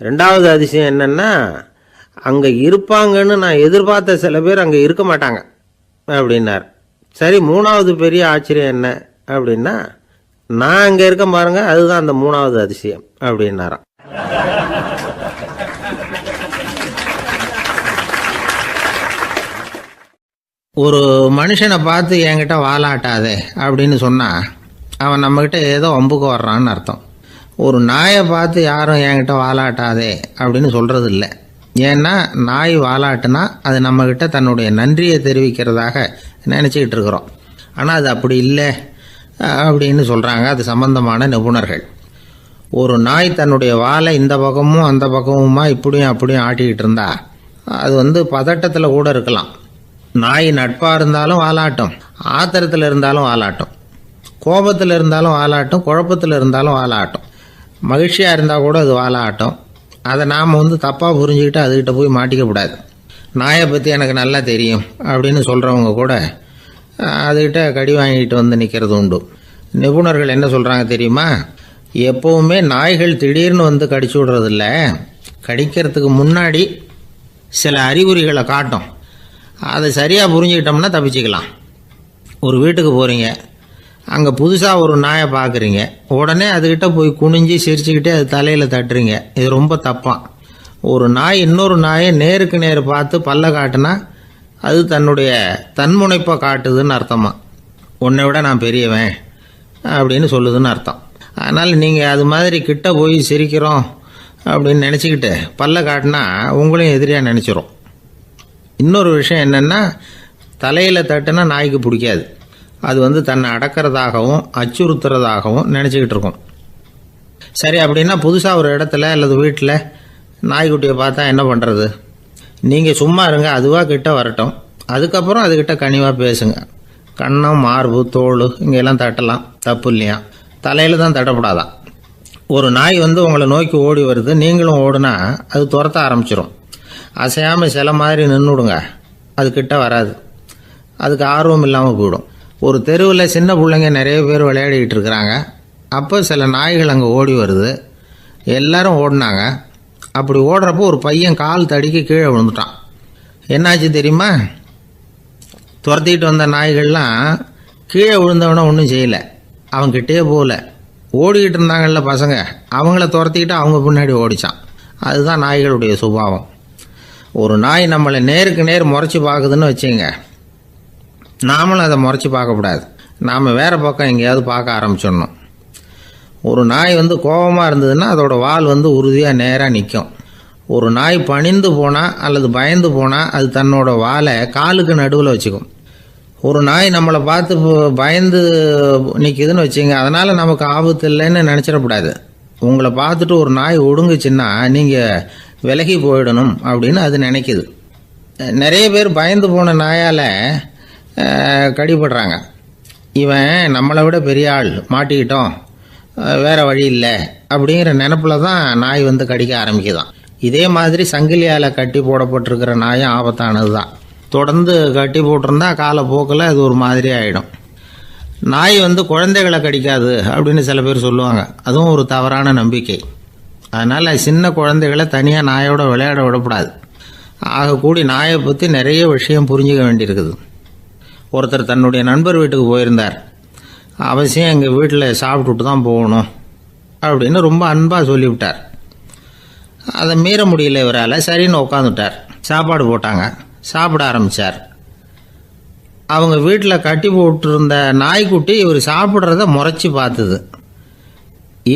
2வது அதிசயம் என்னன்னா, அங்கே இருப்பாங்கன்னு நான் எதிர்பார்த்த சில பேர் அங்கே இருக்க மாட்டாங்க அப்படின்னார். சரி, 3வது பெரிய ஆச்சரியம் என்ன அப்படின்னா, நான் அங்கே இருக்க பாருங்க, அதுதான் அந்த 3வது அதிசயம் அப்படின்னாராம். ஒரு மனுஷனை பார்த்து என்கிட்ட வாலாட்டாதே அப்படின்னு சொன்னால் அவன் நம்மக்கிட்ட ஏதோ வம்புக்கு வர்றான்னு அர்த்தம். ஒரு நாயை பார்த்து யாரும் என்கிட்ட வாலாட்டாதே அப்படின்னு சொல்கிறது இல்லை. ஏன்னா நாய் வாலாட்டுனா அது நம்மக்கிட்ட தன்னுடைய நன்றியை தெரிவிக்கிறதாக நினச்சிக்கிட்டு இருக்கிறோம். ஆனால் அது அப்படி இல்லை அப்படின்னு சொல்கிறாங்க அது சம்பந்தமான நிபுணர்கள். ஒரு நாய் தன்னுடைய வாலை இந்த பக்கமும் அந்த பக்கமுமா இப்படியும் அப்படியும் ஆட்டிக்கிட்டு இருந்தா அது பதட்டத்தில் கூட இருக்கலாம். நாய் நட்பாக இருந்தாலும் வாலாட்டும், ஆத்திரத்தில் இருந்தாலும் வாலாட்டும், கோபத்தில் இருந்தாலும் வாலாட்டும், குழப்பத்தில் இருந்தாலும் வாலாட்டும், மகிழ்ச்சியாக இருந்தால் கூட அது வாலாட்டும். அதை நாம் தப்பாக புரிஞ்சுக்கிட்டு அதுக்கிட்ட போய் மாட்டிக்கக்கூடாது. நாயை பற்றி எனக்கு நல்லா தெரியும் அப்படின்னு சொல்கிறவங்க கூட அதுக்கிட்ட கடி வாங்கிட்டு நிற்கிறது உண்டு. நிபுணர்கள் என்ன சொல்கிறாங்க தெரியுமா? எப்போவுமே நாய்கள் திடீர்னு கடிச்சு விடுறதில்ல, கடிக்கிறதுக்கு முன்னாடி சில அறிகுறிகளை காட்டும். அதை சரியாக புரிஞ்சுக்கிட்டோம்னா தப்பிச்சிக்கலாம். ஒரு வீட்டுக்கு போகிறீங்க, அங்கே புதுசாக ஒரு நாயை பார்க்குறீங்க, உடனே அதுக்கிட்ட போய் குனிஞ்சு சிரிச்சுக்கிட்டே அது தலையில் தட்டுறீங்க. இது ரொம்ப தப்பான். ஒரு நாய் இன்னொரு நாயை நேருக்கு நேர் பார்த்து பல்ல காட்டுனா அது தன்னுடைய தன்முனைப்பை காட்டுதுன்னு அர்த்தமா. உன்னை விட நான் பெரியவன் அப்படின்னு சொல்லுதுன்னு அர்த்தம். அதனால் நீங்கள் அது மாதிரி கிட்ட போய் சிரிக்கிறோம் அப்படின்னு நினச்சிக்கிட்டு பல்ல காட்டினா உங்களையும் எதிரியாக நினச்சிரும். இன்னொரு விஷயம் என்னென்னா, தலையில் தட்டுனா நாய்க்கு பிடிக்காது. அது தன்னை அடக்கிறதாகவும் அச்சுறுத்துறதாகவும் நினச்சிக்கிட்டு இருக்கும். சரி, அப்படின்னா புதுசாக ஒரு இடத்துல அல்லது வீட்டில் நாய்க்குட்டியை பார்த்தா என்ன பண்ணுறது? நீங்கள் சும்மா இருங்க, அதுவாக கிட்ட வரட்டும். அதுக்கப்புறம் அதுக்கிட்ட கனிவாக பேசுங்க. கன்னம், மார்பு, தோல் இங்கெல்லாம் தட்டலாம், தப்பு இல்லையா? தலையில் தான் தட்டப்படாதான். ஒரு நாய் வந்து உங்களை நோக்கி ஓடி வருது, நீங்களும் ஓடுனா அது துரத்த ஆரம்பிச்சிடும். அசையாமல் சில மாதிரி நின்றுடுங்க, அது கிட்ட வராது. அதுக்கு ஆர்வம் இல்லாமல் போயிடும். ஒரு தெருவில் சின்ன பிள்ளைங்க நிறைய பேர் விளையாடிக்கிட்டு இருக்கிறாங்க. அப்போ சில நாய்கள் அங்கே ஓடி வருது. எல்லாரும் ஓடினாங்க. அப்படி ஓடுறப்போ ஒரு பையன் கால் தடிக்கு கீழே விழுந்துட்டான். என்னாச்சு தெரியுமா? துரத்திக்கிட்டு வந்த நாய்கள்லாம் கீழே விழுந்தவன ஒன்றும் செய்யலை, அவன்கிட்டே போகல. ஓடிக்கிட்டு இருந்தாங்கல்ல பசங்க, அவங்கள துரத்திக்கிட்டு அவங்க பின்னாடி ஓடிச்சான். அதுதான் நாய்களுடைய சுபாவம். ஒரு நாய் நம்மளை நேருக்கு நேர் முறைச்சி பார்க்குதுன்னு வச்சுங்க, நாமளும் அதை முறைச்சி பார்க்கக்கூடாது. நாம் வேறு பக்கம் எங்கேயாவது பார்க்க ஆரம்பிச்சிடணும். ஒரு நாய் வந்து கோபமாக இருந்ததுன்னா அதோட வால் வந்து உறுதியாக நேராக நிற்கும். ஒரு நாய் பணிந்து போனால் அல்லது பயந்து போனால் அது தன்னோட வாலை காலுக்கு நடுவில் வச்சுக்கும். ஒரு நாய் நம்மளை பார்த்து பயந்து நிற்கிதுன்னு வச்சுங்க, அதனால் நமக்கு ஆபத்து இல்லைன்னு நினச்சிடக்கூடாது. உங்களை பார்த்துட்டு ஒரு நாய் ஒடுங்குச்சுன்னா நீங்கள் விலகி போயிடணும் அப்படின்னு அது நினைக்குது. நிறைய பேர் பயந்து போன நாயால் கடிபடுறாங்க. இவன் நம்மளை விட பெரிய ஆள், மாட்டிக்கிட்டோம், வேறு வழி இல்லை அப்படிங்கிற நினப்பில் தான் நாய் வந்து கடிக்க ஆரம்பிக்குதான். இதே மாதிரி சங்கிலியால் கட்டி போடப்பட்டிருக்கிற நாயும் ஆபத்தானது தான். தொடர்ந்து கட்டி போட்டிருந்தா காலப்போக்கில் அது ஒரு மாதிரி ஆகிடும். நாய் வந்து குழந்தைகளை கடிக்காது அப்படின்னு சில பேர் சொல்லுவாங்க. அதுவும் ஒரு தவறான நம்பிக்கை. அதனால் சின்ன குழந்தைகளை தனியாக நாயோட விளையாட விடக்கூடாது. ஆகக்கூடி நாயை பற்றி நிறைய விஷயம் புரிஞ்சிக்க வேண்டியிருக்குது. ஒருத்தர் தன்னுடைய நண்பர் வீட்டுக்கு போயிருந்தார். அவசியம் எங்கள் வீட்டில் சாப்பிட்டுட்டு தான் போகணும் அப்படின்னு ரொம்ப அன்பாக சொல்லிவிட்டார். அதை மீற முடியல இவரால். சரின்னு உட்காந்துட்டார். சாப்பாடு போட்டாங்க, சாப்பிட ஆரம்பித்தார். அவங்க வீட்டில் கட்டி போட்டிருந்த நாய்க்குட்டி இவர் சாப்பிட்றத முறைச்சி பார்த்துது.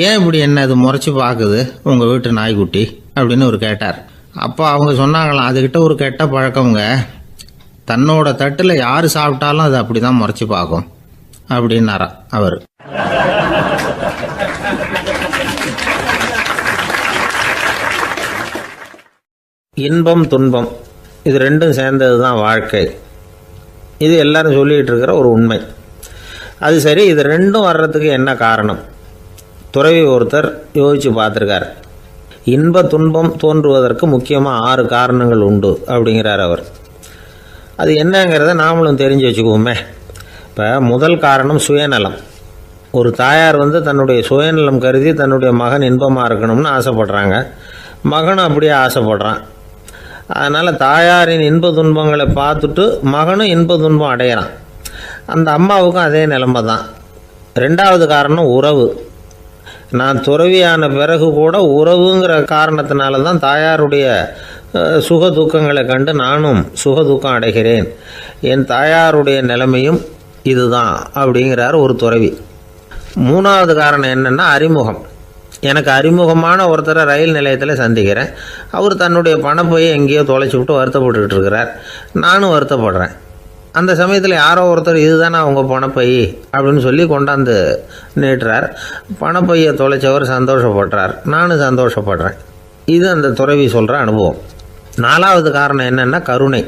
ஏன் இப்படி என்ன இது முறைச்சி பார்க்குது உங்கள் வீட்டு நாய்க்குட்டி அப்படின்னு அவர் கேட்டார். அப்போ அவங்க சொன்னாங்களாம், அதுக்கிட்ட ஒரு கெட்ட பழக்கங்க, தன்னோட தட்டில் யார் சாப்பிட்டாலும் அது அப்படி தான் முறைச்சி பார்க்கும் அப்படின்னாரா அவர். இன்பம் துன்பம் இது ரெண்டும் சேர்ந்தது தான் வாழ்க்கை. இது எல்லாரும் சொல்லிகிட்டு இருக்கிற ஒரு உண்மை. அது சரி, இது ரெண்டும் வர்றதுக்கு என்ன காரணம்? துறவி ஒருத்தர் யோசித்து பார்த்துருக்கார். இன்ப துன்பம் தோன்றுவதற்கு முக்கியமாக 6 காரணங்கள் உண்டு அப்படிங்கிறார் அவர். அது என்னங்கிறத நாமளும் தெரிஞ்சு வச்சுக்குவோமே. இப்போ முதல் காரணம் சுயநலம். ஒரு தாயார் வந்து தன்னுடைய சுயநலம் கருதி தன்னுடைய மகன் இன்பமாக இருக்கணும்னு ஆசைப்படுறாங்க. மகனும் அப்படியே ஆசைப்படுறான். அதனால் தாயாரின் இன்ப துன்பங்களை பார்த்துட்டு மகனும் இன்ப துன்பம் அடையிறான். அந்த அம்மாவுக்கும் அதே நிலைமை தான். 2வது காரணம் உறவு. நான் துறவியான பிறகு கூட உறவுங்கிற காரணத்தினால தான் தாயாருடைய சுக துக்கங்களை கண்டு நானும் சுக துக்கம் அடைகிறேன். என் தாயாருடைய நிலைமையும் இதுதான் அப்படிங்கிறார் ஒரு துறவி. 3வது காரணம் என்னென்னா அறிமுகம். எனக்கு அறிமுகமான ஒருத்தரை ரயில் நிலையத்தில் சந்திக்கிறேன். அவர் தன்னுடைய பணப்பையை எங்கேயோ தொலைச்சி விட்டு வருத்தப்பட்டுக்கிட்டு இருக்கிறார். நானும் வருத்தப்படுறேன். அந்த சமயத்தில் யாரோ ஒருத்தர் இதுதானே அவங்க பணப்பை அப்படின்னு சொல்லி கொண்டாந்து நீட்டுறார். பணப்பையை தொலைச்சவர் சந்தோஷப்படுறார், நானும் சந்தோஷப்படுறேன். இது அந்த துறவி சொல்கிற அனுபவம். 4வது காரணம் என்னென்னா கருணை.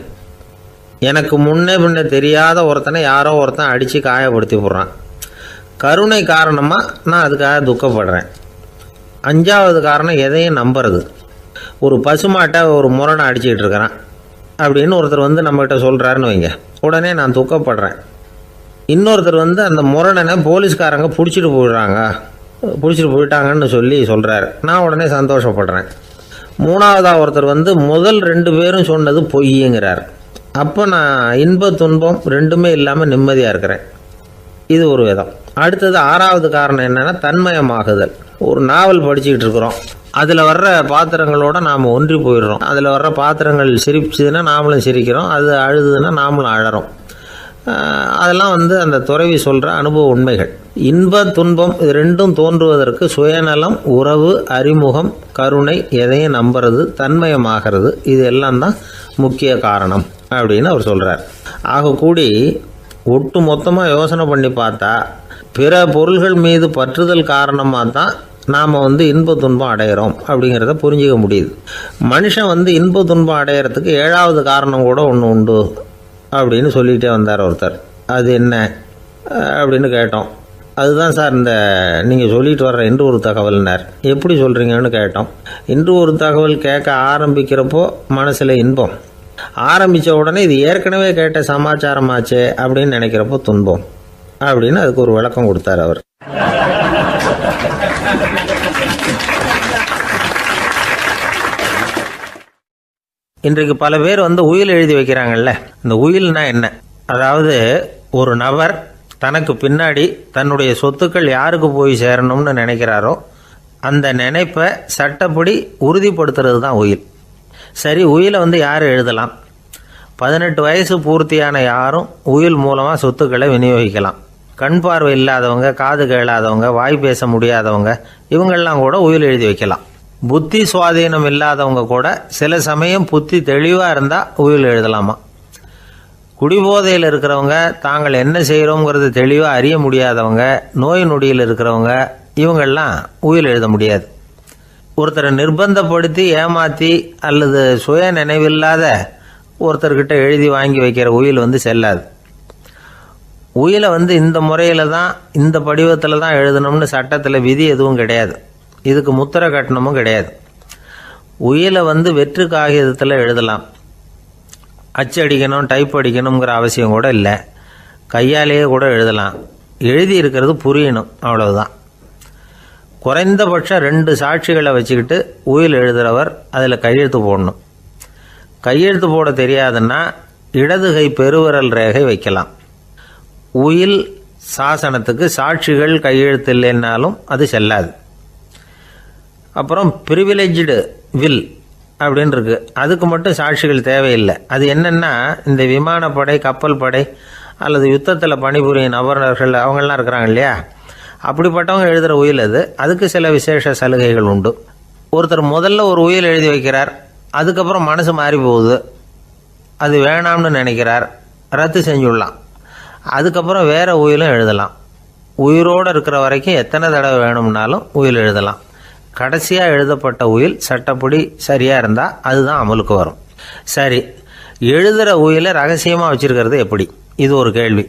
எனக்கு முன்னே பின்னே தெரியாத ஒருத்தனை யாரோ ஒருத்தன் அடித்து காயப்படுத்தி போடுறான். கருணை காரணமாக நான் அதுக்காக துக்கப்படுறேன். 5வது காரணம் எதையும் நம்புறது. ஒரு பசுமாட்டை ஒரு முரணை அடிச்சுக்கிட்டு இருக்கிறான் அப்படின்னு ஒருத்தர் வந்து நம்மகிட்ட சொல்கிறாருன்னு வைங்க, உடனே நான் துக்கப்படுறேன். இன்னொருத்தர் வந்து அந்த முரணனை போலீஸ்காரங்க பிடிச்சிட்டு போயிட்டாங்கன்னு சொல்லி சொல்கிறாரு, நான் உடனே சந்தோஷப்படுறேன். 3வதாக ஒருத்தர் வந்து முதல் 2 பேரும் சொன்னது பொய்யுங்கிறார். அப்போ நான் இன்ப துன்பம் ரெண்டுமே இல்லாமல் நிம்மதியாக இருக்கிறேன். இது ஒரு விதம். அடுத்தது 6வது காரணம் என்னென்னா தன்மயமாகுதல். ஒரு நாவல் படிச்சுக்கிட்டு இருக்கிறோம், அதில் வர்ற பாத்திரங்களோட நாம் ஒன்றி போயிடுறோம். அதில் வர்ற பாத்திரங்கள் சிரிச்சுதுன்னா நாமளும் சிரிக்கிறோம், அது அழுதுன்னா நாமளும் அழறோம். அதெல்லாம் வந்து அந்த துறவி சொல்கிற அனுபவ உண்மைகள். இன்ப துன்பம் இது ரெண்டும் தோன்றுவதற்கு சுயநலம், உறவு, அறிமுகம், கருணை, எதையும் நம்புறது, தன்மயமாகிறது, இது எல்லாம் தான் முக்கிய காரணம் அப்படின்னு அவர் சொல்கிறார். ஆகக்கூடி ஒட்டு மொத்தமாக யோசனை பண்ணி பார்த்தா பிற பொருள்கள் மீது பற்றுதல் காரணமாக தான் நாம் இன்ப துன்பம் அடையிறோம் அப்படிங்கிறத புரிஞ்சிக்க முடியுது. மனுஷன் இன்ப துன்பம் அடையிறதுக்கு 7வது காரணம் கூட ஒன்று உண்டு அப்படின்னு சொல்லிகிட்டே வந்தார் ஒருத்தர். அது என்ன அப்படின்னு கேட்டோம். அதுதான் சார் இந்த நீங்கள் சொல்லிட்டு வர்ற இன்று ஒரு தகவல்னார். எப்படி சொல்கிறீங்கன்னு கேட்டோம். இன்று ஒரு தகவல் கேட்க ஆரம்பிக்கிறப்போ மனசில் இன்பம், ஆரம்பித்த உடனே இது ஏற்கனவே கேட்ட சமாச்சாரமாச்சே அப்படின்னு நினைக்கிறப்போ துன்பம் அப்படின்னு அதுக்கு ஒரு விளக்கம் கொடுத்தார் அவர். இன்றைக்கு பல பேர் உயில் எழுதி வைக்கிறாங்கல்ல. இந்த உயில்னா என்ன? அதாவது ஒரு நபர் தனக்கு பின்னாடி தன்னுடைய சொத்துக்கள் யாருக்கு போய் சேரணும்னு நினைக்கிறாரோ அந்த நினைப்பை சட்டப்படி உறுதிப்படுத்துறது தான் உயில். சரி, உயிலை யார் எழுதலாம்? 18 வயசு பூர்த்தியான யாரும் உயில் மூலமாக சொத்துக்களை விநியோகிக்கலாம். கண் பார்வை இல்லாதவங்க, காது கேளாதவங்க, வாய் பேச முடியாதவங்க, இவங்கெல்லாம் கூட உயில் எழுதி வைக்கலாம். புத்தி சுவாதீனம் இல்லாதவங்க கூட சில சமயம் புத்தி தெளிவாக இருந்தால் உயில் எழுதலாமா. குடிபோதையில் இருக்கிறவங்க, தாங்கள் என்ன செய்கிறோங்கிறது தெளிவாக அறிய முடியாதவங்க, நோய் நொடியில் இருக்கிறவங்க, இவங்கெல்லாம் உயில் எழுத முடியாது. ஒருத்தரை நிர்பந்தப்படுத்தி ஏமாற்றி அல்லது சுய நினைவில்லாத ஒருத்தர்கிட்ட எழுதி வாங்கி வைக்கிற உயில் செல்லாது. உயிலை இந்த முறையில் தான், இந்த படிவத்தில் தான் எழுதணும்னு சட்டத்தில் விதி எதுவும் கிடையாது. இதுக்கு முத்திரை கட்டணமும் கிடையாது. உயிலை வெற்று காகிதத்தில் எழுதலாம். அச்சடிக்கணும், டைப் அடிக்கணுங்கிற அவசியம் கூட இல்லை. கையாலேயே கூட எழுதலாம். எழுதி இருக்கிறது புரியணும், அவ்வளவுதான். குறைந்தபட்சம் 2 சாட்சிகளை வச்சுக்கிட்டு உயில் எழுதுகிறவர் அதில் கையெழுத்து போடணும். கையெழுத்து போட தெரியாதுன்னா இடது கை பெருவிரல் ரேகை வைக்கலாம். உயில் சாசனத்துக்கு சாட்சிகள் கையெழுத்து இல்லைன்னாலும் அது செல்லாது. அப்புறம் ப்ரிவிலேஜ்டு வில் அப்படின்னு இருக்கு. அதுக்கு மட்டும் சாட்சிகள் தேவையில்லை. அது என்னென்னா, இந்த விமானப்படை, கப்பல் படை அல்லது யுத்தத்தில் பணிபுரியும் நபர்கள் அவங்கெல்லாம் இருக்கிறாங்க இல்லையா, அப்படிப்பட்டவங்க எழுதுகிற உயில் அது. அதுக்கு சில விசேஷ சலுகைகள் உண்டு. ஒருத்தர் முதல்ல ஒரு உயில் எழுதி வைக்கிறார், அதுக்கப்புறம் மனசு மாறி போகுது, அது வேணாம்னு நினைக்கிறார், ரத்து செஞ்சுடலாம். அதுக்கப்புறம் வேறு உயிலும் எழுதலாம். உயிரோடு இருக்கிற வரைக்கும் எத்தனை தடவை வேணும்னாலும் உயில் எழுதலாம். கடைசியாக எழுதப்பட்ட உயில் சட்டப்படி சரியாக இருந்தால் அதுதான் அமலுக்கு வரும். சரி, எழுதுகிற உயிலை ரகசியமாக வச்சுருக்கிறது எப்படி? இது ஒரு கேள்வி.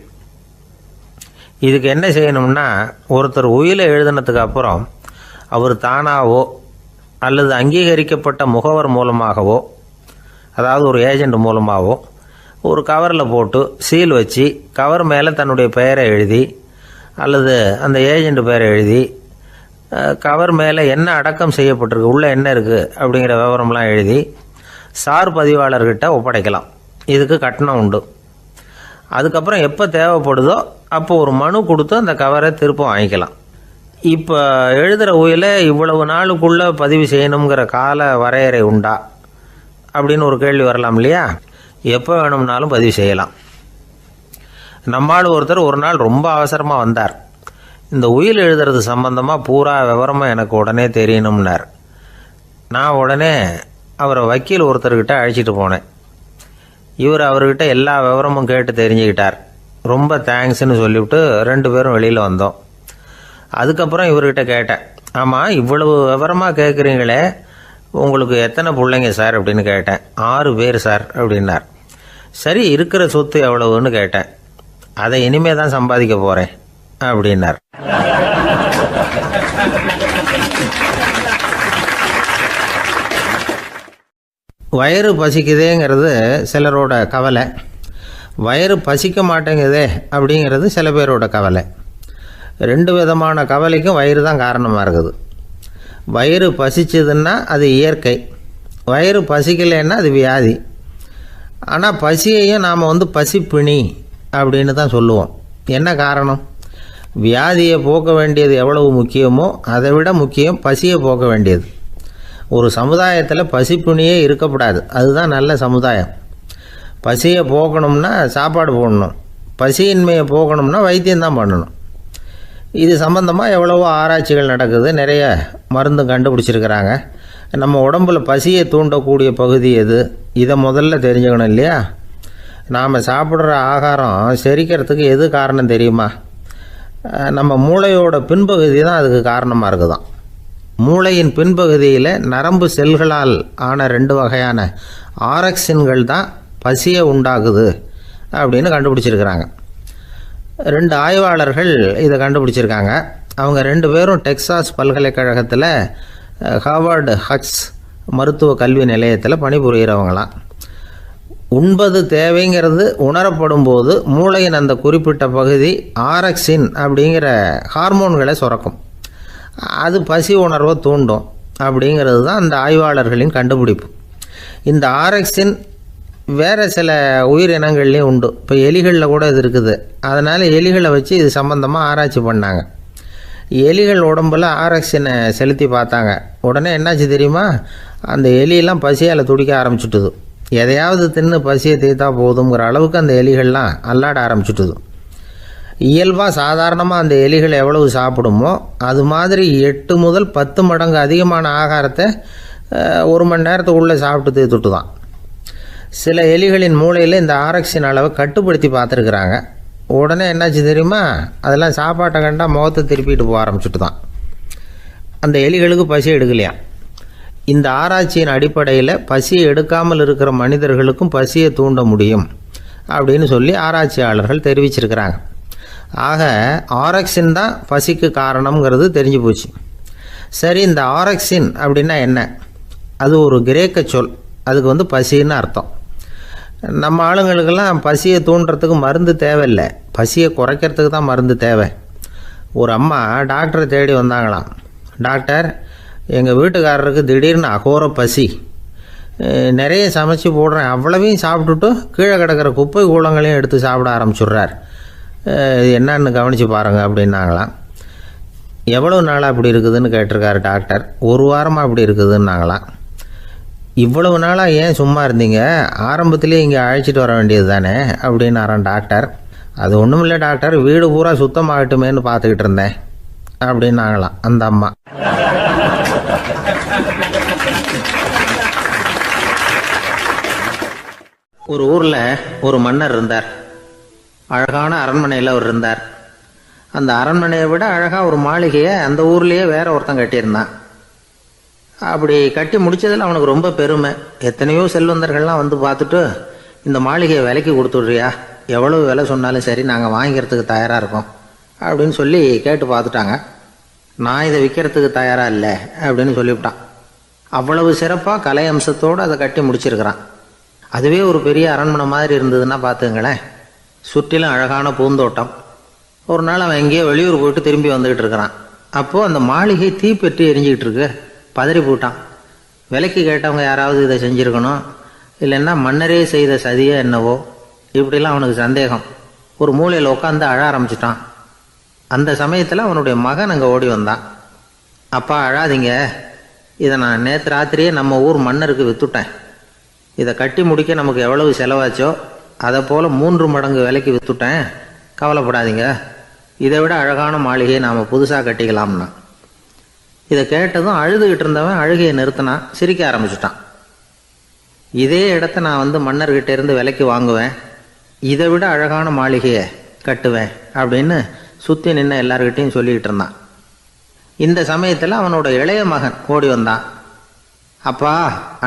இதுக்கு என்ன செய்யணும்னா, ஒருத்தர் உயிலை எழுதினதுக்கு அப்புறம் அவர் தானாவோ அல்லது அங்கீகரிக்கப்பட்ட முகவர் மூலமாகவோ, அதாவது ஒரு ஏஜெண்ட் மூலமாகவோ, ஒரு கவரில் போட்டு சீல் வச்சு கவர் மேலே தன்னுடைய பெயரை எழுதி அல்லது அந்த ஏஜெண்ட் பெயரை எழுதி கவர் மேலே என்ன அடக்கம் செய்யப்பட்டிருக்கு, உள்ளே என்ன இருக்குது அப்படிங்கிற விவரம்லாம் எழுதி சார் பதிவாளர்கிட்ட ஒப்படைக்கலாம். இதுக்கு கட்டணம் உண்டு. அதுக்கப்புறம் எப்போ தேவைப்படுதோ அப்போ ஒரு மனு கொடுத்து அந்த கவரை திரும்ப வாங்கிக்கலாம். இப்போ எழுதுகிற உயிலை இவ்வளவு நாளுக்குள்ளே பதிவு செய்யணுங்கிற கால வரையறை உண்டா அப்படின்னு ஒரு கேள்வி வரலாம் இல்லையா? எப்போ வேணும்னாலும் பதிவு செய்யலாம். நம்மால் ஒருத்தர் ஒரு நாள் ரொம்ப அவசரமாக வந்தார். இந்த உயில் எழுதுறது சம்பந்தமாக பூரா விவரமாக எனக்கு உடனே தெரியணும்னார். நான் உடனே அவரை வக்கீல் ஒருத்தர்கிட்ட அழைச்சிட்டு போனேன். இவர் அவர்கிட்ட எல்லா விவரமும் கேட்டு தெரிஞ்சுக்கிட்டார். ரொம்ப தேங்க்ஸ்ன்னு சொல்லிவிட்டு 2 பேரும் வெளியில் வந்தோம். அதுக்கப்புறம் இவர்கிட்ட கேட்டேன், ஆமாம் இவ்வளவு விவரமாக கேட்குறீங்களே, உங்களுக்கு எத்தனை பிள்ளைங்க சார் அப்படின்னு கேட்டேன். 6 பேர் சார் அப்படின்னார். சரி, இருக்கிற சொத்து எவ்வளவுன்னு கேட்டேன். அதை இனிமே தான் சம்பாதிக்க போகிறேன் அப்படின்னார். வயிறு பசிக்குதேங்கிறது சிலரோட கவலை, வயிறு பசிக்க மாட்டேங்குதே அப்படிங்கிறது சில பேரோட கவலை. 2 விதமான கவலைக்கும் வயிறு தான் காரணமாக இருக்குது. வயிறு பசிச்சதுன்னா அது இயற்கை, வயிறு பசிக்கலைன்னா அது வியாதி. ஆனால் பசியையும் நாம் பசிப்பிணி அப்படின்னு தான் சொல்லுவோம். என்ன காரணம்? வியாதியை போக்க வேண்டியது எவ்வளவு முக்கியமோ அதை விட முக்கியம் பசியை போக்க வேண்டியது. ஒரு சமுதாயத்தில் பசிப்பிணியே இருக்கக்கூடாது, அதுதான் நல்ல சமுதாயம். பசியை போக்கணும்னா சாப்பாடு போடணும், பசியின்மையை போக்கணும்னா வைத்தியம்தான் பண்ணணும். இது சம்பந்தமாக எவ்வளவோ ஆராய்ச்சிகள் நடக்குது, நிறைய மருந்து கண்டுபிடிச்சிருக்கிறாங்க. நம்ம உடம்புல பசியை தூண்டக்கூடிய பகுதி எது, இதை முதல்ல தெரிஞ்சுக்கணும் இல்லையா? நாம் சாப்பிட்ற ஆகாரம் செரிக்கிறதுக்கு எது காரணம் தெரியுமா? நம்ம மூளையோட பின்பகுதி தான் அதுக்கு காரணமாக இருக்குதான். மூளையின் பின்பகுதியில் நரம்பு செல்களால் ஆன 2 வகையான ஆரக்சின்கள் தான் பசியை உண்டாகுது அப்படின்னு கண்டுபிடிச்சிருக்கிறாங்க. 2 ஆய்வாளர்கள் இதை கண்டுபிடிச்சிருக்காங்க. அவங்க 2 பேரும் டெக்சாஸ் பல்கலைக்கழகத்தில் ஹார்வர்டு ஹக்ஸ் மருத்துவ கல்வி நிலையத்தில் பணிபுரிகிறவங்களாம். உண்பது தேவைங்கிறது உணரப்படும் போது மூளையின் அந்த குறிப்பிட்ட பகுதி ஆரக்சின் அப்படிங்கிற ஹார்மோன்களை சுரக்கும். அது பசி உணர்வை தூண்டும் அப்படிங்கிறது தான் அந்த ஆய்வாளர்களின் கண்டுபிடிப்பு. இந்த ஆரக்சின் வேறு சில உயிரினங்கள்லேயும் உண்டு. இப்போ எலிகளில் கூட இது இருக்குது. அதனால் எலிகளை வச்சு இது சம்மந்தமாக ஆராய்ச்சி பண்ணாங்க. எலிகள் உடம்பில் ஆரக்சினை செலுத்தி பார்த்தாங்க. உடனே என்னாச்சு தெரியுமா? அந்த எலியெல்லாம் பசியால் துடிக்க ஆரம்பிச்சுட்டுது. எதையாவது தின்னு பசியை தீர்த்தா போதுங்கிற அளவுக்கு அந்த எலிகள்லாம் அல்லாட ஆரம்பிச்சுட்டுது. இயல்பாக சாதாரணமாக அந்த எலிகள் எவ்வளவு சாப்பிடுமோ அது மாதிரி 8 முதல் 10 மடங்கு அதிகமான ஆகாரத்தை 1 மணி நேரத்துக்குள்ளே சாப்பிட்டு தீர்த்துட்டு தான். சில எலிகளின் மூளையில் இந்த ஆரக்சின் அளவை கட்டுப்படுத்தி பார்த்துருக்குறாங்க. உடனே என்னாச்சு தெரியுமா? அதெல்லாம் சாப்பாட்டை கண்டால் முகத்தை திருப்பிட்டு போக ஆரம்பிச்சுட்டு தான். அந்த எலிகளுக்கு பசி எடுக்கலையாம். இந்த ஆராய்ச்சியின் அடிப்படையில் பசியை எடுக்காமல் இருக்கிற மனிதர்களுக்கும் பசியை தூண்ட முடியும் அப்படின்னு சொல்லி ஆராய்ச்சியாளர்கள் தெரிவிச்சிருக்கிறாங்க. ஆக ஆரக்சின் தான் பசிக்கு காரணம்ங்கிறது தெரிஞ்சு போச்சு. சரி, இந்த ஆரக்சின் அப்படின்னா என்ன? அது ஒரு கிரேக்க சொல். அதுக்கு பசின்னு அர்த்தம். நம்ம ஆளுங்களுக்கெல்லாம் பசியை தூண்டுறதுக்கு மருந்து தேவையில்லை, பசியை குறைக்கிறதுக்கு தான் மருந்து தேவை. ஒரு அம்மா டாக்டரை தேடி வந்தாங்களாம். டாக்டர், எங்கள் வீட்டுக்காரருக்கு திடீர்னு அகோர பசி, நிறைய சமைச்சு போடுறேன், அவ்வளவையும் சாப்பிட்டுட்டு கீழே கிடக்கிற குப்பை கூலங்களையும் எடுத்து சாப்பிட ஆரம்பிச்சுட்றார், என்னன்னு கவனித்து பாருங்கள் அப்படின்னாங்களாம். எவ்வளோ நாளாக அப்படி இருக்குதுன்னு கேட்டிருக்காரு டாக்டர். 1 வாரமாக அப்படி இருக்குதுன்னாங்களாம். இவ்வளவு நாளாக ஏன் சும்மா இருந்தீங்க? ஆரம்பத்திலே இங்கே அழைச்சிட்டு வர வேண்டியது தானே அப்படின்னாரான் டாக்டர். அது ஒன்றும் இல்லை டாக்டர், வீடு பூரா சுத்தமாகட்டுமேன்னு பார்த்துக்கிட்டு இருந்தேன் அப்படின்னாங்களாம் அந்த அம்மா. ஒரு ஊரில் ஒரு மன்னர் இருந்தார். அழகான அரண்மனையில் அவர் இருந்தார். அந்த அரண்மனையை விட அழகாக ஒரு மாளிகையை அந்த ஊர்லேயே வேற ஒருத்தன் கட்டியிருந்தான். அப்படி கட்டி முடித்ததில் அவனுக்கு ரொம்ப பெருமை. எத்தனையோ செல்வந்தர்கள்லாம் பார்த்துட்டு, இந்த மாளிகையை விலைக்கு கொடுத்துட்றியா, எவ்வளவு விலை சொன்னாலும் சரி நாங்கள் வாங்கிக்கிறதுக்கு தயாராக இருக்கோம் அப்படின்னு சொல்லி கேட்டு பார்த்துட்டாங்க. நான் இதை விற்கிறதுக்கு தயாராக இல்லை அப்படின்னு சொல்லிவிட்டான். அவ்வளவு சிறப்பாக கலை அம்சத்தோடு அதை கட்டி முடிச்சிருக்கிறான். அதுவே ஒரு பெரிய அரண்மனை மாதிரி இருந்ததுன்னா பார்த்துங்களேன். சுற்றிலும் அழகான பூந்தோட்டம். ஒரு நாள் அவன் எங்கேயோ வெளியூர் போயிட்டு திரும்பி வந்துக்கிட்டு இருக்கிறான். அப்போது அந்த மாளிகை தீப்பெட்டி எரிஞ்சிக்கிட்டு இருக்கு. பதறி போட்டான். விலைக்கு கேட்டவங்க யாராவது இதை செஞ்சுருக்கணும், இல்லைன்னா மன்னரே செய்த சதியோ என்னவோ, இப்படிலாம் அவனுக்கு சந்தேகம். ஒரு மூலையில் உட்காந்து அழ ஆரம்பிச்சிட்டான். அந்த சமயத்தில் அவனுடைய மகன் அங்கே ஓடி வந்தான். அப்பா அழாதீங்க, இதை நான் நேற்று ராத்திரியே நம்ம ஊர் மன்னருக்கு விற்றுட்டேன். இதை கட்டி முடிக்க நமக்கு எவ்வளவு செலவாச்சோ அதை போல் 3 மடங்கு விலைக்கு விற்றுட்டேன், கவலைப்படாதீங்க. இதை விட அழகான மாளிகையை நாம் புதுசாக கட்டிக்கலாம்னா. இதை கேட்டதும் அழுதுகிட்டு இருந்தவன் அழுகையை நிறுத்தினான், சிரிக்க ஆரம்பிச்சுட்டான். இதே இடத்த நான் மன்னர்கிட்ட இருந்து விலைக்கு வாங்குவேன், இதை விட அழகான மாளிகையை கட்டுவேன் அப்படின்னு சுற்றி நின்று எல்லார்கிட்டையும் சொல்லிக்கிட்டு இருந்தான். இந்த சமயத்தில் அவனோட இளைய மகன் ஓடி வந்தான். அப்பா,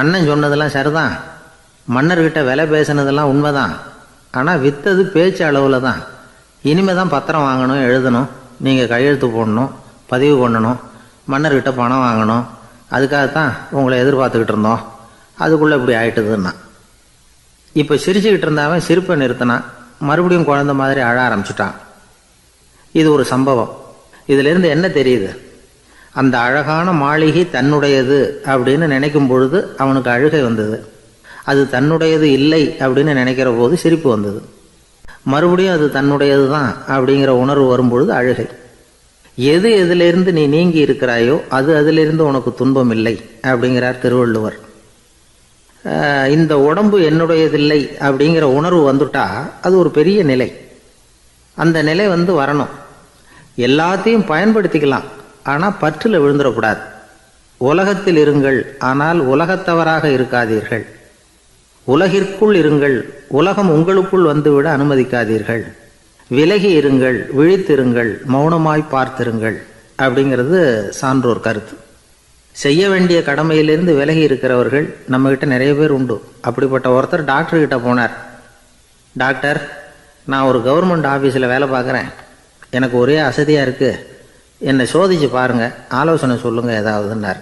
அண்ணன் சொன்னதெல்லாம் சரிதான், மன்னர்கிட்ட விலை பேசினதெல்லாம் உண்மைதான், ஆனால் விற்றது பேச்சு அளவில் தான். இனிமே தான் பத்திரம் வாங்கணும், எழுதணும், நீங்கள் கையெழுத்து போடணும், பதிவு பண்ணணும், மன்னர்கிட்ட பணம் வாங்கணும், அதுக்காகத்தான் உங்களை எதிர்பார்த்துக்கிட்டு இருந்தோம், அதுக்குள்ளே இப்படி ஆயிட்டுதுன்னா. இப்போ சிரிச்சுக்கிட்டு இருந்தாவன் சிரிப்பை நிறுத்தினான். மறுபடியும் குழந்தை மாதிரி அழ ஆரம்பிச்சிட்டான். இது ஒரு சம்பவம். இதிலிருந்து என்ன தெரியுது? அந்த அழகான மாளிகை தன்னுடையது அப்படின்னு நினைக்கும் பொழுது அவனுக்கு அழுகை வந்தது. அது தன்னுடையது இல்லை அப்படின்னு நினைக்கிற போது சிரிப்பு வந்தது. மறுபடியும் அது தன்னுடையது தான் அப்படிங்கிற உணர்வு வரும்பொழுது அழுகை. எது எதிலிருந்து நீ நீங்கி இருக்கிறாயோ அது அதிலிருந்து உனக்கு துன்பம் இல்லை அப்படிங்கிறார் திருவள்ளுவர். இந்த உடம்பு என்னுடையதில்லை அப்படிங்கிற உணர்வு வந்துட்டா அது ஒரு பெரிய நிலை. அந்த நிலை வரணும். எல்லாத்தையும் பயன்படுத்திக்கலாம், ஆனால் பற்றில் விழுந்துடக்கூடாது. உலகத்தில் இருங்கள், ஆனால் உலகத்தவராக இருக்காதீர்கள். உலகிற்குள் இருங்கள், உலகம் உங்களுக்குள் வந்துவிட அனுமதிக்காதீர்கள். விலகி இருங்கள், விழித்திருங்கள், மௌனமாய் பார்த்திருங்கள் அப்படிங்கிறது சான்றோர் கருத்து. செய்ய வேண்டிய கடமையிலிருந்து விலகி இருக்கிறவர்கள் நம்மக்கிட்ட நிறைய பேர் உண்டு. அப்படிப்பட்ட ஒருத்தர் டாக்டர்கிட்ட போனார். டாக்டர், நான் ஒரு கவர்மெண்ட் ஆஃபீஸில் வேலை பார்க்குறேன், எனக்கு ஒரே அசதியாக இருக்குது, என்னை சோதிச்சு பாருங்கள், ஆலோசனை சொல்லுங்கள் ஏதாவதுன்னார்.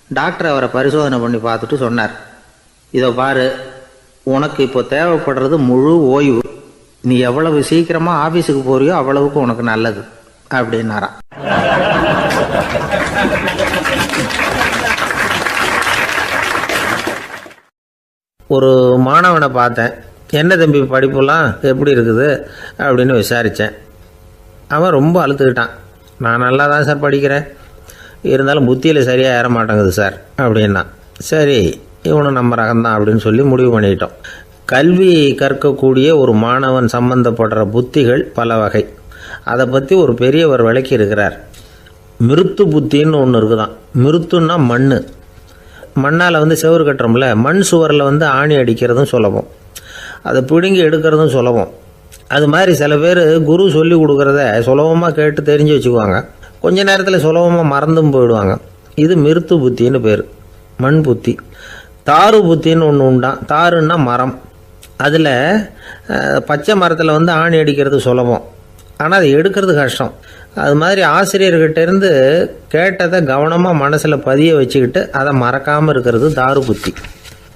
டாக்டர் அவரை பரிசோதனை பண்ணி பார்த்துட்டு சொன்னார், இதோ பாரு, உனக்கு இப்போ தேவைப்படுறது முழு ஓய்வு. நீ எவ்வளவு சீக்கிரமாக ஆஃபீஸுக்கு போறியோ அவ்வளவுக்கு உனக்கு நல்லது அப்படின்னாராம். ஒரு மாணவனை பார்த்தேன். என்ன தம்பி படிப்புலாம் எப்படி இருக்குது அப்படின்னு விசாரித்தேன். அவன் ரொம்ப அழுத்துக்கிட்டான். நான் நல்லா தான் சார் படிக்கிறேன், இருந்தாலும் புத்தியில் சரியாக ஏற மாட்டேங்குது சார் அப்படின்னா. சரி, இவனும் நம்ம ரகம்தான் அப்படின்னு சொல்லி முடிவு பண்ணிட்டோம். கல்வி கற்கக்கூடிய ஒரு மாணவன் சம்பந்தப்படுற புத்திகள் பல வகை. அதை பற்றி ஒரு பெரியவர் விளக்கி இருக்கிறார். மிருத்து புத்தின்னு ஒன்று இருக்குதான். மிருத்துன்னா மண். மண்ணால் செவுறு கட்டுறோம்ல, மண் சுவரில் ஆணி அடிக்கிறதும் சுலபம், அதை பிடுங்கி எடுக்கிறதும் சுலபம். அது மாதிரி சில பேர் குரு சொல்லி கொடுக்குறத சுலபமாக கேட்டு தெரிஞ்சு வச்சுக்குவாங்க, கொஞ்ச நேரத்தில் சுலபமாக மறந்தும் போயிடுவாங்க. இது மிருத்து புத்தின்னு பேர், மண் புத்தி. தாரு புத்தின்னு ஒன்று உண்டான். தாருன்னா மரம். அதில் பச்சை மரத்தில் ஆணி அடிக்கிறது சுலபம், ஆனால் அதை எடுக்கிறது கஷ்டம். அது மாதிரி ஆசிரியர்கிட்ட இருந்து கேட்டதை கவனமாக மனசில் பதிய வச்சுக்கிட்டு அதை மறக்காமல் இருக்கிறது தாரு புத்தி.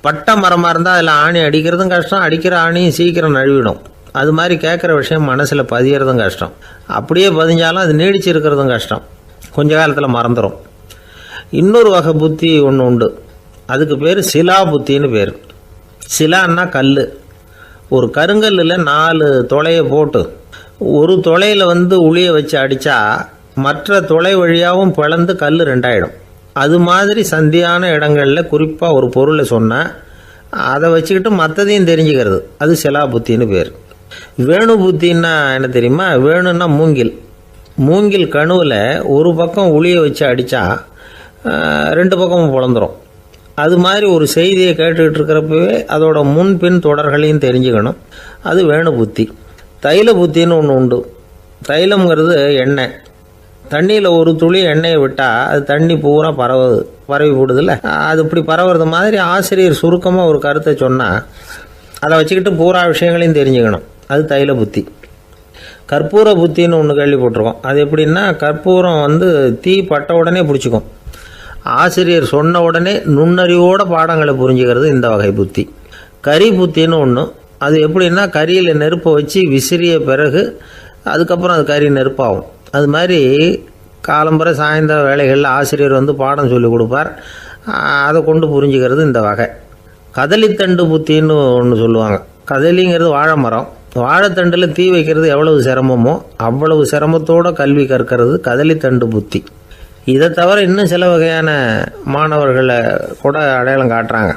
பட்டை மரமாக இருந்தால் அதில் ஆணி அடிக்கிறதும் கஷ்டம், அடிக்கிற ஆணியும் சீக்கிரம் நழுவிடும். அது மாதிரி கேட்குற விஷயம் மனசில் பதியறதும் கஷ்டம். அப்படியே பதிஞ்சாலும் அது நீடிச்சு இருக்கிறதும் கஷ்டம், கொஞ்ச காலத்தில் மறந்துடும். இன்னொரு வகை புத்தி ஒன்று உண்டு, அதுக்கு பேர் சிலா புத்தின்னு பேர். சிலான்னா கல். ஒரு கருங்கல்லில் 4 துளையை போட்டு ஒரு துளையில் உளியை வச்சு அடித்தா மற்ற துளை வழியாகவும் பிளந்து கல் 2 ஆகிடும். அது மாதிரி சந்தியான இடங்களில் குறிப்பாக ஒரு பொருளை சொன்னால் அதை வச்சுக்கிட்டு மற்றதையும் தெரிஞ்சுக்கிறது, அது சிலா புத்தின்னு பேர். வேணு புத்தின்னா என்ன தெரியுமா? வேணுன்னா மூங்கில். மூங்கில் கணுவில் ஒரு பக்கம் உளியை வச்சு அடித்தா 2 பக்கமும் பிளந்துடும். அது மாதிரி ஒரு செய்தியை கேட்டுக்கிட்டு இருக்கிறப்பவே அதோட முன்பின் தொடர்களையும் தெரிஞ்சுக்கணும், அது வேணு புத்தி. தைல புத்தின்னு ஒன்று உண்டு. தைலம்ங்கிறது எண்ணெய். தண்ணியில் ஒரு துளி எண்ணெயை விட்டால் அது தண்ணி பூரா பரவி போடுதில்ல, அது இப்படி பரவுறது மாதிரி ஆசிரியர் சுருக்கமாக ஒரு கருத்தை சொன்னால் அதை வச்சுக்கிட்டு பூரா விஷயங்களையும் தெரிஞ்சுக்கணும், அது தைல புத்தி. கற்பூர புத்தின்னு ஒன்று கேள்விப்பட்டிருக்கோம். அது எப்படின்னா, கற்பூரம் தீ பட்ட உடனே பிடிச்சிக்கும். ஆசிரியர் சொன்ன உடனே நுண்ணறிவோட பாடங்களை புரிஞ்சுக்கிறது இந்த வகை புத்தி. கரி புத்தின்னு ஒன்று. அது எப்படின்னா, கரியில் நெருப்பை வச்சு விசிறிய பிறகு அதுக்கப்புறம் அது கறி நெருப்பாகும். அது மாதிரி காலம்பரை சாயந்தர வேலைகளில் ஆசிரியர் பாடம் சொல்லி கொடுப்பார், அதை கொண்டு புரிஞ்சுக்கிறது இந்த வகை. கதலித்தண்டு புத்தின்னு ஒன்று சொல்லுவாங்க. கதலிங்கிறது வாழை மரம். வாழைத்தண்டில் தீ வைக்கிறது எவ்வளவு சிரமமோ அவ்வளவு சிரமத்தோடு கல்வி கற்கிறது கதலித்தண்டு புத்தி. இதை தவிர இன்னும் சில வகையான மாணவர்களை கூட அடையாளம் காட்டுறாங்க.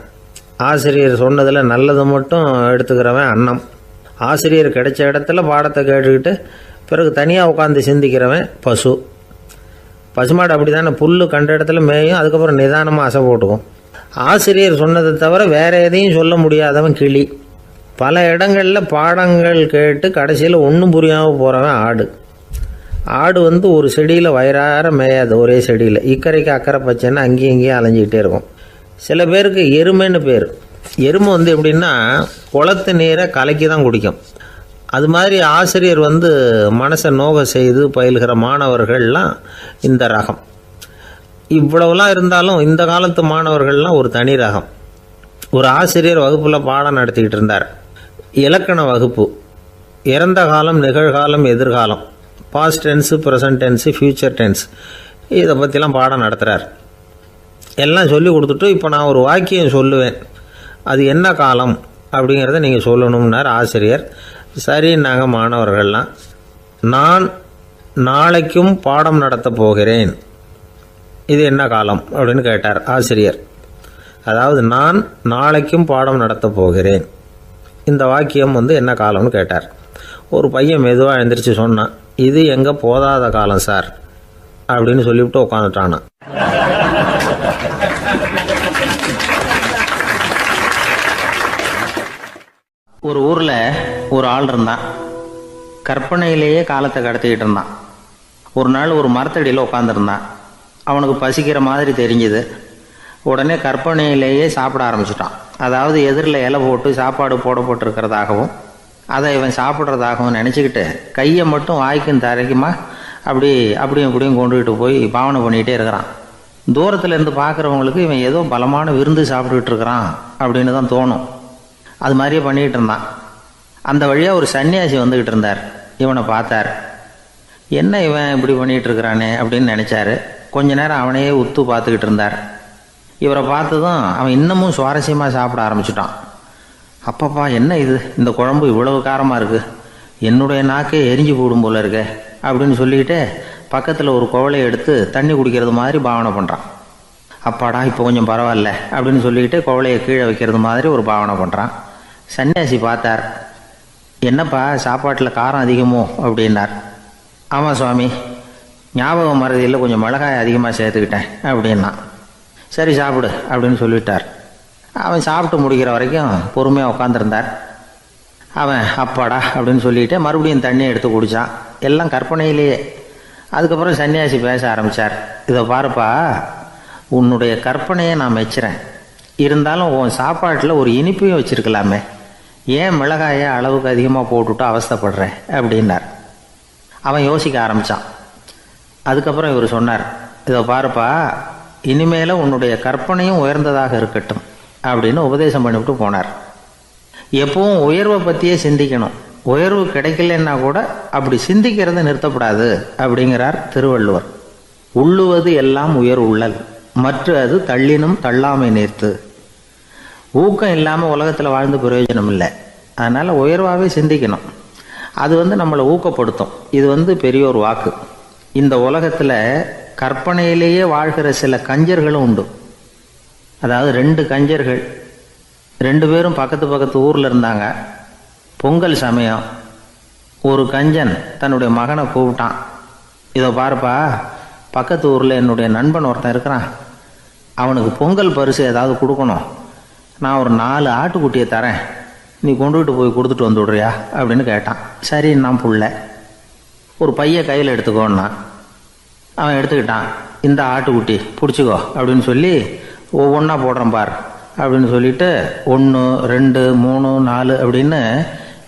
ஆசிரியர் சொன்னதில் நல்லதை மட்டும் எடுத்துக்கிறவன் அன்னம். ஆசிரியர் கிடைச்ச இடத்துல பாடத்தை கேட்டுக்கிட்டு பிறகு தனியாக உட்காந்து சிந்திக்கிறவன் பசு. பசுமாடு அப்படி தானே, புல் கண்ட இடத்துல மேயும், அதுக்கப்புறம் நிதானமாக அசை போட்டுக்கும். ஆசிரியர் சொன்னதை தவிர வேறு எதையும் சொல்ல முடியாதவன் கிளி. பல இடங்களில் பாடங்கள் கேட்டு கடைசியில் ஒன்றும் புரியாமல் போகிறவன் ஆடு. ஆடு ஒரு செடியில் வயிறார மேயாது, ஒரே செடியில் இக்கரைக்கு அக்கறை பச்சைன்னா அங்கேயும் இங்கேயும் அலைஞ்சிக்கிட்டே இருக்கும். சில பேருக்கு எருமைன்னு பேர். எருமை எப்படின்னா குளத்து நீரை கலக்கி தான் குடிக்கும். அது மாதிரி ஆசிரியர் மனசை நோக செய்து பயில்கிற மாணவர்கள்லாம் இந்த ரகம். இவ்வளவுலாம் இருந்தாலும் இந்த காலத்து மாணவர்கள்லாம் ஒரு தனி ரகம். ஒரு ஆசிரியர் வகுப்பில் பாடம் நடத்திக்கிட்டு இருந்தார். இலக்கண வகுப்பு. இறந்த காலம், நிகழ்காலம், எதிர்காலம், past tense, present tense, future tense, இதை பற்றிலாம் பாடம் நடத்துகிறார். எல்லாம் சொல்லி கொடுத்துட்டு இப்போ நான் ஒரு வாக்கியம் சொல்லுவேன், அது என்ன காலம் அப்படிங்கிறத நீங்கள் சொல்லணும்னார் ஆசிரியர். சரின்னாங்க மாணவர்கள்லாம். நான் நாளைக்கும் பாடம் நடத்தப் போகிறேன், இது என்ன காலம் அப்படின்னு கேட்டார் ஆசிரியர். அதாவது நான் நாளைக்கும் பாடம் நடத்தப் போகிறேன், இந்த வாக்கியம் என்ன காலம்னு கேட்டார். ஒரு பையன் மெதுவாக எழுந்திரிச்சு சொன்னான், இது எங்கே போதாத காலம் சார் அப்படின்னு சொல்லிவிட்டு உட்காந்துட்டானா. ஒரு ஊரில் ஒரு ஆள் இருந்தான். கற்பனையிலேயே காலத்தை கடத்திக்கிட்டு இருந்தான். ஒரு நாள் ஒரு மரத்தடியில் உட்காந்துருந்தான். அவனுக்கு பசிக்கிற மாதிரி தெரிஞ்சுது. உடனே கற்பனையிலேயே சாப்பிட ஆரம்பிச்சிட்டான். அதாவது எதிரில் இலை போட்டு சாப்பாடு போடப்பட்டிருக்கிறதாகவும் அதை இவன் சாப்பிட்றதாகவும் நினச்சிக்கிட்டு கையை மட்டும் வாய்க்கும் தரைக்குமா அப்படியும் இப்படியும் கொண்டுகிட்டு போய் பாவனை பண்ணிகிட்டே இருக்கிறான். தூரத்தில் இருந்து பார்க்குறவங்களுக்கு இவன் ஏதோ பலமான விருந்து சாப்பிட்டுக்கிட்டு இருக்கிறான் அப்படின்னு தான் தோணும். அது மாதிரியே பண்ணிக்கிட்டு இருந்தான். அந்த வழியாக ஒரு சன்னியாசி வந்துக்கிட்டு இருந்தார். இவனை பார்த்தார். என்ன இவன் இப்படி பண்ணிகிட்டு இருக்கிறானே அப்படின்னு நினச்சாரு. கொஞ்ச நேரம் அவனையே உத்து பார்த்துக்கிட்டு இருந்தார். இவரை பார்த்ததும் அவன் இன்னமும் சுவாரஸ்யமாக சாப்பிட ஆரம்பிச்சிட்டான். அப்பப்பா, என்ன இது, இந்த குழம்பு இவ்வளவு காரமாக இருக்குது, என்னுடைய நாக்கே எரிஞ்சு போடும் போல இருக்கே அப்படின்னு சொல்லிக்கிட்டு பக்கத்தில் ஒரு குவளையை எடுத்து தண்ணி குடிக்கிறது மாதிரி பாவனை பண்ணுறான். அப்பாடா, இப்போ கொஞ்சம் பரவாயில்ல அப்படின்னு சொல்லிக்கிட்டு குவளையை கீழே வைக்கிறது மாதிரி ஒரு பாவனை பண்ணுறான். சன்னியாசி பார்த்தார். என்னப்பா, சாப்பாட்டில் காரம் அதிகமோ அப்படின்னார். ஆமாம் சுவாமி, ஞாபகம் மறதியில் கொஞ்சம் மிளகாய் அதிகமாக சேர்த்துக்கிட்டேன் அப்படின்னா. சரி சாப்பிடு அப்படின்னு சொல்லிட்டார். அவன் சாப்பிட்டு முடிக்கிற வரைக்கும் பொறுமையாக உட்காந்துருந்தார். அவன் அப்பாடா அப்படின்னு சொல்லிட்டு மறுபடியும் தண்ணியை எடுத்து குடித்தான். எல்லாம் கற்பனையிலேயே. அதுக்கப்புறம் சன்னியாசி பேச ஆரம்பித்தார். இதை பாருப்பா, உன்னுடைய கற்பனையை நான் மெச்சுறேன். இருந்தாலும் உன் சாப்பாட்டில் ஒரு இனிப்பையும் வச்சுருக்கலாமே, ஏன் மிளகாயை அளவுக்கு அதிகமாக போட்டுவிட்டு அவஸ்தைப்படுறேன் அப்படின்னார். அவன் யோசிக்க ஆரம்பித்தான். அதுக்கப்புறம் இவர் சொன்னார், இதை பாருப்பா, இனிமேல உன்னுடைய கற்பனையும் உயர்ந்ததாக இருக்கட்டும் அப்படின்னு உபதேசம் பண்ணிவிட்டு போனார். எப்பவும் உயர்வை பற்றியே சிந்திக்கணும். உயர்வு கிடைக்கலன்னா கூட அப்படி சிந்திக்கிறத நிறுத்தப்படாது அப்படிங்கிறார் திருவள்ளுவர். உள்ளுவது எல்லாம் உயர் உள்ளல், மற்ற அது தள்ளினும் தள்ளாமை நேர்த்து. ஊக்கம் இல்லாமல் உலகத்தில் வாழ்ந்து பிரயோஜனம் இல்லை. அதனால் உயர்வாகவே சிந்திக்கணும். அது நம்மளை ஊக்கப்படுத்தும். இது பெரியோர் வாக்கு. இந்த உலகத்தில் கற்பனையிலேயே வாழ்கிற சில கஞ்சர்களும் உண்டு. அதாவது 2 கஞ்சர்கள், 2 பேரும் பக்கத்து ஊரில் இருந்தாங்க. பொங்கல் சமயம் ஒரு கஞ்சன் தன்னுடைய மகனை கூப்பிட்டான். இதை பாருப்பா, பக்கத்து ஊரில் என்னுடைய நண்பன் ஒருத்தன் இருக்கிறான், அவனுக்கு பொங்கல் பரிசு ஏதாவது கொடுக்கணும். நான் ஒரு 4 ஆட்டுக்குட்டியை தரேன், நீ கொண்டுகிட்டு போய் கொடுத்துட்டு வந்து விடுறியா அப்படின்னு கேட்டான். சரி, நான் புள்ள ஒரு பைய கையில் எடுத்துக்கோன்னா. அவன் எடுத்துக்கிட்டான். இந்த ஆட்டுக்குட்டி பிடிச்சிக்கோ அப்படின்னு சொல்லி ஒவ்வொன்றா போடுறேன் பார் அப்படின்னு சொல்லிட்டு 1 2 3 4 அப்படின்னு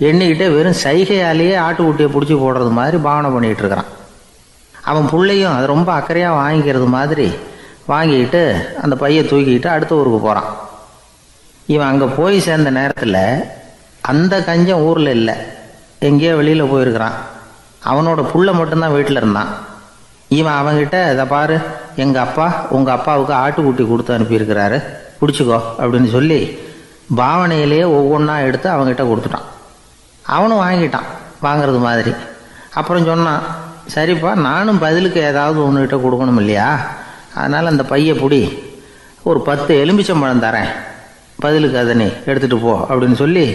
எண்ணிக்கிட்டே வெறும் சைகையாலேயே ஆட்டுக்குட்டியை பிடிச்சி போடுறது மாதிரி பாவனை பண்ணிகிட்டு இருக்கிறான். அவன் பிள்ளையும் அது ரொம்ப அக்கறையாக வாங்கிக்கிறது மாதிரி வாங்கிக்கிட்டு அந்த பையை தூக்கிக்கிட்டு அடுத்த ஊருக்கு போகிறான். இவன் அங்கே போய் சேர்ந்த நேரத்தில் அந்த கஞ்சன் ஊரில் இல்லை, எங்கேயோ வெளியில் போயிருக்கிறான். அவனோட புள்ள மட்டும்தான் வீட்டில் இருந்தான். இவன் அவன்கிட்ட, இதை பாரு, எங்கள் அப்பா உங்கள் அப்பாவுக்கு ஆட்டுக்குட்டி கொடுத்து அனுப்பியிருக்கிறாரு, பிடிச்சிக்கோ அப்படின்னு சொல்லி பாவனையிலேயே ஒவ்வொன்றா எடுத்து அவங்ககிட்ட கொடுத்துட்டான். அவனும் வாங்கிட்டான் வாங்கிறது மாதிரி. அப்புறம் சொன்னான், சரிப்பா, நானும் பதிலுக்கு ஏதாவது ஒன்றுகிட்ட கொடுக்கணும் இல்லையா, அதனால் அந்த பையை பிடி, ஒரு 10 எலுமிச்சம்பழம் தரேன், பதிலுக்கு அதை நீ எடுத்துகிட்டு போ அப்படின்னு சொல்லி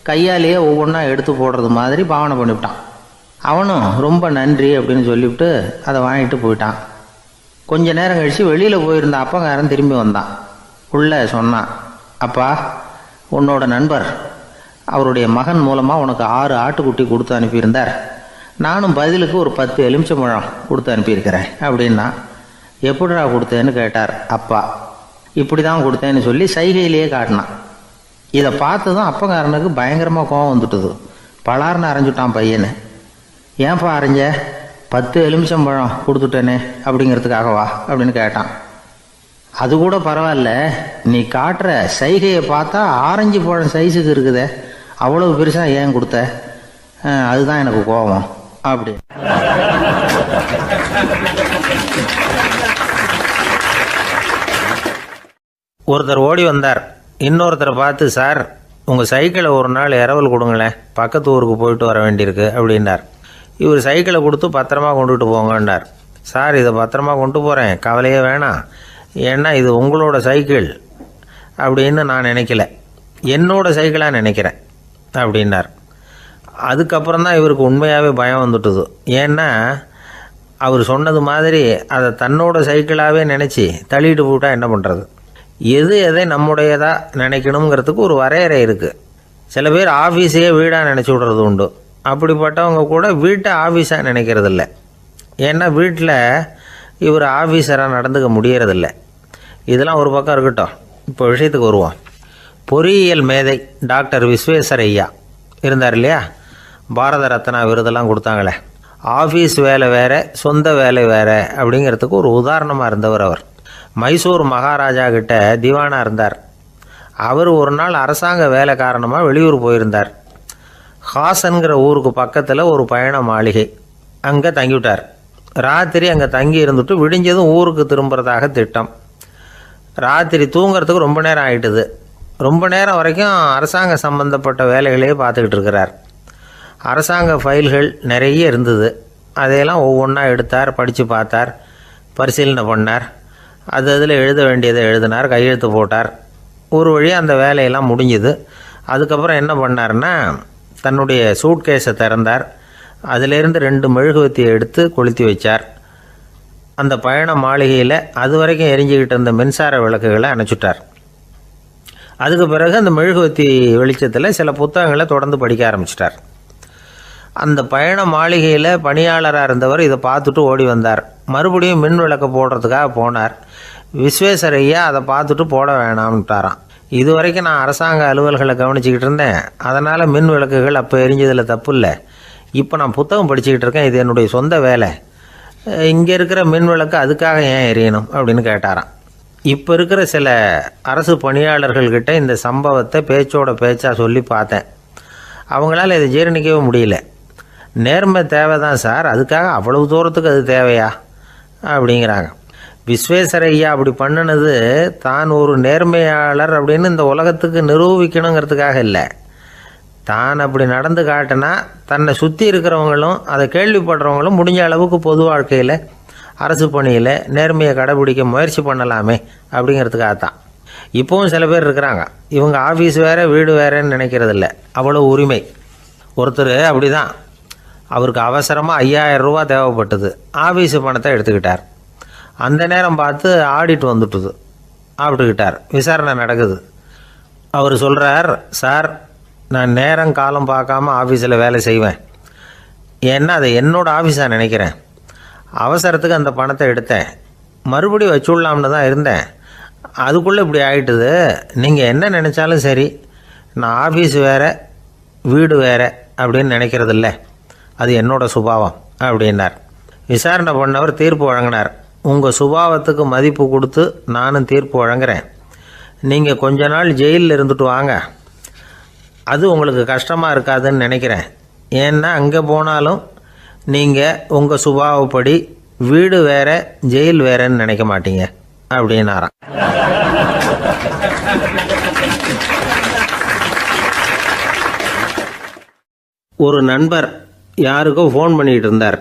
கையாலேயே ஒவ்வொன்றா எடுத்து போடுறது மாதிரி பாவனை பண்ணிவிட்டான். அவனும் ரொம்ப நன்றி அப்படின்னு சொல்லிவிட்டு அதை வாங்கிட்டு போயிட்டான். கொஞ்ச நேரம் கழித்து வெளியில் போயிருந்த அப்பங்காரன் திரும்பி வந்தான். உள்ள சொன்னான், அப்பா, உன்னோட நண்பர் அவருடைய மகன் மூலமாக உனக்கு 6 ஆட்டுக்குட்டி கொடுத்து அனுப்பியிருந்தார், நானும் பதிலுக்கு ஒரு 10 எலுமிச்சம்பழம் கொடுத்து அனுப்பியிருக்கிறேன் அப்படின்னா. எப்படிடா கொடுத்தேன்னு கேட்டார் அப்பா. இப்படி தான் கொடுத்தேன்னு சொல்லி சைகையிலேயே காட்டினான். இதை பார்த்ததும் அப்பங்காரனுக்கு பயங்கரமாக கோபம் வந்துட்டுது. பலார்னு அரைஞ்சுட்டான் பையனை. ஏன்ப்பா அரைஞ்ச? 10 எலுமிச்சம்பழம் கொடுத்துட்டேனே அப்படிங்கிறதுக்காகவா அப்படின்னு கேட்டான். அது கூட பரவாயில்ல, நீ காட்டுற சைகையை பார்த்தா ஆரஞ்சு பழம் சைஸுக்கு இருக்குதே, அவ்வளவு பெருசாக ஏன் கொடுத்த? அதுதான் எனக்கு கோபம் அப்படி. ஒருத்தர் ஓடி வந்தார். இன்னொருத்தரை பார்த்து, சார், உங்கள் சைக்கிளை ஒரு நாள் இரவல் கொடுங்களேன், பக்கத்து ஊருக்கு போயிட்டு வர வேண்டியிருக்கு அப்படின்னார். இவர் சைக்கிளை கொடுத்து பத்திரமா கொண்டுகிட்டு போங்கன்னார். சார், இதை பத்திரமா கொண்டு போகிறேன், கவலையே வேணாம், ஏன்னா இது உங்களோட சைக்கிள் அப்படின்னு நான் நினைக்கல, என்னோட சைக்கிளாக நினைக்கிறேன் அப்படின்னார். அதுக்கப்புறம் தான் இவருக்கு உண்மையாகவே பயம் வந்துட்டுது. ஏன்னா அவர் சொன்னது மாதிரி அதை தன்னோட சைக்கிளாகவே நினச்சி தள்ளிட்டு போட்டா என்ன பண்ணுறது? எதை நம்முடையதாக நினைக்கணுங்கிறதுக்கு ஒரு வரையறை இருக்குது. சில பேர் ஆஃபீஸையே வீடாக நினச்சி விடுறது உண்டு. அப்படிப்பட்டவங்க கூட வீட்டை ஆஃபீஸாக நினைக்கிறது இல்லை. ஏன்னா வீட்டில் இவர் ஆஃபீஸராக நடந்துக்க முடியறதில்ல. இதெல்லாம் ஒரு பக்கம் இருக்கட்டும். இப்போ விஷயத்துக்கு வருவோம். பொறியியல் மேதை டாக்டர் விஸ்வேஸ்வரய்யா இருந்தார் இல்லையா, பாரத ரத்னா விருதெல்லாம் கொடுத்தாங்களே. ஆஃபீஸ் வேலை வேறு, சொந்த வேலை வேறு அப்படிங்கிறதுக்கு ஒரு உதாரணமாக இருந்தவர் அவர். மைசூர் மகாராஜா கிட்ட திவானாக இருந்தார். அவர் ஒரு நாள் அரசாங்க வேலை காரணமாக வெளியூர் போயிருந்தார். ஹாசன்கிற ஊருக்கு பக்கத்தில் ஒரு பயண மாளிகை, அங்கே தங்கிவிட்டார். ராத்திரி அங்கே தங்கி இருந்துட்டு விடிஞ்சதும் ஊருக்கு திரும்புறதாக திட்டம். ராத்திரி தூங்கிறதுக்கு ரொம்ப நேரம் ஆகிட்டுது. ரொம்ப நேரம் வரைக்கும் அரசாங்க சம்பந்தப்பட்ட வேலைகளையே பார்த்துக்கிட்டு இருக்கிறார். அரசாங்க ஃபைல்கள் நிறைய இருந்தது. அதையெல்லாம் ஒவ்வொன்றா எடுத்தார், படித்து பார்த்தார், பரிசீலனை பண்ணார். அதில் எழுத வேண்டியதை எழுதினார், கையெழுத்து போட்டார். ஒரு வழியாக அந்த வேலையெல்லாம் முடிஞ்சுது. அதுக்கப்புறம் என்ன பண்ணார்னா, தன்னுடைய சூட்கேஸை திறந்தார். அதிலேருந்து 2 மெழுகுவத்தியை எடுத்து கொளுத்தி வச்சார். அந்த பயண மாளிகையில் அது வரைக்கும் எரிஞ்சிக்கிட்டு இருந்த மின்சார விளக்குகளை அணைச்சிட்டார். அதுக்கு பிறகு அந்த மெழுகுவத்தி வெளிச்சத்தில் சில புத்தகங்களை தொடர்ந்து படிக்க ஆரம்பிச்சிட்டார். அந்த பயண மாளிகையில் பணியாளராக இருந்தவர் இதை பார்த்துட்டு ஓடி வந்தார். மறுபடியும் மின் விளக்கு போடுறதுக்காக போனார். விஸ்வேஸ்வரய்யா அதை பார்த்துட்டு போட வேணாம்ட்டாராம். இது வரைக்கும் நான் அரசாங்க அலுவல்களை கவனிச்சிக்கிட்டு இருந்தேன், அதனால் மின் விளக்குகள் அப்போ எரிஞ்சதில் தப்பு இல்லை. இப்போ நான் புத்தகம் படிச்சுக்கிட்டு இருக்கேன், இது என்னுடைய சொந்த வேலை. இங்கே இருக்கிற மின் விளக்கு அதுக்காக ஏன் எரியணும் அப்படின்னு கேட்டாராம். இப்போ இருக்கிற சில அரசு பணியாளர்கள்கிட்ட இந்த சம்பவத்தை பேச்சோட பேச்சாக சொல்லி பார்த்தேன். அவங்களால இதை ஜீரணிக்கவே முடியல. நேர்மை தேவை தான் சார், அதுக்காக அவ்வளவு தூரத்துக்கு அது தேவையா அப்படிங்கிறாங்க. விஸ்வேஸ்வரய்யா அப்படி பண்ணினது தான் ஒரு நேர்மையாளர் அப்படின்னு இந்த உலகத்துக்கு நிரூபிக்கணுங்கிறதுக்காக இல்லை. தான் அப்படி நடந்து காட்டினா தன்னை சுற்றி இருக்கிறவங்களும் அதை கேள்விப்படுறவங்களும் முடிஞ்ச அளவுக்கு பொது வாழ்க்கையில், அரசு பணியில் நேர்மையை கடைபிடிக்க முயற்சி பண்ணலாமே அப்படிங்கிறதுக்காகத்தான். இப்போவும் சில பேர் இருக்கிறாங்க, இவங்க ஆஃபீஸ் வேறு வீடு வேறேன்னு நினைக்கிறதில்ல, அவ்வளோ உரிமை. ஒருத்தர் அப்படி தான், அவருக்கு அவசரமாக 5000 ரூபா தேவைப்பட்டது. ஆஃபீஸு பணத்தை எடுத்துக்கிட்டார். அந்த நேரம் பார்த்து ஆடிட் வந்துட்டுது. ஆப்பிட்டுக்கிட்டார். விசாரணை நடக்குது. அவர் சொல்கிறார், சார் நான் நேரம் காலம் பார்க்காம ஆஃபீஸில் வேலை செய்வேன், ஏன்னா அதை என்னோடய ஆஃபீஸாக நினைக்கிறேன். அவசரத்துக்கு அந்த பணத்தை எடுத்தேன், மறுபடியும் வச்சுடலாம்னு தான் இருந்தேன், அதுக்குள்ளே இப்படி ஆகிட்டுது. நீங்கள் என்ன நினச்சாலும் சரி, நான் ஆஃபீஸ் வேறு வீடு வேறு அப்படின்னு நினைக்கிறதில்ல, அது என்னோடய சுபாவம் அப்படின்னார். விசாரணை பண்ணவர் தீர்ப்பு வழங்கினார். உங்கள் சுபாவத்துக்கு மதிப்பு கொடுத்து நானும் தீர்ப்பு வழங்குறேன். நீங்கள் கொஞ்ச நாள் ஜெயிலில் இருந்துட்டு வாங்க, அது உங்களுக்கு கஷ்டமாக இருக்காதுன்னு நினைக்கிறேன். ஏன்னா அங்கே போனாலும் நீங்கள் உங்கள் சுபாவப்படி வீடு வேற ஜெயில் வேறன்னு நினைக்க மாட்டீங்க அப்படின்னாராம். ஒரு நண்பர் யாருக்கோ ஃபோன் பண்ணிகிட்டு இருந்தார்.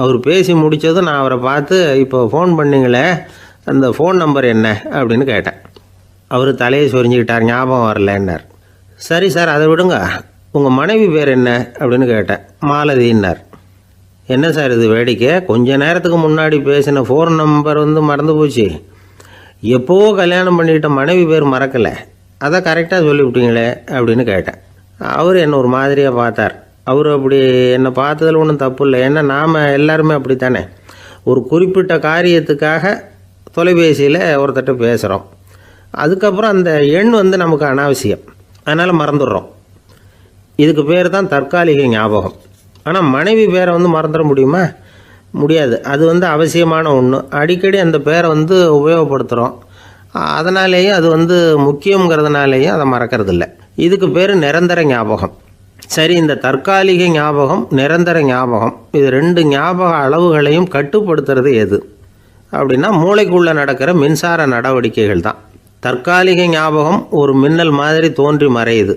அவர் பேசி முடித்ததும் நான் அவரை பார்த்து, இப்போ ஃபோன் பண்ணிங்களே அந்த ஃபோன் நம்பர் என்ன அப்படின்னு கேட்டேன். அவர் தலையை சொரிஞ்சுக்கிட்டார், ஞாபகம் வரலன்னார். சரி சார் அதை விடுங்க, உங்கள் மனைவி பேர் என்ன அப்படின்னு கேட்டேன். மாலதின்னார். என்ன சார் இது வேடிக்கை, கொஞ்ச நேரத்துக்கு முன்னாடி பேசின ஃபோன் நம்பர் மறந்து போச்சு, எப்போவோ கல்யாணம் பண்ணிக்கிட்ட மனைவி பேர் மறக்கலை, அதை கரெக்டாக சொல்லிவிட்டீங்களே அப்படின்னு கேட்டேன். அவர் என்னை ஒரு மாதிரியாக பார்த்தார். அவர் அப்படி என்னை பார்த்ததில் ஒன்றும் தப்பு இல்லை, ஏன்னா நாம் எல்லாருமே அப்படி தானே. ஒரு குறிப்பிட்ட காரியத்துக்காக தொலைபேசியில் ஒருத்தட்ட பேசுகிறோம், அதுக்கப்புறம் அந்த எண் நமக்கு அனாவசியம், அதனால் மறந்துடுறோம். இதுக்கு பேர் தான் தற்காலிக ஞாபகம். ஆனால் மனைவி பேரை மறந்துட முடியுமா? முடியாது. அது அவசியமான ஒன்று. அடிக்கடி அந்த பேரை உபயோகப்படுத்துகிறோம், அதனாலேயும் அது முக்கியங்கிறதுனாலேயும் அதை மறக்கறதில்ல. இதுக்கு பேர் நிரந்தர ஞாபகம். சரி, இந்த தற்காலிக ஞாபகம், நிரந்தர ஞாபகம், இது 2 ஞாபக அளவுகளையும் கட்டுப்படுத்துறது எது அப்படின்னா மூளைக்குள்ளே நடக்கிற மின்சார நடவடிக்கைகள் தான். தற்காலிக ஞாபகம் ஒரு மின்னல் மாதிரி தோன்றி மறையுது.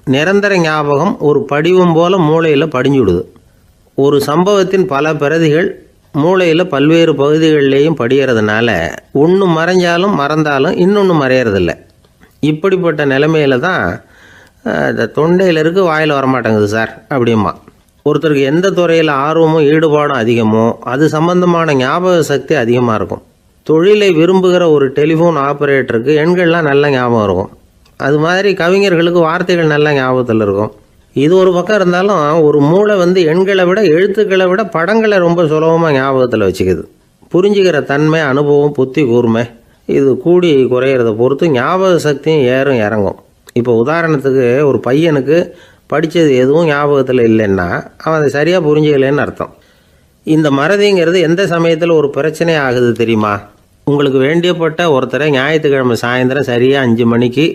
நிரந்தர ஞாபகம் ஒரு படிவம் போல் மூளையில் படிஞ்சுடுது. ஒரு சம்பவத்தின் பல பிரதிகள் மூளையில் பல்வேறு பகுதிகளிலேயும் படிகிறதுனால ஒன்று மறைஞ்சாலும் மறந்தாலும் இன்னொன்று மறையறதில்ல. இப்படிப்பட்ட நிலைமையில தான் இந்த தொண்டையில் இருக்கு, வாயில் வரமாட்டேங்குது சார் அப்படிமா. ஒருத்தருக்கு எந்த துறையில் ஆர்வமும் ஈடுபாடும் அதிகமோ அது சம்பந்தமான ஞாபக சக்தி அதிகமாக இருக்கும். தொழிலை விரும்புகிற ஒரு டெலிஃபோன் ஆப்ரேட்டருக்கு எண்கள்லாம் நல்ல ஞாபகம் இருக்கும். அது மாதிரி கவிஞர்களுக்கு வார்த்தைகள் நல்ல ஞாபகத்தில் இருக்கும். இது ஒரு பக்கம் இருந்தாலும் ஒரு மூளை எண்களை விட எழுத்துக்களை விட படங்களை ரொம்ப சுலபமாக ஞாபகத்தில் வச்சுக்குது. புரிஞ்சுக்கிற தன்மை, அனுபவம், புத்தி கூர்மை இது கூடி குறையிறத பொறுத்து ஞாபக சக்தியும் ஏறும் இறங்கும். இப்போ உதாரணத்துக்கு ஒரு பையனுக்கு படித்தது எதுவும் ஞாபகத்தில் இல்லைன்னா அவன் அதை சரியாக புரிஞ்சுக்கலைன்னு அர்த்தம். இந்த மறதிங்கிறது எந்த சமயத்தில் ஒரு பிரச்சனை ஆகுது தெரியுமா? உங்களுக்கு வேண்டியப்பட்ட ஒருத்தரை ஞாயிற்றுக்கிழமை சாயந்தரம் சரியாக 5 மணிக்கு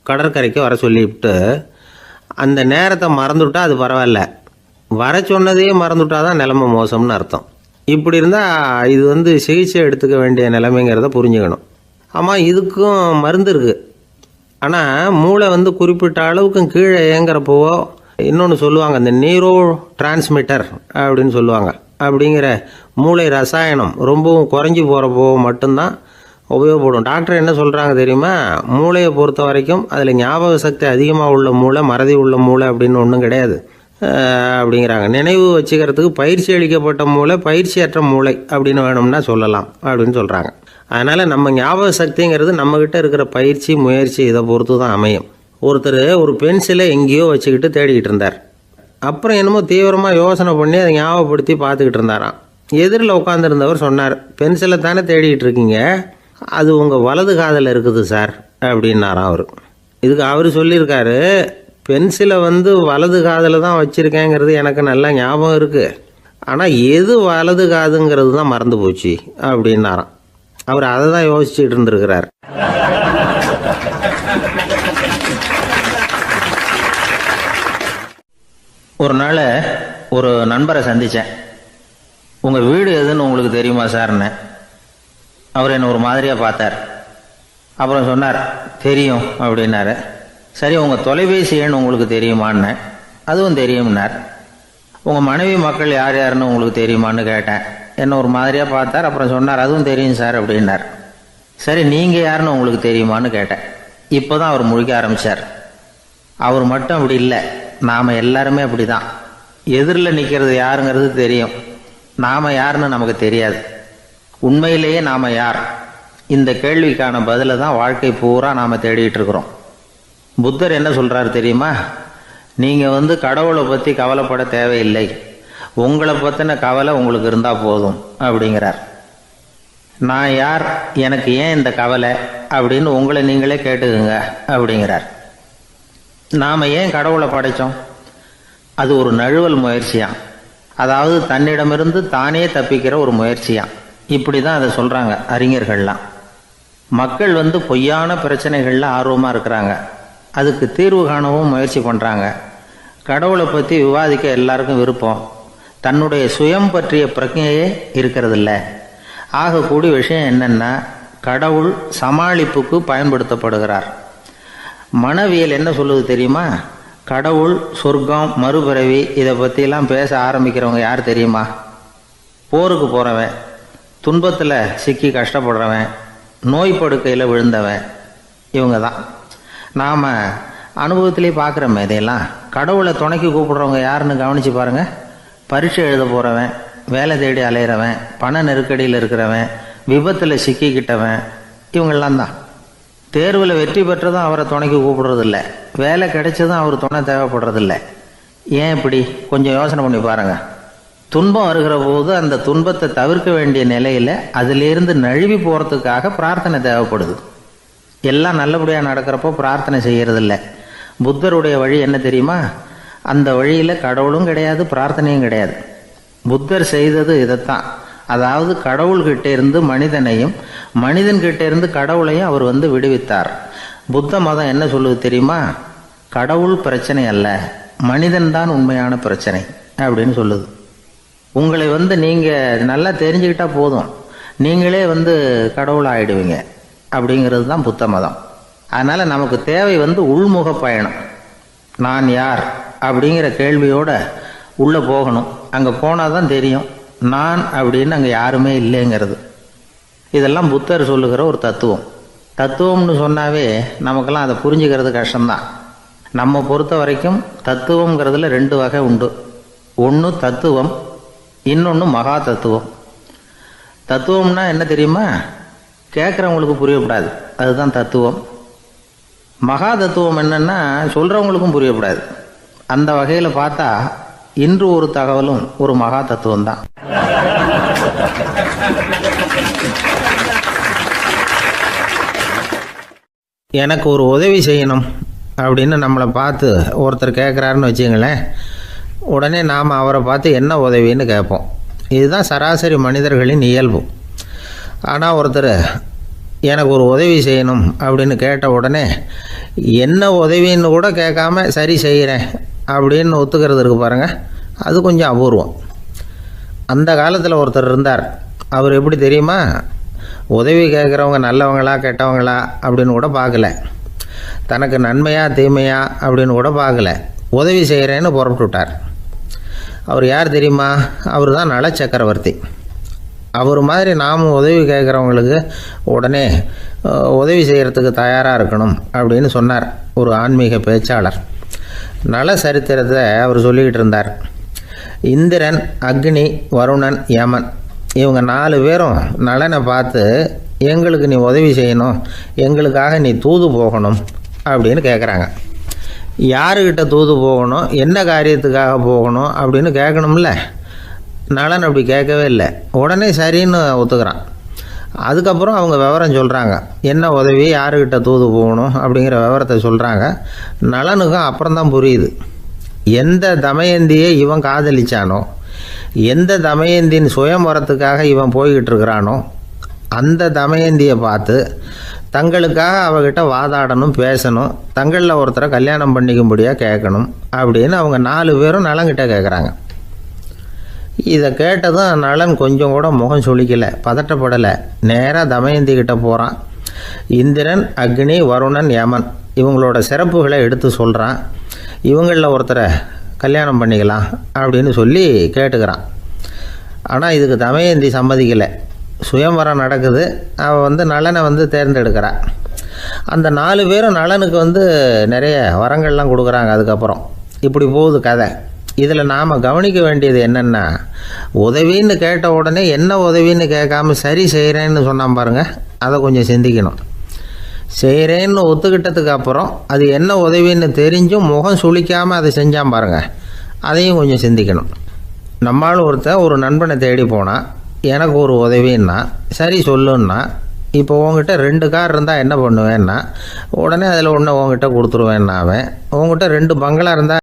கடற்கரைக்கு வர சொல்லிவிட்டு அந்த நேரத்தை மறந்துவிட்டா அது பரவாயில்ல, வர சொன்னதையே மறந்துவிட்டா தான் நிலைமை மோசம்னு அர்த்தம். இப்படி இருந்தால் இது சிகிச்சை எடுத்துக்க வேண்டிய நிலைமைங்கிறத புரிஞ்சுக்கணும். ஆமாம், இதுக்கும் மருந்து இருக்குது. ஆனால் மூளை குறிப்பிட்ட அளவுக்கு கீழே இயங்குறப்போ இன்னொன்று சொல்லுவாங்க, இந்த நியூரோ டிரான்ஸ்மிட்டர் அப்படின்னு சொல்லுவாங்க. அப்படிங்கிற மூளை ரசாயனம் ரொம்பவும் குறைஞ்சி போகிறப்போ மட்டும்தான் உபயோகப்படும். டாக்டர் என்ன சொல்கிறாங்க தெரியுமா? மூளையை பொறுத்த வரைக்கும் அதில் ஞாபக சக்தி அதிகமாக உள்ள மூளை, மறதி உள்ள மூளை அப்படின்னு ஒன்றும் கிடையாது அப்படிங்கிறாங்க. நினைவு வச்சுக்கிறதுக்கு பயிற்சி அளிக்கப்பட்ட மூளை, பயிற்சியற்ற மூளை அப்படின்னு வேணும்னா சொல்லலாம் அப்படின்னு சொல்கிறாங்க. அதனால் நம்ம ஞாபக சக்திங்கிறது நம்மக்கிட்ட இருக்கிற பயிற்சி, முயற்சி இதை பொறுத்து தான் அமையும். ஒருத்தர் ஒரு பென்சிலை எங்கேயோ வச்சுக்கிட்டு தேடிக்கிட்டு இருந்தார். அப்புறம் என்னமோ தீவிரமாக யோசனை பண்ணி அதை ஞாபகப்படுத்தி பார்த்துக்கிட்டு இருந்தாராம். எதிரில் உட்காந்துருந்தவர் சொன்னார், பென்சிலை தானே தேடிக்கிட்டு இருக்கீங்க, அது உங்கள் வலது காதில் இருக்குது சார் அப்படின்னாராம் அவர். இதுக்கு அவர் சொல்லியிருக்காரு, பென்சிலை வலது காதில் தான் வச்சுருக்கேங்கிறது எனக்கு நல்லா ஞாபகம் இருக்குது, ஆனால் எது வலது காதுங்கிறது தான் மறந்து போச்சு அப்படின்னாராம். அவர் அதை தான் யோசிச்சுட்டு இருந்திருக்கிறார். ஒரு நாள் ஒரு நண்பரை சந்தித்தேன். உங்கள் வீடு எதுன்னு உங்களுக்கு தெரியுமா சார்ன்னு. அவர் என்னை ஒரு மாதிரியாக பார்த்தார். அப்புறம் சொன்னார், தெரியும் அப்படின்னாரு. சரி, உங்கள் தொலைபேசி எண் உங்களுக்கு தெரியுமான்னு. அதுவும் தெரியும்னார். உங்கள் மனைவி மக்கள் யார் யாருன்னு உங்களுக்கு தெரியுமான்னு கேட்டேன். என்ன ஒரு மாதிரியாக பார்த்தார். அப்புறம் சொன்னார், அதுவும் தெரியும் சார் அப்படின்னார். சரி, நீங்கள் யாருன்னு உங்களுக்கு தெரியுமான்னு கேட்டேன். இப்போ தான் அவர் முழிக்க ஆரம்பித்தார். அவர் மட்டும் அப்படி இல்லை, நாம் எல்லாருமே அப்படி தான். எதிரில் நிற்கிறது யாருங்கிறது தெரியும், நாம் யாருன்னு நமக்கு தெரியாது. உண்மையிலேயே நாம் யார்? இந்த கேள்விக்கான பதிலை தான் வாழ்க்கை பூரா நாம் தேடிட்டு இருக்கிறோம். புத்தர் என்ன சொல்கிறாரு தெரியுமா? நீங்கள் கடவுளை பற்றி கவலைப்பட தேவையில்லை, உங்களை பற்றின கவலை உங்களுக்கு இருந்தால் போதும் அப்படிங்கிறார். நான் யார், எனக்கு ஏன் இந்த கவலை அப்படின்னு உங்களை நீங்களே கேட்டுக்குங்க அப்படிங்கிறார். நாம் ஏன் கடவுளை படைத்தோம்? அது ஒரு நழுவல் முயற்சியாம். அதாவது தன்னிடமிருந்து தானே தப்பிக்கிற ஒரு முயற்சியாம். இப்படி தான் அதை சொல்கிறாங்க அறிஞர்கள்லாம். மக்கள் பொய்யான பிரச்சனைகளில் ஆர்வமாக இருக்கிறாங்க, அதுக்கு தீர்வு காணவும் முயற்சி பண்ணுறாங்க. கடவுளை பற்றி விவாதிக்க எல்லாருக்கும் விருப்பம், தன்னுடைய சுயம் பற்றிய பிரஜையே இருக்கிறதில்ல. ஆகக்கூடிய விஷயம் என்னென்னா, கடவுள் சமாளிப்புக்கு பயன்படுத்தப்படுகிறார். மனவியல் என்ன சொல்லுது தெரியுமா? கடவுள், சொர்க்கம், மறுபிறவி இதை பற்றிலாம் பேச ஆரம்பிக்கிறவங்க யார் தெரியுமா? போருக்கு போகிறவன், துன்பத்தில் சிக்கி கஷ்டப்படுறவன், நோய் படுக்கையில் விழுந்தவன், இவங்க தான். நாம் அனுபவத்திலே பார்க்குறோமே இதையெல்லாம். கடவுளை துணைக்கு கூப்பிடுறவங்க யாருன்னு கவனித்து பாருங்கள். பரீட்சை எழுத போகிறவன், வேலை தேடி அலையிறவன், பண நெருக்கடியில் இருக்கிறவன், விபத்தில் சிக்கிக்கிட்டவன், இவங்கெல்லாம் தான். தேர்வில் வெற்றி பெற்றதும் அவரை துணைக்கு கூப்பிடுறதில்ல, வேலை கிடைச்சதும் அவர் துணை தேவைப்படுறதில்ல. ஏன் இப்படி? கொஞ்சம் யோசனை பண்ணி பாருங்கள். துன்பம் வருகிற போது அந்த துன்பத்தை தவிர்க்க வேண்டிய நிலையில் அதிலிருந்து நழுவி போகிறதுக்காக பிரார்த்தனை தேவைப்படுது. எல்லாம் நல்லபடியாக நடக்கிறப்போ பிரார்த்தனை செய்கிறதில்ல. புத்தருடைய வழி என்ன தெரியுமா? அந்த வழியில் கடவுளும் கிடையாது, பிரார்த்தனையும் கிடையாது. புத்தர் செய்தது இதைத்தான். அதாவது கடவுள்கிட்ட இருந்து மனிதனையும், மனிதன்கிட்ட இருந்து கடவுளையும் அவர் விடுவித்தார். புத்த மதம் என்ன சொல்லுது தெரியுமா? கடவுள் பிரச்சனை அல்ல, மனிதன்தான் உண்மையான பிரச்சனை அப்படின்னு சொல்லுது. உங்களை நீங்கள் நல்லா தெரிஞ்சுக்கிட்டா போதும், நீங்களே கடவுள் ஆகிடுவீங்க அப்படிங்கிறது தான் புத்த மதம். அதனால் நமக்கு தேவை உள்முக பயணம். நான் யார் அப்படிங்கிற கேள்வியோட உள்ளே போகணும். அங்கே போனால் தான் தெரியும் நான் அப்படின்னு அங்கே யாருமே இல்லைங்கிறது. இதெல்லாம் புத்தர் சொல்லுகிற ஒரு தத்துவம். தத்துவம்னு சொன்னாவே நமக்கெல்லாம் அதை புரிஞ்சுக்கிறது கஷ்டம்தான். நம்ம பொறுத்த வரைக்கும் தத்துவங்கிறதுல 2 வகை உண்டு. ஒன்று தத்துவம், இன்னொன்று மகா தத்துவம். தத்துவம்னா என்ன தெரியுமா? கேட்குறவங்களுக்கு புரியப்படாது, அதுதான் தத்துவம். மகா தத்துவம் என்னன்னா சொல்கிறவங்களுக்கும் புரியப்படாது. அந்த வகையில் பார்த்தா இன்று ஒரு தகவலும் ஒரு மகா தத்துவம் தான். எனக்கு ஒரு உதவி செய்யணும் அப்படின்னு நம்மளை பார்த்து ஒருத்தர் கேட்குறாருன்னு வச்சுங்களேன், உடனே நாம் அவரை பார்த்து என்ன உதவின்னு கேட்போம். இதுதான் சராசரி மனிதர்களின் இயல்பு. ஆனால் ஒருத்தர் எனக்கு ஒரு உதவி செய்யணும் அப்படின்னு கேட்ட உடனே என்ன உதவின்னு கூட கேட்காம சரி செய்கிறேன் அப்படின்னு ஒத்துக்கிறது இருக்கு பாருங்கள், அது கொஞ்சம் அபூர்வம். அந்த காலத்தில் ஒருத்தர் இருந்தார். அவர் எப்படி தெரியுமா, உதவி கேட்குறவங்க நல்லவங்களா கெட்டவங்களா அப்படின்னு கூட பார்க்கல, தனக்கு நன்மையா தீமையா அப்படின்னு கூட பார்க்கல, உதவி செய்கிறேன்னு புறப்பட்டு விட்டார். அவர் யார் தெரியுமா, அவர் தான் நல சக்கரவர்த்தி. அவர் மாதிரி நாமும் உதவி கேட்குறவங்களுக்கு உடனே உதவி செய்கிறதுக்கு தயாராக இருக்கணும் அப்படின்னு சொன்னார் ஒரு ஆன்மீக பேச்சாளர். நல சரித்திரத்தை அவர் சொல்லிக்கிட்டு இருந்தார். இந்திரன், அக்னி, வருணன், யமன் இவங்க 4 பேரும் நலனை பார்த்து எங்களுக்கு நீ உதவி செய்யணும், எங்களுக்காக நீ தூது போகணும் அப்படின்னு கேட்குறாங்க. யாருக்கிட்ட தூது போகணும், என்ன காரியத்துக்காக போகணும் அப்படின்னு கேட்கணும்ல. நலன் அப்படி கேட்கவே இல்லை, உடனே சரின்னு ஒத்துக்கிறான். அதுக்கப்புறம் அவங்க விவரம் சொல்கிறாங்க, என்ன உதவி, யாருக்கிட்ட தூது போகணும் அப்படிங்கிற விவரத்தை சொல்கிறாங்க. நலனுக்கும் அப்புறம்தான் புரியுது, எந்த தமயந்தியை இவன் காதலிச்சானோ, எந்த தமயந்தின் சுயம்பரத்துக்காக இவன் போய்கிட்டு இருக்கிறானோ அந்த தமயந்தியை பார்த்து தங்களுக்காக அவகிட்ட வாதாடணும், பேசணும், தங்களில் ஒருத்தரை கல்யாணம் பண்ணிக்கும்படியாக கேட்கணும் அப்படின்னு அவங்க 4 பேரும் நலங்கிட்ட கேட்குறாங்க. இதை கேட்டதும் நலன் கொஞ்சம் கூட முகம் சுளிக்கலை, பதட்டப்படலை. நேராக தமயந்தி கிட்ட போகிறான். இந்திரன், அக்னி, வருணன், யமன் இவங்களோட சிறப்புகளை எடுத்து சொல்கிறான். இவங்களில் ஒருத்தரை கல்யாணம் பண்ணிக்கலாம் அப்படின்னு சொல்லி கேட்டுக்கிறான். ஆனால் இதுக்கு தமயந்தி சம்மதிக்கலை. சுயம்வரம் நடக்குது, அவள் நலனை தேர்ந்தெடுக்கிறாள். அந்த 4 பேரும் நலனுக்கு நிறைய வரங்கள்லாம் கொடுக்குறாங்க. அதுக்கப்புறம் இப்படி போகுது கதை. இதில் நாம் கவனிக்க வேண்டியது என்னென்னா, உதவின்னு கேட்ட உடனே என்ன உதவின்னு கேட்காம சரி செய்கிறேன்னு சொன்னான் பாருங்கள், அதை கொஞ்சம் சிந்திக்கணும். செய்கிறேன்னு ஒத்துக்கிட்டதுக்கு அப்புறம் அது என்ன உதவின்னு தெரிஞ்சும் முகம் சுளிக்காமல் அதை செஞ்சான் பாருங்கள், அதையும் கொஞ்சம் சிந்திக்கணும். நம்மளும் ஒரு நண்பனை தேடி போனால் எனக்கு ஒரு உதவின்னா சரி சொல்லுன்னா, இப்போ உங்ககிட்ட 2 கார் இருந்தால் என்ன பண்ணுவேன்னா உடனே அதில் ஒன்று உங்ககிட்ட கொடுத்துருவேன்னா, அவன் உங்ககிட்ட 2 பங்களா இருந்தால்